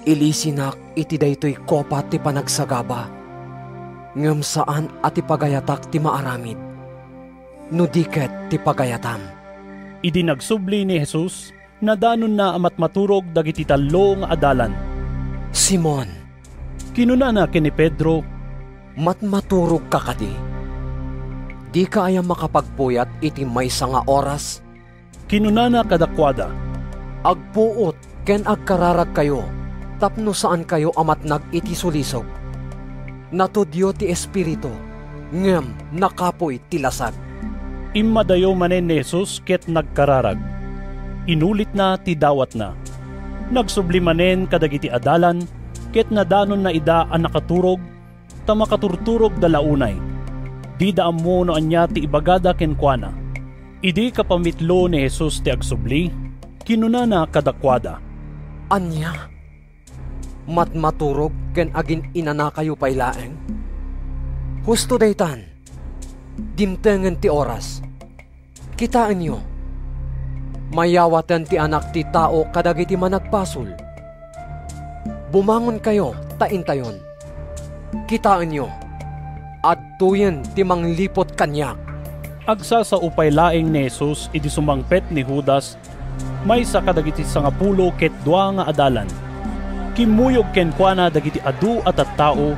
Ilisinak iti daytoy kopa ti panagsagaba. Ngem saan ati pagayatak ti maaramid. Nudiket ti pagayatam. Idi nagsubli ni Jesus, nadanon na amat maturog dagiti tallo nga adalan. Simon, kinuna na kini Pedro, matmaturog ka kadi. Di ka ayang makapagpuyat iti maysa nga oras. Kinuna na kadakwada, agpuot ken agkararag kayo, tapno saan kayo amat nag iti sulisog. Natudyo ti Espiritu, ngem nakapoy ti lasag. Immadayo manen ni Jesus ket nagkararag. Inulit na ti dawat na. Nagsubli manen kadagiti adalan, ket nadanon na ida ang nakaturog, ta makaturturog dalaunay. Di daam mo no anya ti ibagada kenkwana. Idi kapamitlo ni Jesus ti agsubli, kinunana kadakwada. Anya? Matmaturog ken agin inana kayo pailaeng? Husto daytan, dimtengen ti oras. Kitaan nyo, mayawatan ti anak ti tao kadagiti managpasol. Bumangon kayo, taintayon. Kitaan nyo, adtuyen ti manglipot kanyak. Agsa sa upay laeng ni Jesus idi sumangpet ni Judas, may sa kadagiti sangapulo ket dua nga adalan. Kimuyog ken kuana dagiti adu at tao,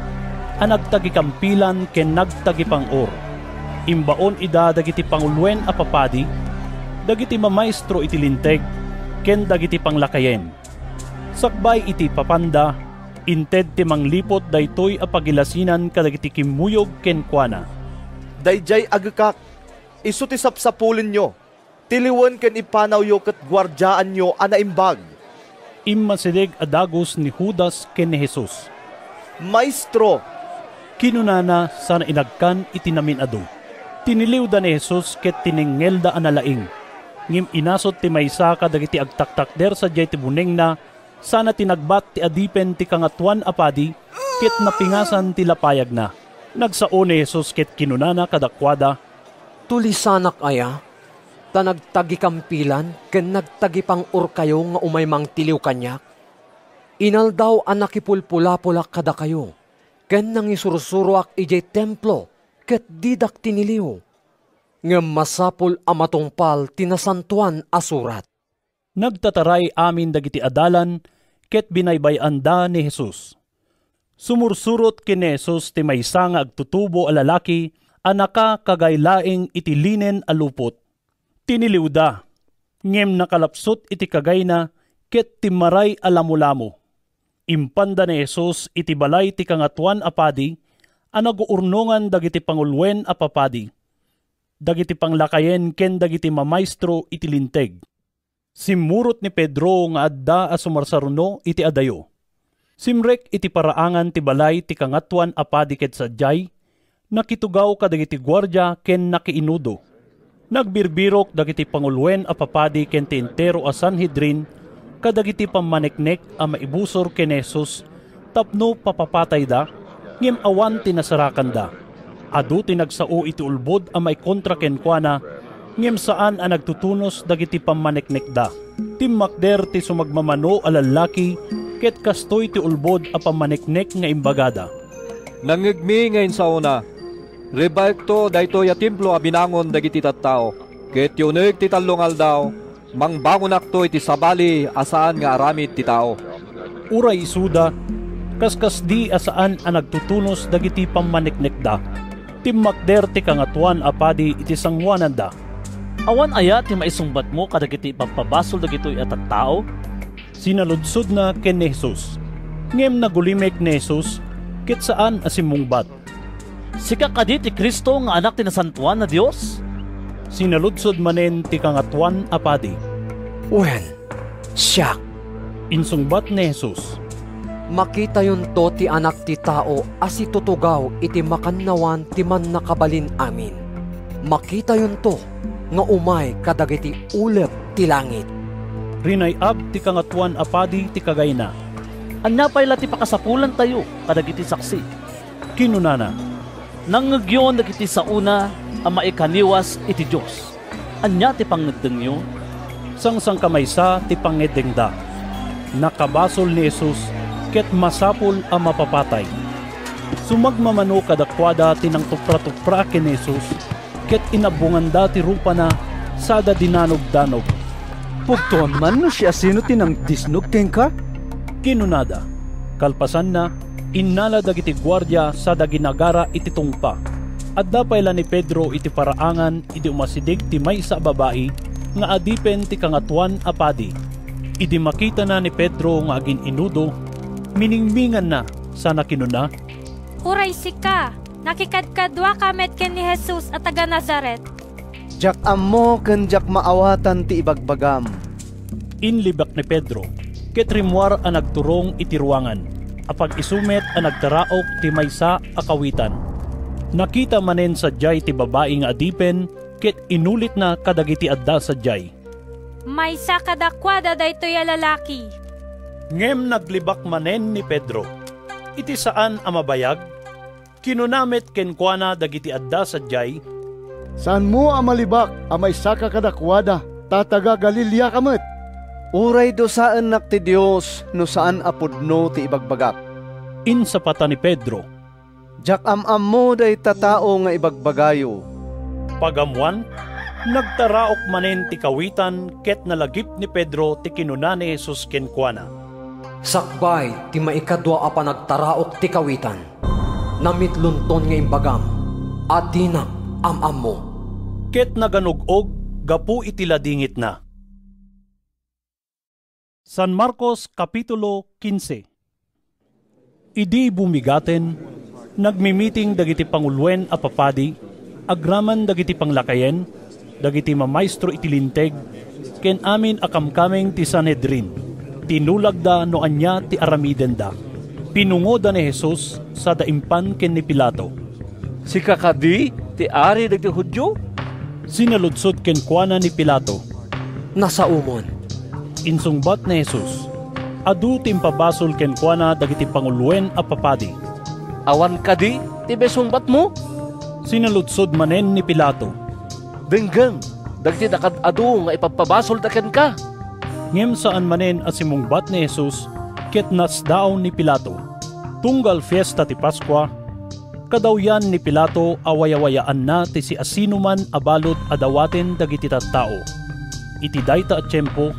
ang nagtagikampilan ken nagtagipangor. Imbaon ida dagiti pangulwen a papadi, dagiti mamaestro iti linteg, ken dagiti panglakayen. Sakbay iti papanda, inted ti manglipot daytoy a pagilasinan kadagiti kimuyog ken kuana. Dayjay agakak, isu ti sapsapulin nyo, tiliwan ken ipanaw yo ket gwardyaan nyo anaimbag. Immasideg adagos ni Judas ken ni Jesus. Maestro! Kinunana sana inagkan itinamin adu. Tiniliw da ni Jesus ket tinengelda analaing. Ngim inasot ti maysa kadagiti agtaktakder sa jay ti buneng na sana tinagbat ti adipen ti kangatuan apadi ket napingasan ti lapayag na. Nagsao ni Jesus ket kinunana kadakwada. Tulisanak aya? Ta nagtagikampilan ken nagtagipang-or kayo nga umay mang tiliw kanyak? Inaldaw ang nakipulpula-pulak kada kayo, ken nangisursuruak ijay templo, ket didak tiniliw. Ngem masapul amatungpal tinasantuan asurat. Nagtataray amin dagiti adalan, ket binaybayanda ni Jesus. Sumursurot ken ni Jesus ti maysa nga agtutubo a lalaki, anaka kagaylaeng itilinen a lupot. Tiniliw da, ngem nakalapsot iti kagay na, ket timaray alamulamo. Impanda ni Jesus iti balay ti kangatuan apadi, anaguurnongan dagiti pangulwen apapadi. Dagiti panglakayen ken dagiti mamaestro iti linteg. Simurot ni Pedro nga adda a sumarsaruno iti adayo. Simrek iti paraangan ti balay ti kangatuan apadi ket sadyay, nakitugaw kadagiti gwardya ken nakiinudo. Nagbirbirok dagiti pangulwen a papadi ken ti entero a Sanhedrin, kadagiti pamaneknek a maibusor ken Jesus, tapno papapatay da, ngem awan tinasarakan da. Adu tinagsao iti ulbod a may kontra ken kuana, ngem saan a nagtutunos dagiti pamaneknek da. Timmakder ti sumagmamano a lalaki, ket kastoy ti ulbod a pamaneknek nga imbagada. Nangigmi ngayon sa una, rebalto dayto ya templo a binangon dagiti tattao, ket yuneg ti talongal daw, mangbangon akto iti sabali asaan nga aramid ti tao. Uray isuda, kaskas di asaan a nagtutunos dagiti pammaniknek da. Timmakder ti kangatuan apadi iti sangwanan da. Awan aya ti maisungbat mo kadagiti pagpabasol dagitoy at tao? Sinaludsod na ken ni Jesus. Ngem nagulimek ni Jesus, ket saan asimungbat. Sika kadi ti Kristo nga anak ti nasantuan na Dios? Sinaludsod manen ti kangatuan apadi. Wen, siya. Insungbat ni Jesus. Makita yun to ti anak ti tao as itutugaw iti makannawan ti man nakabalin amin. Makita yun to nga umay kadagiti ulep ti langit. Rinayab ti kangatuan apadi ti kagayna. Anya payla ti pakasapulan tayo kadagiti saksi. Kinunana. Nangagyon dagiti sa una ang maikaniwas iti Diyos. Anya ti pangedengyo? Sangsang kamaysa ti pangedengda. Nakabasol ni Jesus, ket masapul ang mapapatay. Sumagmamano kadakwada tinang tupra-tupra ken Jesus, ket inabunganda ti rupa na sada dinanog-danog. Pugtuan man no siya sino tinang disnog ken ka? Kinunada. Kalpasan na, innala dagiti gwardya sa daginagara iti tungpa. At dapayla ni Pedro iti paraangan iti umasidig ti maysa babae nga adipen ti kangatuan apadi. Idi makita na ni Pedro nga agin inudo, miningmingan na sana kinuna. Huray sika, nakikadkadwa kamet ken ni Jesus at taga Nazaret. Jak ammo ken jak maawatan ti ibagbagam. Inlibak ni Pedro, ket rimwar ang nagturong iti ruangan, apag isumet ang nagtaraok ti maysa akawitan. Nakita manen sa jay ti babae nga adipen, ket inulit na kadagiti adda sa jay. Maysa kadakwada daytoy a lalaki. Ngem naglibak manen ni Pedro, iti saan ang mabayag? Kinunamit kenkwana dagiti adda sa jay. Saan mo ang malibak amay saka kadakwada, tataga Galilea kamet? Uray do saan nak ti Dios no saan apudno ti ibagbagak. Insapata ni Pedro, jak am mo day tatao nga ibagbagayo. Pagamuan, nagtaraok manen ti kawitan ket nalagip ni Pedro ti kinuna ni Jesus kenkwana. Sakbay ti maikadwa a panagtaraok ti kawitan. Namitlunton nga imbagam, at dinak am mo. Ket naganugog, gapu iti ladingit na. San Marcos Kapitulo 15. Idi bumigaten, nagmimiting dagiti pangulwen a papadi, agraman dagiti panglakayen, dagiti mamaestro iti linteg, ken amin akamkameng ti Sanhedrin. Tinulagda no anya ti aramiden da. Pinungoda ni Jesus sa daimpan ken ni Pilato. Si kakadi, ti ari dagiti Hudyo? Sinaludsod kenkwana ni Pilato. Nasa umon. Insungbat ni Jesus. Adu timpabasol kenkwana dagiti pangulwen a papadi. Awan kadi, ti besungbat mo? Sinaludsod manen ni Pilato. Denggem, dagiti dakad adu nga ipapabasol daken ka. Ngem saan manen at simungbat ni Jesus, ket nasdaon ni Pilato. Tunggal fiesta ti Paskwa, kadawyan ni Pilato awayawayaan na ti si asinuman abalod adawaten dagiti tattao. Iti dayta at tiyempo,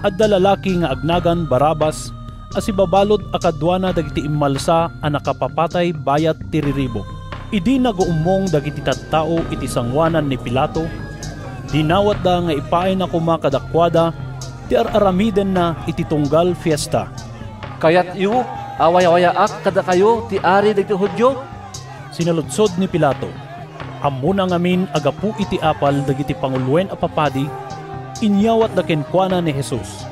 adda lalaki nga agnagan Barabas, asi babalod akadwana dagiti immalsa a nakapapatay bayat tiriribo. Idi naguumong dagiti tattao iti sangwanan ni Pilato, dinawat da nga ipain ako makadakwada, ti aramiden na iti tunggal fiesta. Kayat yu, away-awayaak kada kayo ti ari dagiti Hudyo? Sinaludsod ni Pilato. Amuna ngamin agapu iti apal dagiti pangulwen a papadi, inyawat da kenkwana ni Jesus.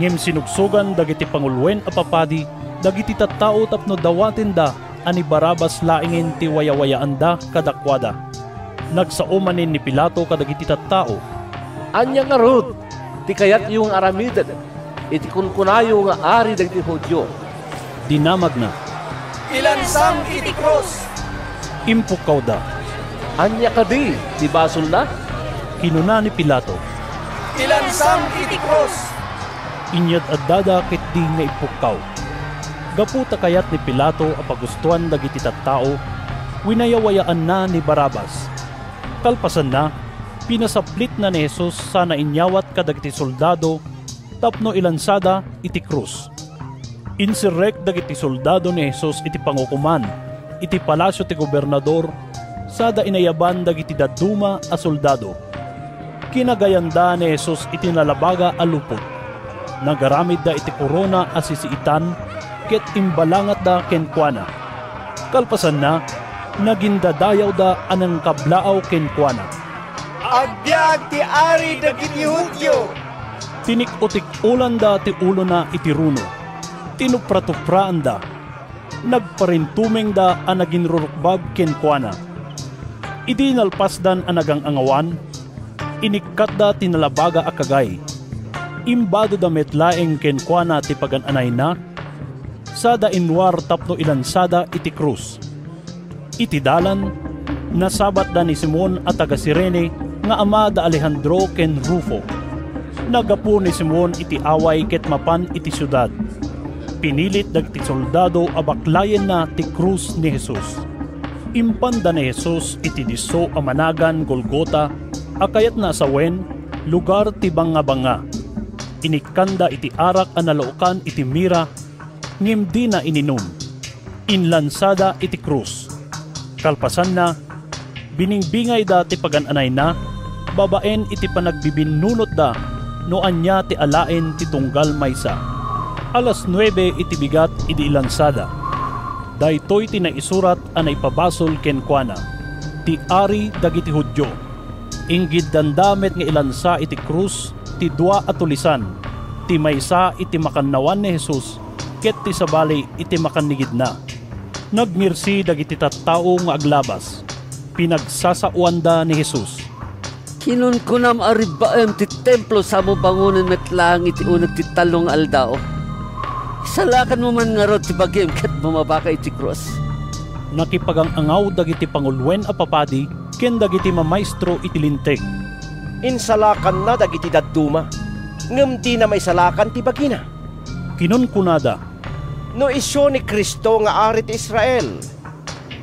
Ngem sinugsugan dagiti pangulwen a papadi, dagiti tattao tapno dawaten da ani Barabas laingin ti wayawayaan da kadakwada. Nagsaumanin ni Pilato kadagiti tattao. Anya nga rod, ti kayat yung aramiden, iti kunkunayo nga ari dagiti Hudyo. Dinamag na. Ilansang iti cross. Impukaw da. Anya kadi, ti basol na? Kinuna ni Pilato. Ilansang iti cross. Inyad addada ket di nga ipukaw. Gaputa kayat ni Pilato apagustuhan dagiti tattao, winayawayaan na ni Barabas. Kalpasan na, pinasaplit na ni Jesus sa nainyawat kadagiti soldado, tapno ilansada iti krus. Insirek dagiti soldado ni Jesus iti pangukuman, iti palasyo ti gobernador, sada inayaban dagiti daduma a soldado. Kinagayanda ni Jesus iti nalabaga a lupot. Nagaramid da iti korona a sisiitan, ket imbalangat da kenkwana. Kalpasan na, nagindadayaw da anang kablaaw kenkwana. Agbyag ti ari dagiti Hudyo. Tinik-utik ulan da ti ulo na iti runo. Tinupra-tupraan da. Nagparintumeng da ang naginrurukbab kenkwana. Idi nalpasdan ang nagangangawan, inikat da tinalabaga akagay. Imbado da metlaeng kenkwana ti pagananay na, sada inwar tapno ilansada iti krus. Iti dalan, nasabat da ni Simon at taga Sirene nga ama da Alejandro ken Rufo. Nagapu ni Simon iti away ket mapan iti syudad. Pinilit dagiti soldado abaklayen na ti krus ni Jesus. Impanda ni Jesus iti diso a managan Golgota, akayat na sawen, lugar ti banga-banga. Inikanda iti arak a nalaukan iti mira, ngem di na ininom. Inlansada iti krus. Kalpasan na, biningbingay da ti pagananay na, babaen iti panagbibinunot da, no anya ti alaen ti tunggal maysa. Alas 9 iti bigat iti ilansada. Daytoy ti naisurat a naipabasol ken kuana. Ti ari dagiti Hudyo. Inggid dandamet nga ilansa iti krus ti dua a tulisan. Ti maysa iti makannawan ni Jesus ket ti sabali iti makannigid na. Nagngirsi dagiti tattao nga aglabas. Pinagsasauanda ni Jesus. Kinunkunam aribaem ti templo sa mo bangunan metlang iti unag ti talong aldao. Salakan mo man nga rod ti bagim ket bumabaka iti cross. Nakipagangangaw dagiti pangulwen a papadi ken dagiti mamaestro iti linteg. Insalakan na dagiti dadduma. Ngem di na may salakan ti bagina. Kinunkunada. No isyo ni Kristo nga ari ti Israel.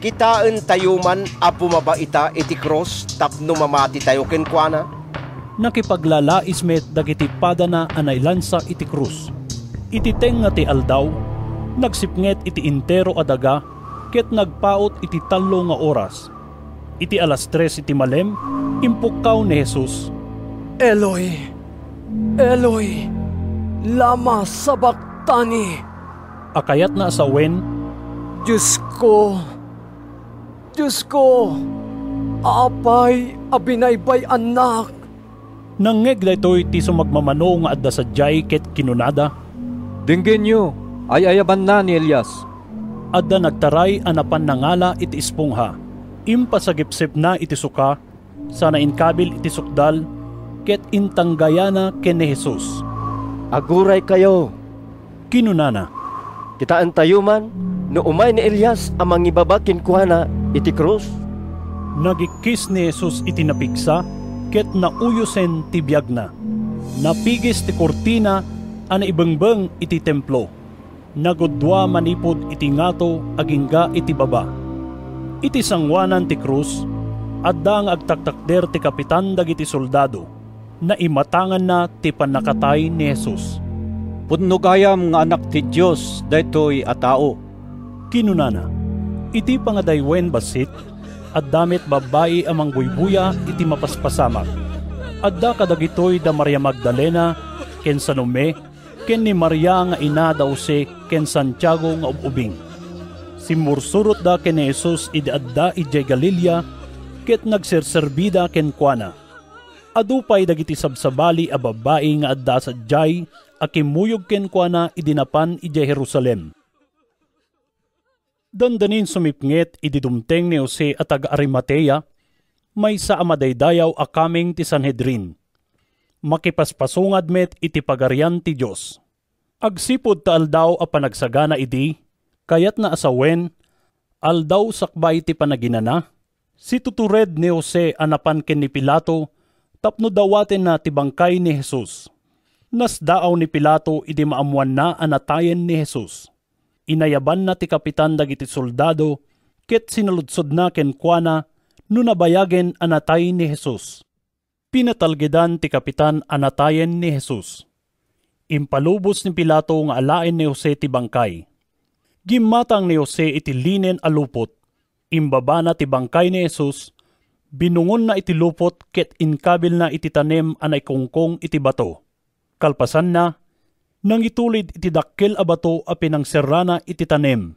Kitaan tayo man a bumabaita iti cross tapno mamati tayo kenkwana. Nakipaglalais met dagiti padana anaylansa iti krus. Iti teng nga ti aldaw, nagsipnget iti intero adaga, ket nagpaot iti 3 nga oras. Iti alas 3 iti malem, impukkaw ni Jesus. Eloi, Eloi, lama sabaktani. Akayat na asawen, Diyos ko, apay abinaybay anak. Nangeg daytoy ti sumagmamano nga adda sadyay ket kinunada. Dinggin nyo, ay ayaban na ni Elias. Adda nagtaray anapan nangala iti espongha. Impasagipsip na iti suka, sana inkabil iti sukdal, ket intanggayana ken ni Jesus. Aguray kayo. Kinunana. Kitaan tayo man, no umay ni Elias amang ibabakin kuhana iti krus. Nagikis ni Jesus iti napigsa, ket nauyosen ti biyag na. Napigis ti kortina, ana ibengbeng iti templo. Nagudwa manipod iti ngato agingga iti baba. Iti sangwanan ti krus, adda nga agtaktakder ti kapitan dagiti soldado, na imatangan na ti panakatay ni Jesus. Pudno gayam nga anak ti Diyos, daytoy a tao. Kinunana, iti pangadaywen basit, at damit babae amang buybuya iti mapaspasamak. Adda kadagitoy da Maria Magdalena, ken Salome, ken ni Maria nga ina da Jose, ken Santiago nga ububing. Simursurot da ken ni Jesus idi adda ijay Galilea, ket nagserserbida ken kuana. Adupay dagiti sabsabali a babae nga adda sadyay, akimuyog ken kuana idinapan ijay Jerusalem. Dandanin sumipnget idi dumteng ni Jose at taga-Arimatea, may sa amadaydayaw a kaming ti Sanhedrin. Makipaspasungad met iti pagarian ti Diyos. Agsipod ta aldaw a panagsagana idi, kayat na asawen, aldaw sakbay ti panaginana, si tutured ni Jose anapan ken ni Pilato, tapno dawaten na ti bangkay ni Jesus. Nasdaaw ni Pilato idi maamuan na anatayen ni Jesus. Inayaban na ti kapitan dagiti soldado, ket sinaludsod na ken kuana, no nabayagen anatay ni Jesus. Pinatalgedan ti kapitan anatayen ni Jesus. Impalubos ni Pilato nga alaen ni Jose ti bangkay. Gimatang ni Jose iti linen alupot. Imbaba na ti bangkay ni Jesus, binungon na iti lupot ket inkabil na iti tanem anay kongkong iti bato. Kalpasan na, nang itulid iti dakkel a bato a pinangserrana iti tanem.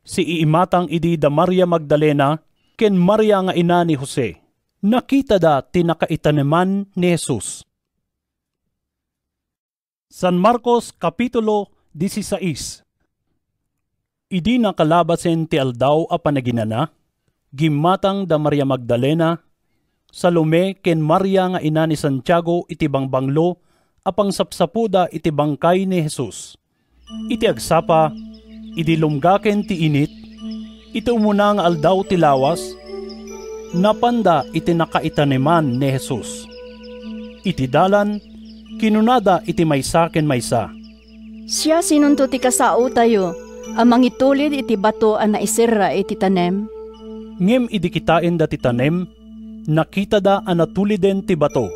Si iimatang idi da Maria Magdalena ken Maria nga ina ni Jose. Nakita da tinakaitaneman ni Jesus. San Marcos Kapitulo 16. Idi nakalabasen ti aldaw a panaginana, gimatang da Maria Magdalena, Salome ken Maria nga ina ni Santiago iti bangbanglo, apang sapsapuda iti bangkay ni Jesus. Iti agsapa, idi lumgaken ti init, iti umuna nga aldaw ti lawas, napanda iti nakaitaneman ni Jesus. Iti dalan, kinunada iti maysa ken maysa. Siya sinunto ti kasao tayo, amang itulid iti bato a naisirra iti tanem. Ngem idi kitain da ti tanem, nakita da anatuliden ti bato,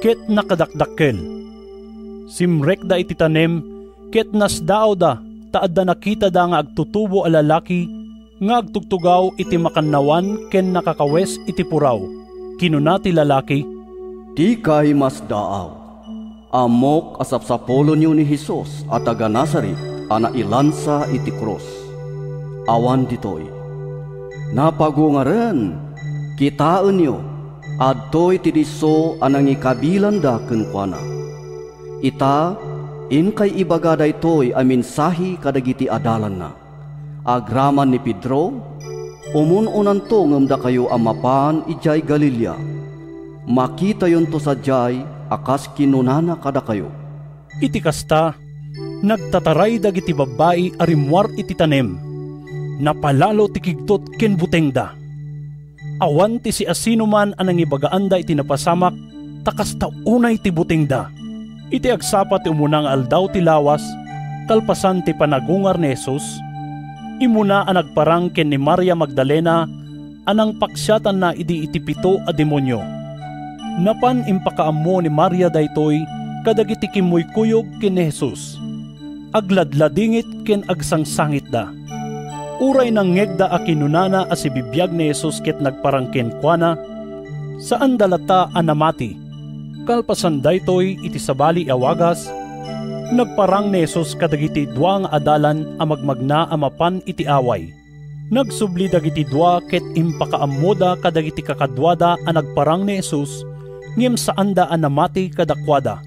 ket nakadakdakkel. Simrek da iti tanem, ket nasdaaw da, taad da nakita da nga agtutubo a lalaki, nga agtugtugaw iti makannawan ken nakakawes iti puraw. Kinuna ti lalaki, Di kay mas daaw. Amok asapsapolo niyo ni Jesus at taga Nazaret ana ilansa iti krus. awan ditoy. Napagungaren, kitaan nyo, adtoy ti diso anang ikabilanda kenkwana. Ita, kay ibaga daytoy a mensahi kadagiti adalan na. Agraman ni Pedro, umununan to ngamda kayo amapan ijay Galilea. Makita yon to sadyay akas kinunana kada kayo. Iti kasta, nagtataray dagiti babae arimwar iti tanem, napalalo ti kigtot ken butengda. Awan ti si asino man anang ibagaanda iti napasamak, takasta unay ti butengda. Iti agsapat ti umunang aldaw ti lawas, kalpasan ti panagungar ni Jesus, imuna ang nagparang ken ni Maria Magdalena, anang paksyatan na iti pito a demonyo. Napan impakaammo ni Maria daytoy, kadagiti kimoy kuyog ken ni Jesus. Agladladingit ken agsangsangit da. Uray nang ngegda a kinunana a si bibiyag ni Jesus ket nagparangken kuana, saan dalata a namati. Kalpasan daytoy iti sabali awagas, nagparang ni Jesus kadagiti dua nga adalan a magmagna a mapan iti away. Nagsubli dagiti dua ket impakaammoda kadagiti kakadwada a nagparang ni Jesus, ngem saan da a namati kadakwada.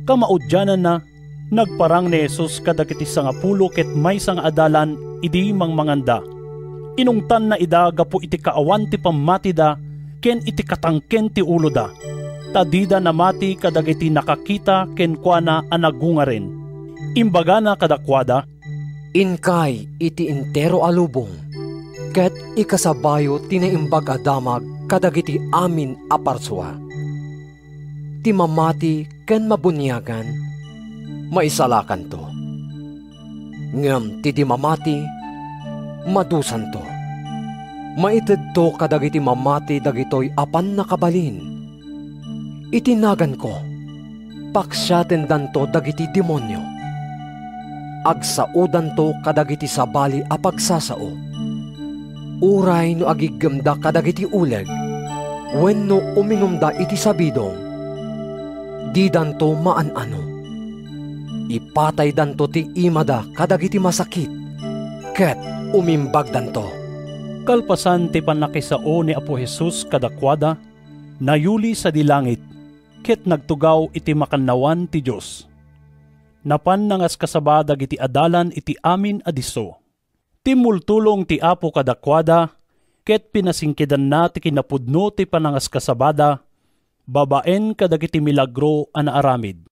Kamaudyanan na, nagparang ni Jesus kadagiti sangapulo ket maysa nga adalan idi mangmanganda. Inungtan na ida gapo iti kaawan ti pamati da ken iti katangken ti ulo da. Tadida namati kadagiti nakakita ken kuana a nagungaren. Imbaga na kadakwada, inkay iti entero alubong, ket ikasabayo tinaimbag adamag kadagiti amin a parsua. Ti mamati ken mabunyagan, maisalakan to. Ngem ti di mamati, madusan to. Maited to kadagiti mamati dagitoy apan nakabalin. Itinagan ko, paksyaten danto dagiti demonyo. Agsaudan to kadagiti sabali a pagsasao. Uray no agiggemda kadagiti uleg, wenno uminumda iti sabidong, di danto maan-ano. Ipatay danto ti imada kadagiti masakit, ket umimbag danto. Kalpasan ti panakisao ni Apo Jesus kadakwada, nayuli sa dilangit, ket nagtugaw iti makannawan ti Diyos. Napan nangas kasaba dagiti adalan iti amin adiso. Timultulong ti Apo kadakwada, ket pinasingkidan na ti kinapudno ti panangas kasabada, babaen kadagiti milagro a naaramid.